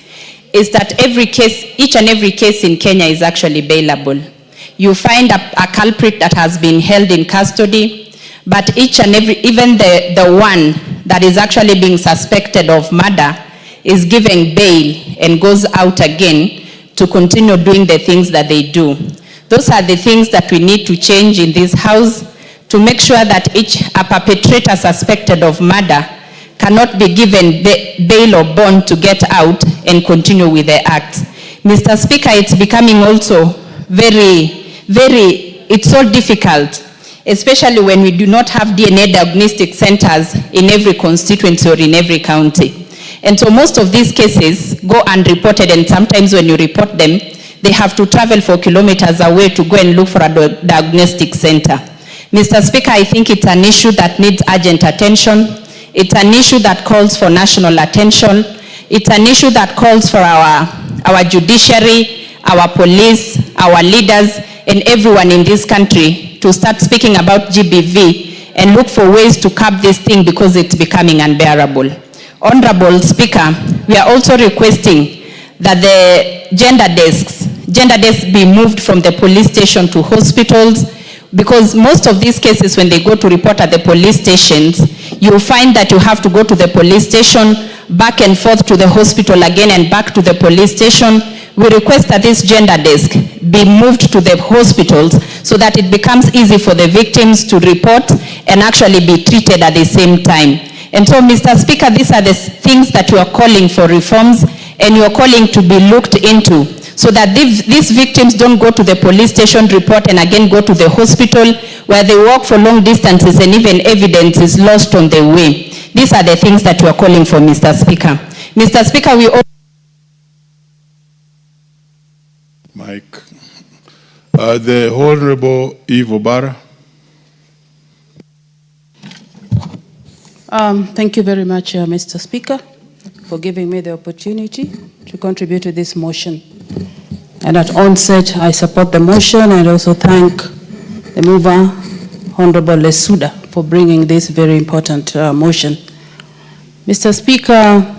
is that each and every case in Kenya is actually bailable. You find a culprit that has been held in custody, but even the one that is actually being suspected of murder is given bail and goes out again to continue doing the things that they do. Those are the things that we need to change in this house to make sure that a perpetrator suspected of murder cannot be given bail or bond to get out and continue with the act. Mr. Speaker, it's becoming also it's so difficult, especially when we do not have DNA diagnostic centers in every constituency or in every county. And so most of these cases go unreported, and sometimes when you report them, they have to travel for kilometers away to go and look for a diagnostic center. Mr. Speaker, I think it's an issue that needs urgent attention. It's an issue that calls for national attention. It's an issue that calls for our judiciary, our police, our leaders, and everyone in this country to start speaking about GBV and look for ways to curb this thing because it's becoming unbearable. Honorable Speaker, we are also requesting that the gender desks be moved from the police station to hospitals, because most of these cases, when they go to report at the police stations, you'll find that you have to go to the police station, back and forth to the hospital again and back to the police station. We request that this gender desk be moved to the hospitals so that it becomes easy for the victims to report and actually be treated at the same time. And so, Mr. Speaker, these are the things that you are calling for reforms and you are calling to be looked into, so that these victims don't go to the police station, report, and again go to the hospital where they walk for long distances and even evidence is lost on the way. These are the things that we are calling for, Mr. Speaker. Mr. Speaker, we all... Mike. The Honorable Eve Obara. Thank you very much, Mr. Speaker, for giving me the opportunity to contribute to this motion. And at onset, I support the motion and also thank the mover, Honorable Lesuda, for bringing this very important motion. Mr. Speaker,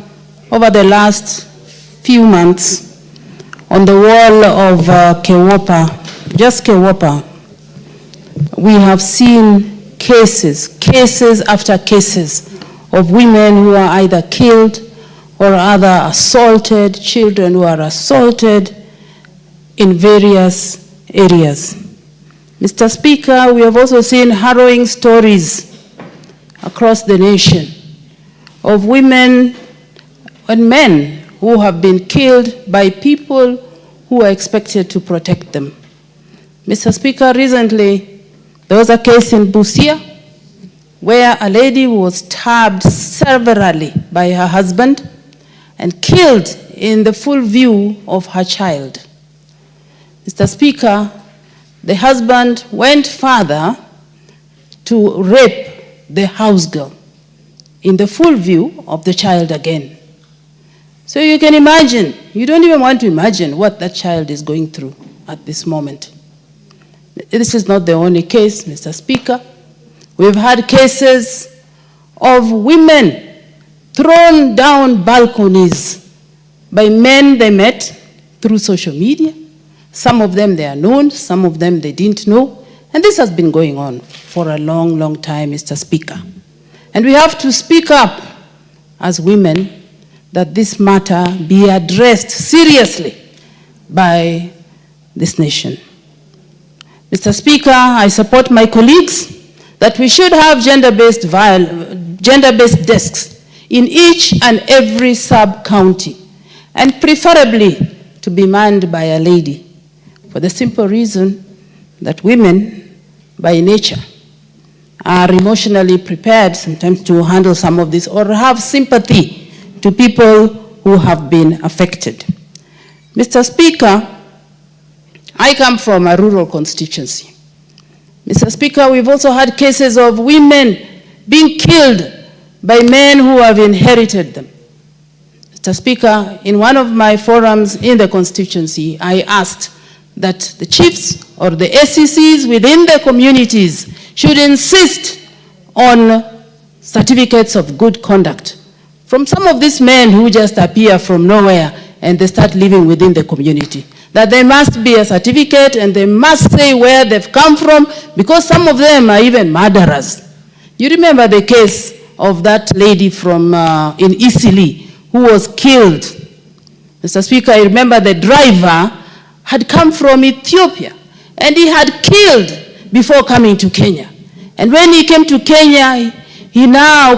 over the last few months, on the wall of Kewopa, just Kewopa, we have seen cases after cases of women who are either killed or other assaulted, children who are assaulted in various areas. Mr. Speaker, we have also seen harrowing stories across the nation of women and men who have been killed by people who are expected to protect them. Mr. Speaker, recently there was a case in Busia where a lady was stabbed severally by her husband and killed in the full view of her child. Mr. Speaker, the husband went further to rape the house girl in the full view of the child again. So you can imagine, you don't even want to imagine what that child is going through at this moment. This is not the only case, Mr. Speaker. We've had cases of women thrown down balconies by men they met through social media. Some of them they are known, some of them they didn't know. And this has been going on for a long, long time, Mr. Speaker. And we have to speak up as women that this matter be addressed seriously by this nation. Mr. Speaker, I support my colleagues that we should have gender-based desks in each and every sub-county, and preferably to be manned by a lady, for the simple reason that women, by nature, are emotionally prepared sometimes to handle some of this or have sympathy to people who have been affected. Mr. Speaker, I come from a rural constituency. Mr. Speaker, we've also had cases of women being killed by men who have inherited them. Mr. Speaker, in one of my forums in the constituency, I asked that the chiefs or the SECs within the communities should insist on certificates of good conduct from some of these men who just appear from nowhere and they start living within the community. That there must be a certificate and they must say where they've come from, because some of them are even murderers. You remember the case of that lady from in Isili who was killed. Mr. Speaker, I remember the driver had come from Ethiopia And he had killed before coming to Kenya. And when he came to Kenya, he now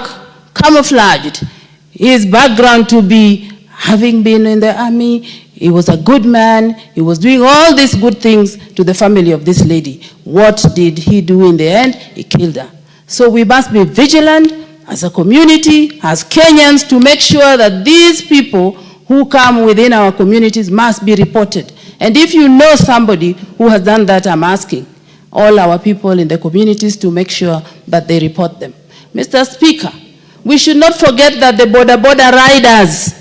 camouflaged his background to be having been in the army. He was a good man. He was doing all these good things to the family of this lady. What did he do in the end? He killed her. So we must be vigilant as a community, as Kenyans, to make sure that these people who come within our communities must be reported. And if you know somebody who has done that, I'm asking all our people in the communities to make sure that they report them. Mr. Speaker, we should not forget that the border riders,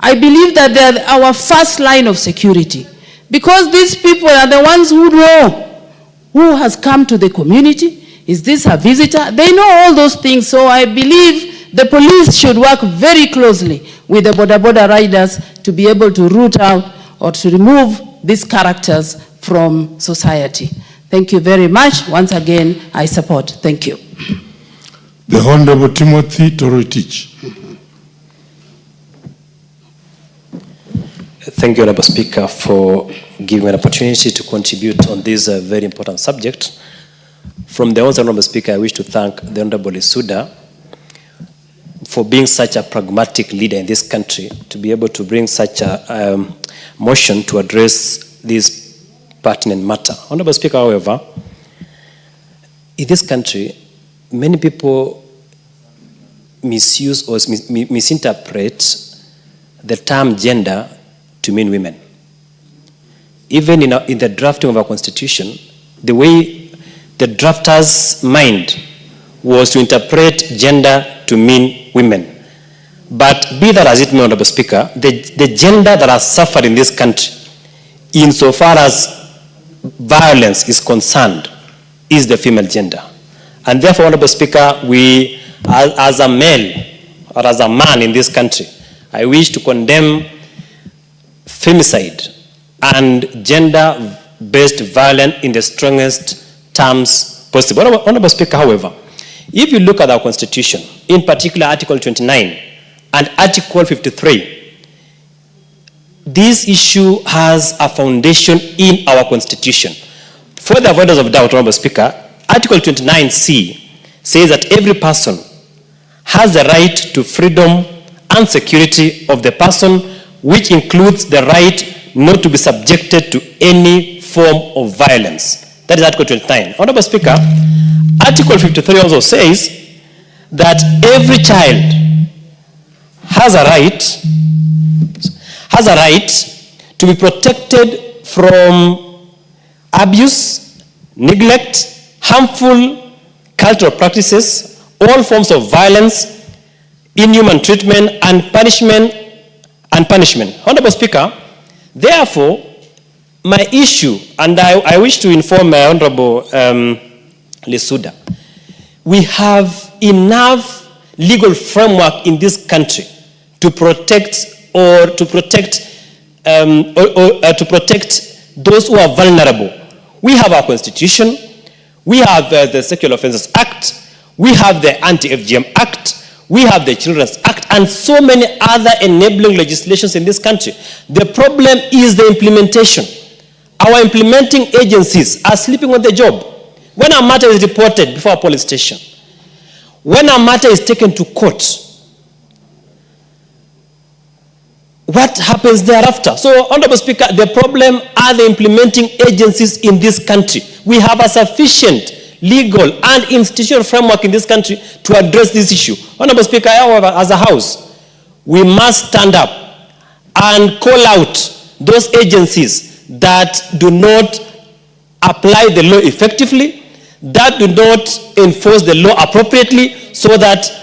I believe that they're our first line of security, because these people are the ones who know who has come to the community. Is this a visitor? They know all those things. So I believe the police should work very closely with the border riders to be able to root out or to remove these characters from society. Thank you very much. Once again, I support. Thank you. The Honorable Timothy Torotich. Thank you, Honorable Speaker, for giving me an opportunity to contribute on this very important subject. From the Honorable Speaker, I wish to thank the Honorable Lisuda for being such a pragmatic leader in this country, to be able to bring such a motion to address this pertinent matter. Honorable Speaker, however, in this country, many people misuse or misinterpret the term gender to mean women. Even in the drafting of our constitution, the way the drafter's mind was to interpret gender to mean women. But be that as it may, Honorable Speaker, the gender that has suffered in this country, insofar as violence is concerned, is the female gender. And therefore, Honorable Speaker, we, as a male or as a man in this country, I wish to condemn femicide and gender-based violence in the strongest terms possible. Honorable Speaker, however, if you look at our Constitution, in particular Article 29 and Article 53, this issue has a foundation in our Constitution. For the avoidance of doubt, Honorable Speaker, Article 29C says that every person has the right to freedom and security of the person, which includes the right not to be subjected to any form of violence. That is Article 29. Honorable Speaker, Article 53 also says that every child has a right to be protected from abuse, neglect, harmful cultural practices, all forms of violence, inhuman treatment, and punishment. Honorable Speaker, therefore, my issue, and I wish to inform my Honorable Lisuda, we have enough legal framework in this country to protect those who are vulnerable. We have our Constitution, we have the Sexual Offences Act, we have the Anti-FGM Act, we have the Children's Act, and so many other enabling legislations in this country. The problem is the implementation. Our implementing agencies are sleeping on the job. When a matter is reported before a police station, when a matter is taken to court, what happens thereafter? So, Honorable Speaker, the problem are the implementing agencies in this country. We have a sufficient legal and institutional framework in this country to address this issue. Honorable Speaker, however, as a House, we must stand up and call out those agencies that do not apply the law effectively, that do not enforce the law appropriately, so that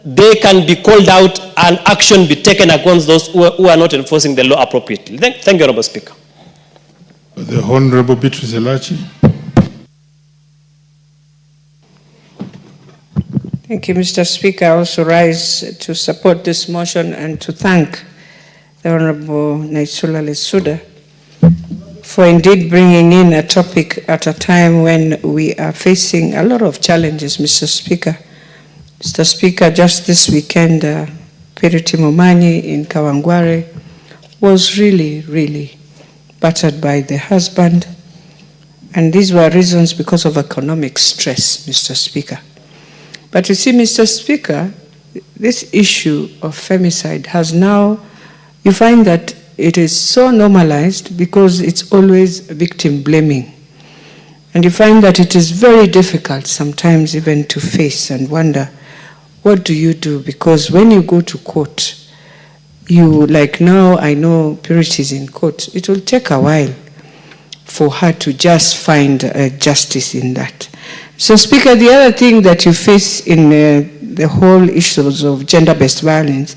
they can be called out and action be taken against those who are not enforcing the law appropriately. Thank you, Honorable Speaker. The Honorable Beatrice Elachi. Thank you, Mr. Speaker. I also rise to support this motion and to thank the Honorable Naisula Lisuda for indeed bringing in a topic at a time when we are facing a lot of challenges, Mr. Speaker. Mr. Speaker, just this weekend, Purity Momanyi in Kawangware was really battered by the husband, And these were reasons because of economic stress, Mr. Speaker. But you see, Mr. Speaker, this issue of femicide has now, you find that it is so normalized because it's always victim blaming. And you find that it is very difficult sometimes even to face and wonder, what do you do? Because when you go to court, like now, I know Purity is in court, it will take a while for her to just find justice in that. So, Speaker, the other thing that you face in the whole issues of gender-based violence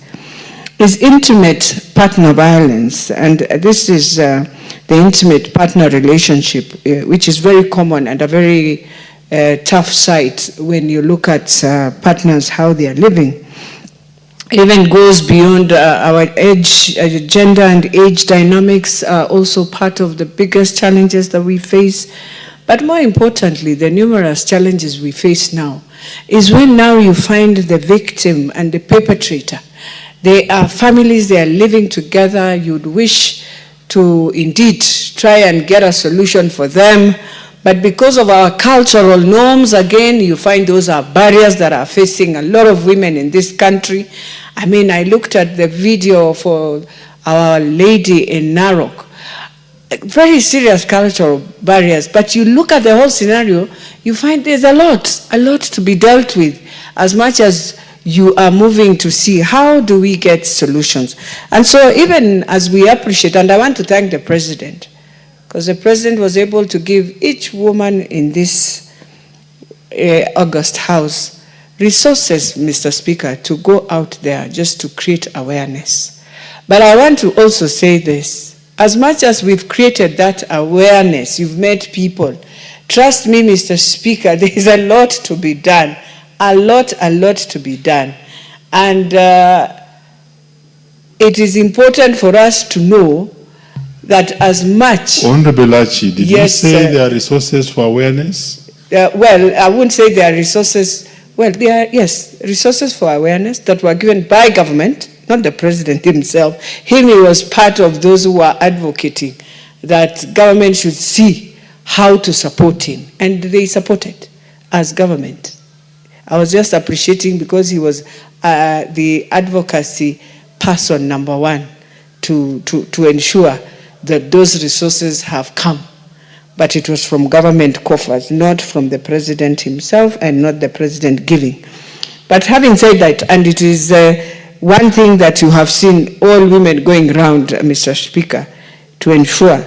is intimate partner violence. And this is the intimate partner relationship, which is very common and a very tough sight when you look at partners, how they are living. Even goes beyond our age, gender and age dynamics are also part of the biggest challenges that we face. But more importantly, the numerous challenges we face now is when now you find the victim and the perpetrator. They are families, they are living together. You'd wish to indeed try and get a solution for them. But because of our cultural norms, again, you find those are barriers that are facing a lot of women in this country. I mean, I looked at the video for Our Lady in Narok. Very serious cultural barriers. But you look at the whole scenario, you find there's a lot to be dealt with, as much as you are moving to see how do we get solutions. And so even as we appreciate, and I want to thank the President, because the President was able to give each woman in this August House resources, Mr. Speaker, to go out there just to create awareness. But I want to also say this. As much as we've created that awareness, you've made people, trust me, Mr. Speaker, there is a lot to be done. A lot to be done. And it is important for us to know that as much... Honorable Lachi, did you say sir. there are resources for awareness? Well, I wouldn't say there are resources. Well, there are, yes, resources for awareness that were given by government, not the President himself. He was part of those who were advocating that government should see how to support him. And they supported as government. I was just appreciating because he was the advocacy person number one to ensure that those resources have come. But it was from government coffers, not from the President himself and not the President giving. But having said that, and it is one thing that you have seen all women going around, Mr. Speaker, to ensure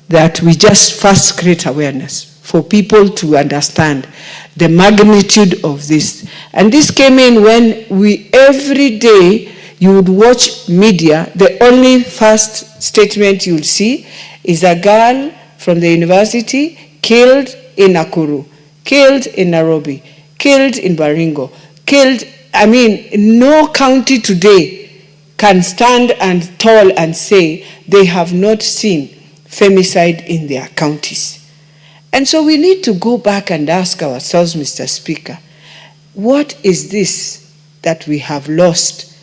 that we just first create awareness for people to understand the magnitude of this. And this came in when every day you would watch media, the only first statement you'll see is a girl from the university killed in Nakuru, killed in Nairobi, killed in Baringo, killed. I mean, no county today can stand and tall and say they have not seen femicide in their counties. And so we need to go back and ask ourselves, Mr. Speaker, what is this that we have lost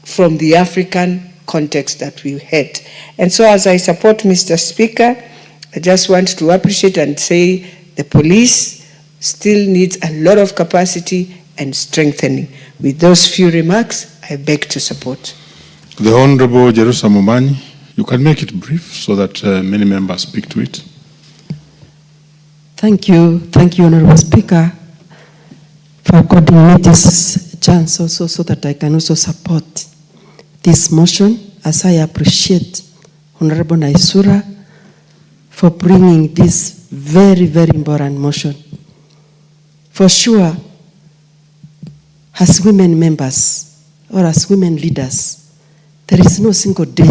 from the African context that we had? And so as I support Mr. Speaker, I just want to appreciate and say the police still needs a lot of capacity and strengthening. With those few remarks, I beg to support. The Honorable Jerusalem Omanyi, you can make it brief so that many members speak to it. Thank you, Honorable Speaker, for according me this chance also so that I can also support this motion, as I appreciate Honorable Naisura for bringing this very, very important motion. For sure, as women members or as women leaders, there is no single day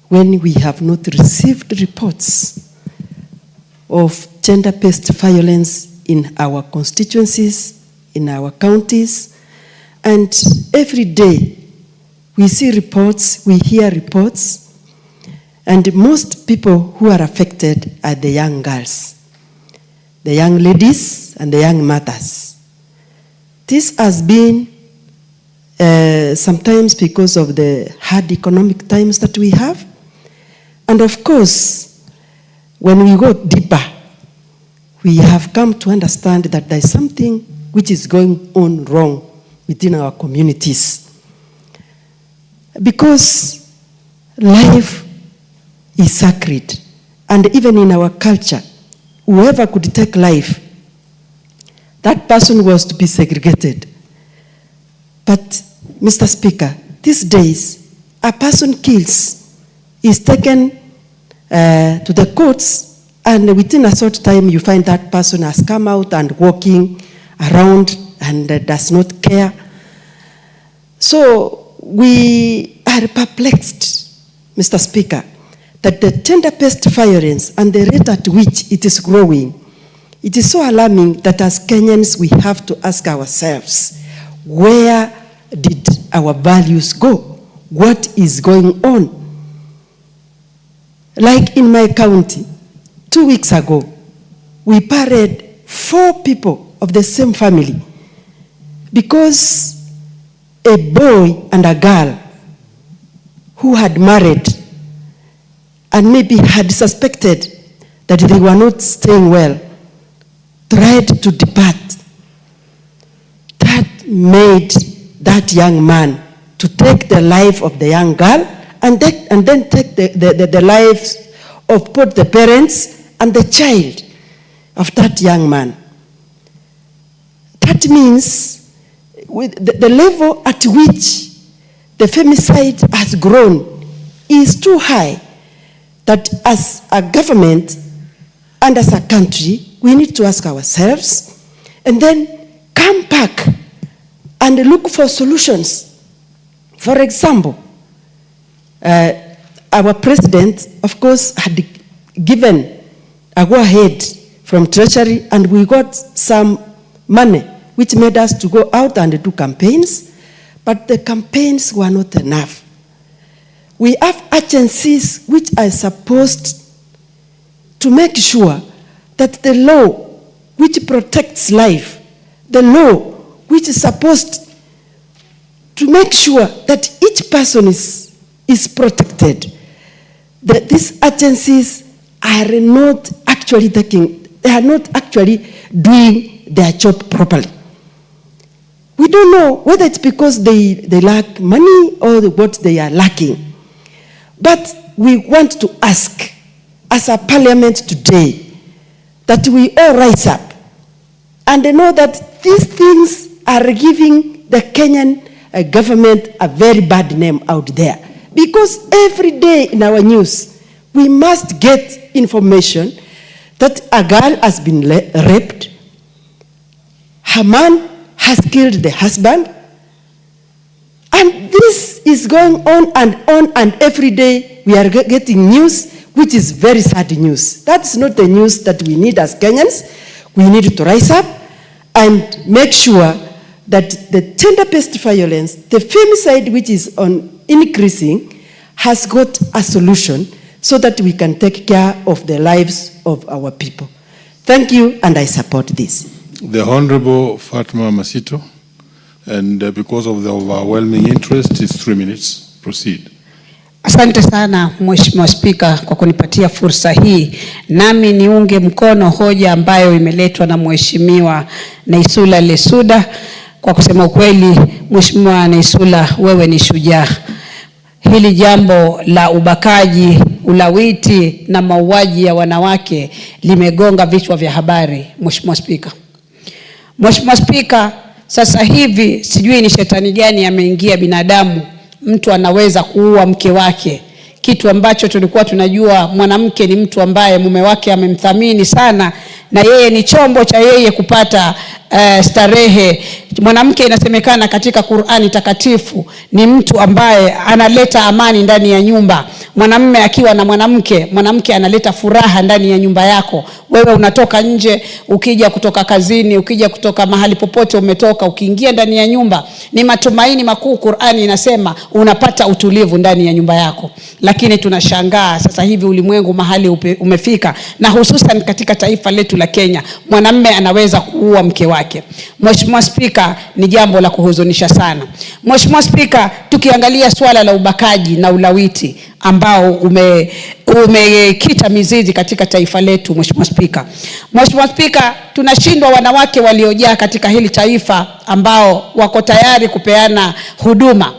when we have not received reports of gender-based violence in our constituencies, in our counties, and every day we see reports, we hear reports, and most people who are affected are the young girls, the young ladies and the young mothers. This has been sometimes because of the hard economic times that we have, and of course, when we go deeper we have come to understand that there is something which is going on wrong within our communities. Because life is sacred. And even in our culture, whoever could take life, that person was to be segregated. But, Mr. Speaker, these days, a person kills, is taken to the courts, and within a short time, you find that person has come out and walking around and does not care. So we are perplexed, Mr. Speaker, that the gender-based violence and the rate at which it is growing, it is so alarming that as Kenyans we have to ask ourselves, where did our values go? What is going on? Like in my county, 2 weeks ago, we buried 4 people of the same family because a boy and a girl who had married and maybe had suspected that they were not staying well, tried to depart. That made that young man to take the life of the young girl and then take the lives of both the parents and the child of that young man. That means with the level at which the femicide has grown is too high, that as a government and as a country, we need to ask ourselves and then come back and look for solutions. For example, our president, of course, had given a go-ahead from Treasury, and we got some money, which made us to go out and do campaigns, but the campaigns were not enough. We have agencies which are supposed to make sure that the law which protects life, the law which is supposed to make sure that each person is protected, that these agencies are not actually they are not actually doing their job properly. We don't know whether it's because they lack money or what they are lacking. But we want to ask, as a parliament today, that we all rise up and know that these things are giving the Kenyan government a very bad name out there. Because every day in our news, we must get information that a girl has been raped, her man has killed the husband, and this is going on, and every day we are getting news which is very sad news. That's not the news that we need as Kenyans. We need to rise up and make sure that the gender-based violence, the femicide which is on increasing, has got a solution so that we can take care of the lives of our people. Thank you, and I support this. The Honorable Fatma Masito, and because of the overwhelming interest, it's 3 minutes. Proceed. Asante sana Mheshimiwa Spika kwa kunipatia fursa hii. Nami niunge mkono hoja ambayo imeletwa na Mheshimiwa Naisula Lesuda. Kwa kusema ukweli, Mheshimiwa Naisula, wewe ni shujaa. Hili jambo la ubakaji, ulawiti na mauaji ya wanawake limegonga vichwa vya habari, Mheshimiwa Spika. Mheshimiwa Spika, sasa hivi sijui ni shetani gani ameingia binadamu, mtu anaweza kuua mke wake. Kitu ambacho tulikuwa tunajua mwanamke ni mtu ambaye mume wake amemthamini sana na yeye ni chombo cha yeye kupata starehe. Mwanamke inasemekana katika Qur'ani takatifu ni mtu ambaye analeta amani ndani ya nyumba. Mwanamume akiwa na mwanamke analeta furaha ndani ya nyumba yako. Wewe unatoka nje, ukija kutoka kazini, ukija kutoka mahali popote umetoka, ukiingia ndani ya nyumba, ni matumaini makuu. Qur'ani inasema unapata utulivu ndani ya nyumba yako. Lakini tunashangaa sasa hivi ulimwengu mahali umefika, na hususan katika taifa letu la Kenya, mwanamume anaweza kuua mke wake. Mheshimiwa Spika, ni jambo la kuhuzunisha sana. Mheshimiwa Spika, tukiangalia swala la ubakaji na ulawiti, ambao umekita mizizi katika taifa letu. Mheshimiwa Spika, Mheshimiwa Spika, tunashindwa wanawake waliojaa katika hili taifa ambao wako tayari kupeana huduma,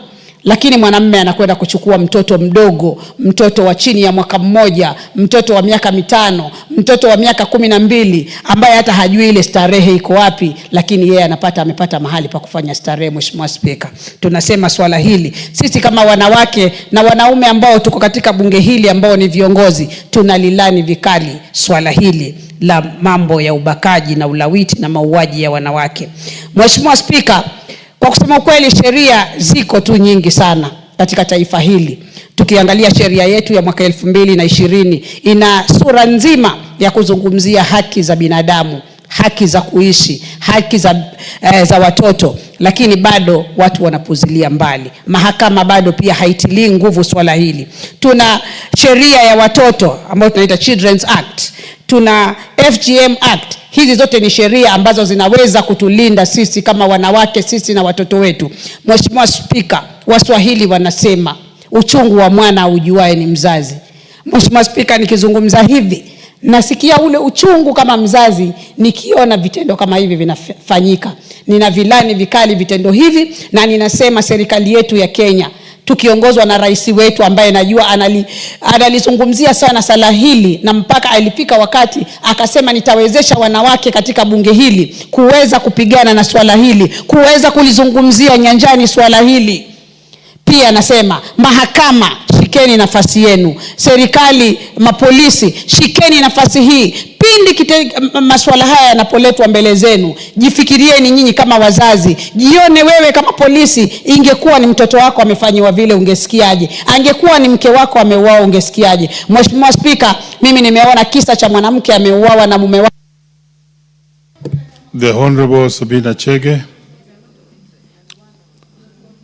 lakini mwanamume anakwenda kuchukua mtoto mdogo, mtoto wa chini ya mwaka mmoja, mtoto wa miaka 5, mtoto wa miaka 12 ambaye hata hajui ile starehe iko wapi, lakini yeye amepata mahali pa kufanya starehe. Mheshimiwa Spika, tunasema swala hili sisi kama wanawake na wanaume ambao tuko katika bunge hili ambao ni viongozi, tunalilani vikali swala hili la mambo ya ubakaji na ulawiti na mauaji ya wanawake. Mheshimiwa Spika, kwa kusema kweli sheria ziko tu nyingi sana katika taifa hili. Tukiangalia sheria yetu ya mwaka 2020 ina sura nzima ya kuzungumzia haki za binadamu, haki za kuishi, haki za watoto, lakini bado watu wanapuzilia mbali. Mahakama bado pia haitilii nguvu swala hili. Tuna sheria ya watoto ambayo tunaita Children's Act, tuna FGM Act. Hizi zote ni sheria ambazo zinaweza kutulinda sisi kama wanawake, sisi na watoto wetu. Mheshimiwa Spika, Waswahili wanasema uchungu wa mwana ujuae ni mzazi. Mheshimiwa Spika, nikizungumza hivi nasikia ule uchungu kama mzazi nikiona vitendo kama hivi vinafanyika. Nina vilani vikali vitendo hivi, na ninasema serikali yetu ya Kenya tukiongozwa na rais wetu ambaye najua analizungumzia sana sala hili, na mpaka alifika wakati akasema nitawezesha wanawake katika bunge hili kuweza kupigana na swala hili, kuweza kulizungumzia nyanjani swala hili. Pia nasema mahakama, shikeni nafasi yenu. Serikali, mapolisi, shikeni nafasi hii. Pindi masuala haya yanapoletwa mbele zenu, jifikirieni nyinyi kama wazazi. Jione wewe kama polisi, ingekuwa ni mtoto wako amefanywa vile ungesikiaje? Angekuwa ni mke wako ameuawa ungesikiaje? Mheshimiwa Spika, mimi nimeona kisa cha mwanamke ameuawa na mume wake. The Honorable Sabina Chege.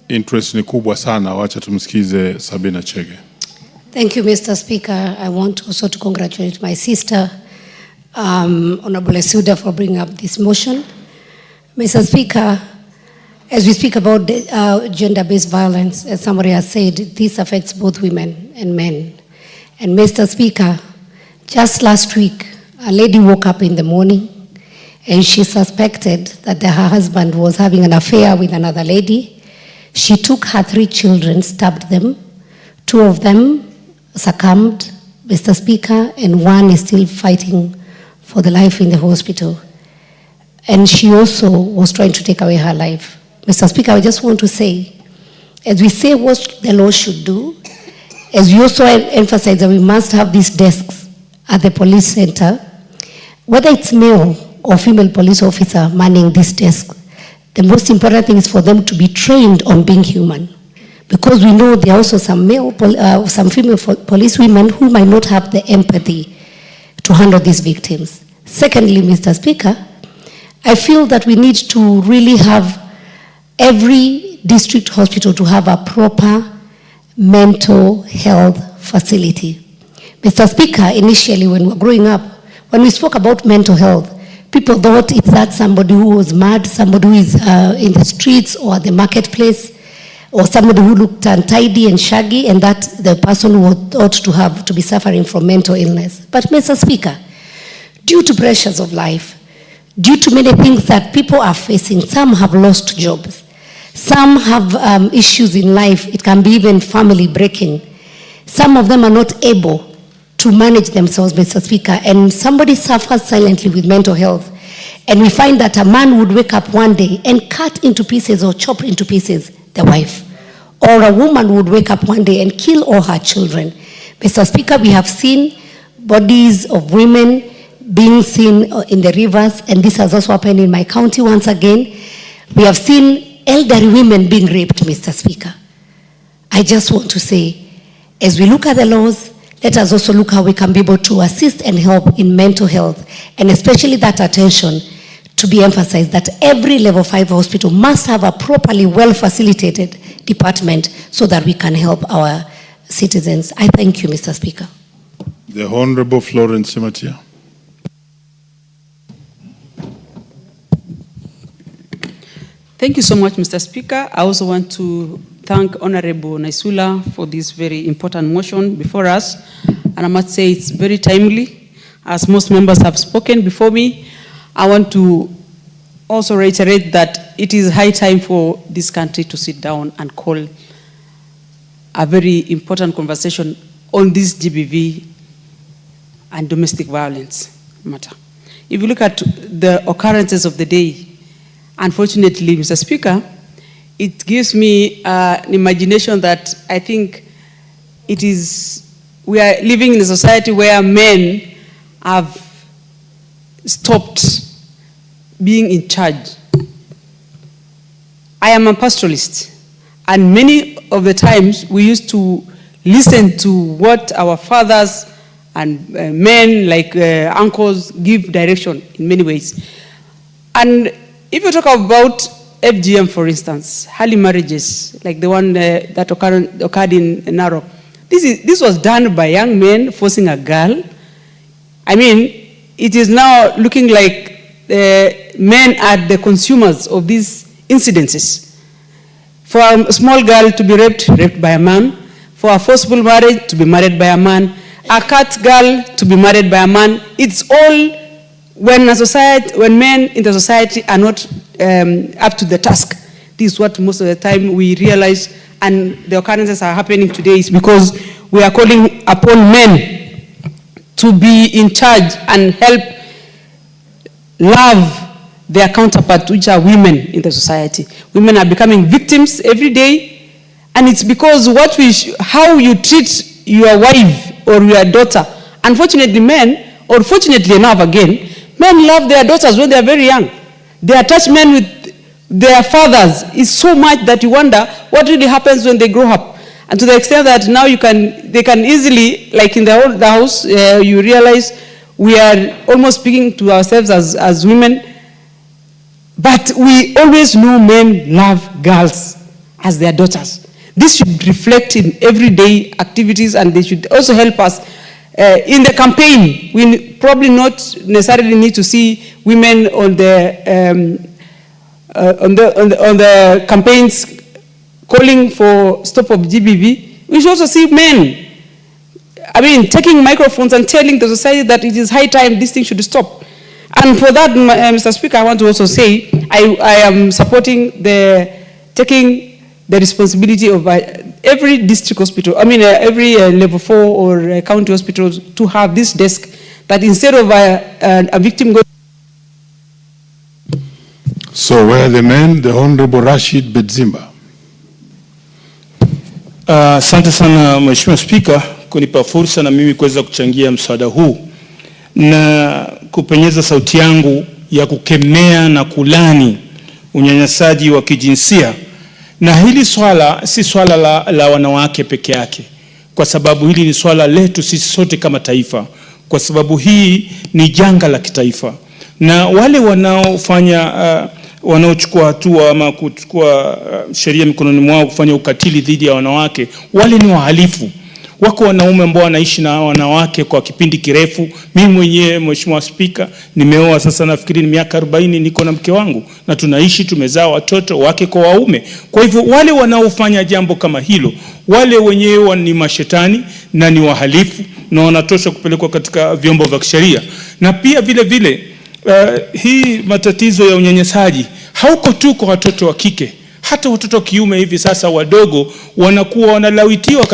Interest ni kubwa sana, wacha tumsikize Sabina Chege. Thank you, Mr. Speaker. I want also to congratulate my sister, Honorable Suda, for bringing up this motion. Mr. Speaker, as we speak about gender-based violence, as somebody has said, this affects both women and men. And Mr. Speaker, just last week, a lady woke up in the morning and she suspected that her husband was having an affair with another lady. She took her 3 children, stabbed them. 2 of them succumbed, Mr. Speaker, and 1 is still fighting for the life in the hospital. And she also was trying to take away her life. Mr. Speaker, I just want to say, as we say what the law should do, as we also emphasize that we must have these desks at the police center, whether it's male or female police officer manning this desk, the most important thing is for them to be trained on being human. Because we know there are also some female police women who might not have the empathy to handle these victims. Secondly, Mr. Speaker, I feel that we need to really have every district hospital to have a proper mental health facility. Mr. Speaker, initially when we were growing up, when we spoke about mental health, people thought it's that somebody who was mad, somebody who is in the streets or at the marketplace, or somebody who looked untidy and shaggy, and that the person who ought to be suffering from mental illness. But Mr. Speaker, due to pressures of life, due to many things that people are facing, some have lost jobs, some have issues in life, it can be even family breaking. Some of them are not able to manage themselves, Mr. Speaker, and somebody suffers silently with mental health. And we find that a man would wake up one day and cut into pieces or chop into pieces the wife. Or a woman would wake up one day and kill all her children. Mr. Speaker, we have seen bodies of women being seen in the rivers, and this has also happened in my county once again. We have seen elderly women being raped, Mr. Speaker. I just want to say, as we look at the laws, let us also look how we can be able to assist and help in mental health, and especially that attention to be emphasized that every level 5 hospital must have a properly well-facilitated department so that we can help our citizens. I thank you, Mr. Speaker. The Honorable Florence Simatia. Thank you so much, Mr. Speaker. I also want to thank Honorable Naisula for this very important motion before us. And I must say it's very timely, as most members have spoken before me. I want to also reiterate that it is high time for this country to sit down and call a very important conversation on this GBV and domestic violence matter. If you look at the occurrences of the day, unfortunately, Mr. Speaker, it gives me an imagination that I think we are living in a society where men have stopped being in charge. I am a pastoralist, and many of the times we used to listen to what our fathers and men like uncles give direction in many ways. And if you talk about FGM, for instance, early marriages, like the one that occurred in Narok, this was done by young men forcing a girl. I mean, it is now looking like men are the consumers of these incidences. For a small girl to be raped by a man. For a forcible marriage, to be married by a man. A cat girl to be married by a man. It's all when men in the society are not up to the task. This is what most of the time we realize, and the occurrences are happening today is because we are calling upon men to be in charge and help love their counterpart, which are women in the society. Women are becoming victims every day, and it's because how you treat your wife or your daughter. Unfortunately, men, or fortunately enough again, men love their daughters when they are very young. Their attachment with their fathers is so much that you wonder what really happens when they grow up. And to the extent that now they can easily, like in the house, you realize we are almost speaking to ourselves as women, but we always know men love girls as their daughters. This should reflect in everyday activities, and they should also help us in the campaign. We probably not necessarily need to see women on the campaigns calling for stop of GBV. We should also see men, taking microphones and telling the society that it is high time this thing should stop. And for that, Mr. Speaker, I want to also say I am supporting taking the responsibility of every district hospital, every level 4 or county hospital to have this desk, that instead of a victim going. So where are the men? The Honorable Rashid Bedzimba. Asante sana Mheshimiwa Spika kunipa fursa na mimi kuweza kuchangia mswada huu na kupenyeza sauti yangu ya kukemea na kulani unyanyasaji wa kijinsia. Na hili swala si swala la wanawake peke yake, kwa sababu hili ni swala letu sisi sote kama taifa, kwa sababu hii ni janga la kitaifa. Na wale wanaochukua hatua ama kuchukua sheria mikononi mwao kufanya ukatili dhidi ya wanawake, wale ni wahalifu. Wako wanaume ambao wanaishi na wanawake kwa kipindi kirefu. Mimi mwenyewe Mheshimiwa Spika nimeoa sasa nafikiri ni miaka 40, niko na mke wangu na tunaishi, tumezaa watoto wake kwa waume. Kwa hivyo wale wanaofanya jambo kama hilo, wale wenyewe ni mashetani na ni wahalifu na wanatosha kupelekwa katika vyombo vya kisheria. Na pia vile vile hii matatizo ya unyanyasaji hauko tu kwa watoto wa kike, hata watoto wa kiume hivi sasa wadogo wanakuwa wanalawitiwa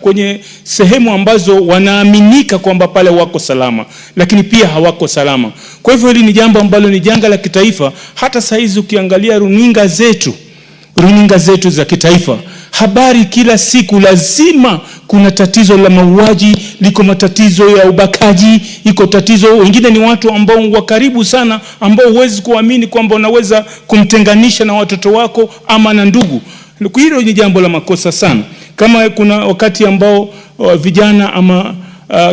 kwenye sehemu ambazo wanaaminika kwamba pale wako salama, lakini pia hawako salama. Kwa hivyo hili ni jambo ambalo ni janga la kitaifa. Hata saizi ukiangalia runinga zetu za kitaifa, habari kila siku lazima kuna tatizo la mauaji, liko matatizo ya ubakaji, iko tatizo, wengine ni watu ambao wa karibu sana ambao huwezi kuamini kwamba unaweza kumtenganisha na watoto wako ama na ndugu. Hilo ni jambo la makosa sana. Kama kuna wakati ambao vijana ama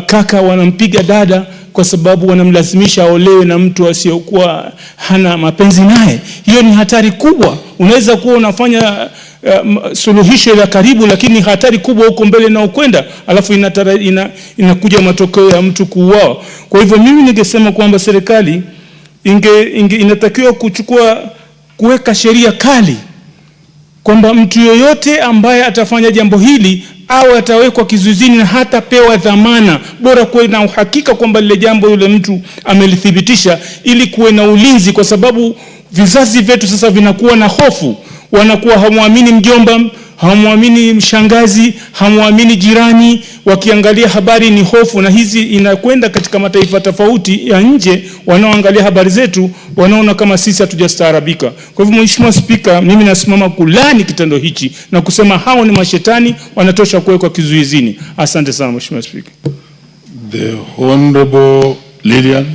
kaka wanampiga dada kwa sababu wanamlazimisha aolewe na mtu asiyokuwa hana mapenzi naye, hiyo ni hatari kubwa. Unaweza kuwa unafanya suluhisho la karibu, lakini hatari kubwa huko mbele na ukwenda, alafu inakuja matokeo ya mtu kuuawa. Kwa hivyo mimi ningesema kwamba serikali inatakiwa kuweka sheria kali kwamba mtu yoyote ambaye atafanya jambo hili au atawekwa kizuizini na hata pewa dhamana, bora kuwe na uhakika kwamba lile jambo yule mtu amelithibitisha, ili kuwe na ulinzi, kwa sababu vizazi vyetu sasa vinakuwa na hofu, wanakuwa hamwamini mjomba, hamwamini mshangazi, hamwamini jirani, wakiangalia habari ni hofu, na hizi inakwenda katika mataifa tofauti ya nje, wanaoangalia habari zetu wanaona kama sisi hatujastaarabika. Kwa hivyo Mheshimiwa Spika, mimi nasimama kulani kitendo hichi na kusema hao ni mashetani, wanatosha kuwekwa kizuizini. Asante sana Mheshimiwa Spika. The Honorable Lilian.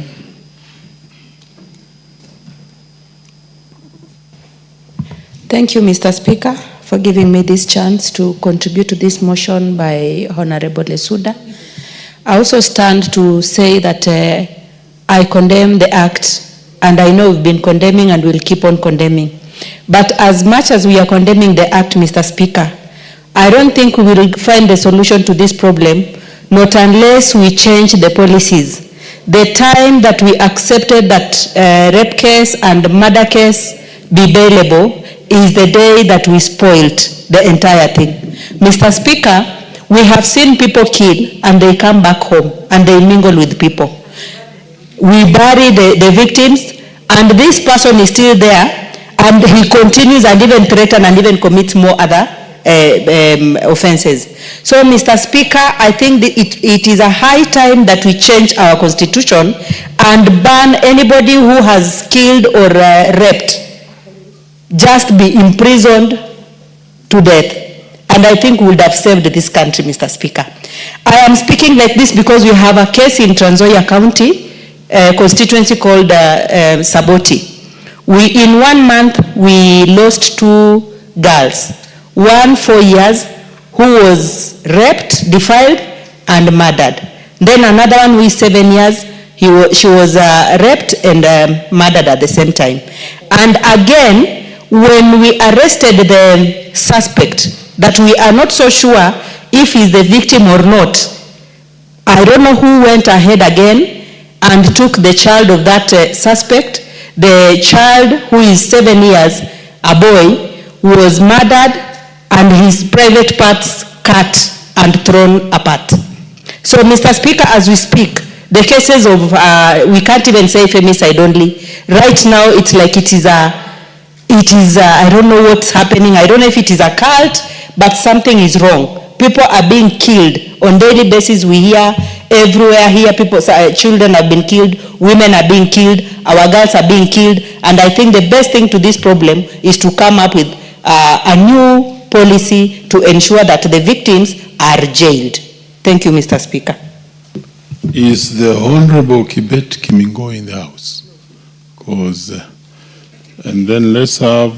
Thank you, Mr. Speaker, for giving me this chance to contribute to this motion by Honorable Lesuda. I also stand to say that I condemn the act, and I know we've been condemning and will keep on condemning. But as much as we are condemning the act, Mr. Speaker, I don't think we will find the solution to this problem, not unless we change the policies. The time that we accepted that rape case and murder case be bailable is the day that we spoiled the entire thing. Mr. Speaker, we have seen people kill and they come back home and they mingle with people. We bury the victims and this person is still there and he continues and even threatens and even commits more other offenses. So, Mr. Speaker, I think it is a high time that we change our constitution and ban anybody who has killed or raped just be imprisoned to death. And I think we would have saved this country, Mr. Speaker. I am speaking like this because we have a case in Trans Nzoia County, constituency called Saboti. In 1 month, we lost 2 girls. One 4 years who was raped, defiled, and murdered. Then another one who is 7 years, she was raped and murdered at the same time. And again, when we arrested the suspect, that we are not so sure if he's the victim or not, I don't know who went ahead again and took the child of that suspect. The child, who is 7 years, a boy, was murdered and his private parts cut and thrown apart. So, Mr. Speaker, as we speak, the cases of, we can't even say femicide only. Right now, it's like it is I don't know what's happening. I don't know if it is a cult, but something is wrong. People are being killed on daily basis. We hear everywhere here, children have been killed, women are being killed, our girls are being killed, and I think the best thing to this problem is to come up with a new policy to ensure that the victims are jailed. Thank you, Mr. Speaker. Is the Honorable Kibet Kimingo in the House? Because, and then let's have,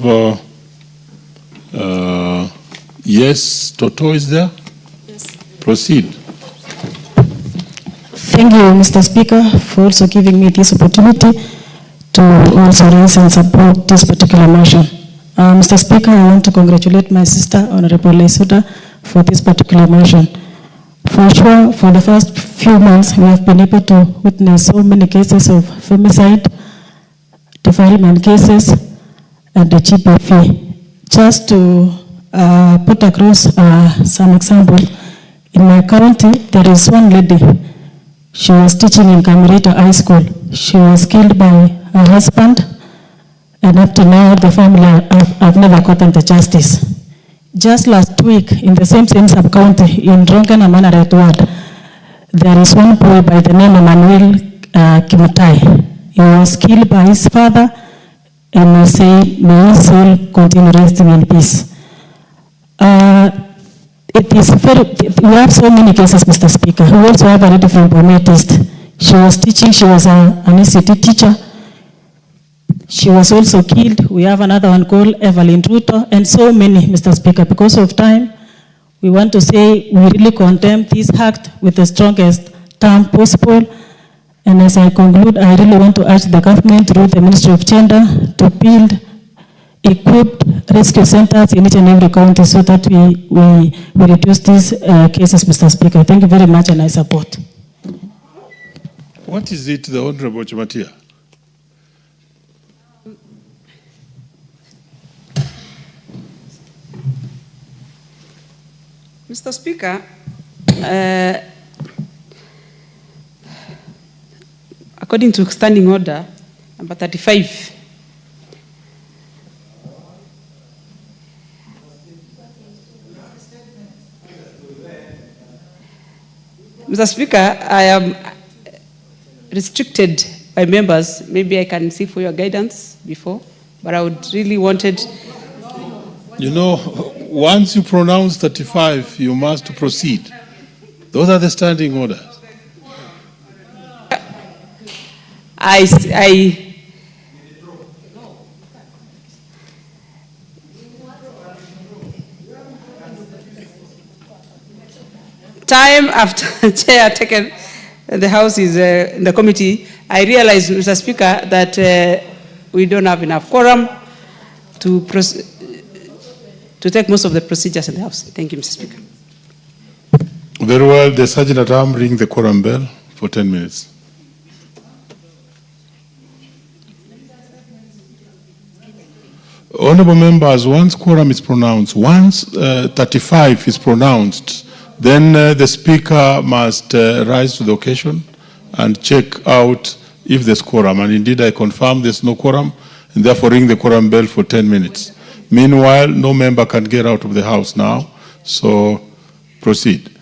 yes, Toto is there? Yes. Proceed. Thank you, Mr. Speaker, for also giving me this opportunity to also raise and support this particular motion. Mr. Speaker, I want to congratulate my sister, Honorable Lesuda, for this particular motion. For sure, for the first few months, we have been able to witness so many cases of femicide, defilement cases, and the GBV. Just to put across some example, in my county, there is one lady. She was teaching in Camarita High School. She was killed by her husband, and up to now, the family have never gotten the justice. Just last week, in the same sub-county, in Rongan and Manaret ward, there is one boy by the name of Emmanuel Kimutai. He was killed by his father, and we say, may his soul continue resting in peace. It is we have so many cases, Mr. Speaker. We also have a lady from Bometist. She was teaching, she was an ECT teacher. She was also killed. We have another one called Evelyn Ruto, and so many, Mr. Speaker. Because of time, we want to say we really condemn this act with the strongest term possible. And as I conclude, I really want to urge the government through the Ministry of Gender to build equipped rescue centers in each and every county so that we reduce these cases, Mr. Speaker. Thank you very much, and I support. What is it, the Honorable Chamatia? Mr. Speaker, according to Standing Order number 35, Mr. Speaker, I am restricted by members. Maybe I can seek for your guidance before, but I would really wanted. You know, once you pronounce 35, you must proceed. Those are the standing orders. Time after chair taken, the House is in the committee, I realized, Mr. Speaker, that we don't have enough quorum to take most of the procedures in the House. Thank you, Mr. Speaker. Very well, the Sergeant at Arms ring the quorum bell for 10 minutes. Honorable members, once quorum is pronounced, once 35 is pronounced, then the Speaker must rise to the occasion and check out if there's quorum. And indeed, I confirm there's no quorum, and therefore ring the quorum bell for 10 minutes. Meanwhile, no member can get out of the House now, so proceed.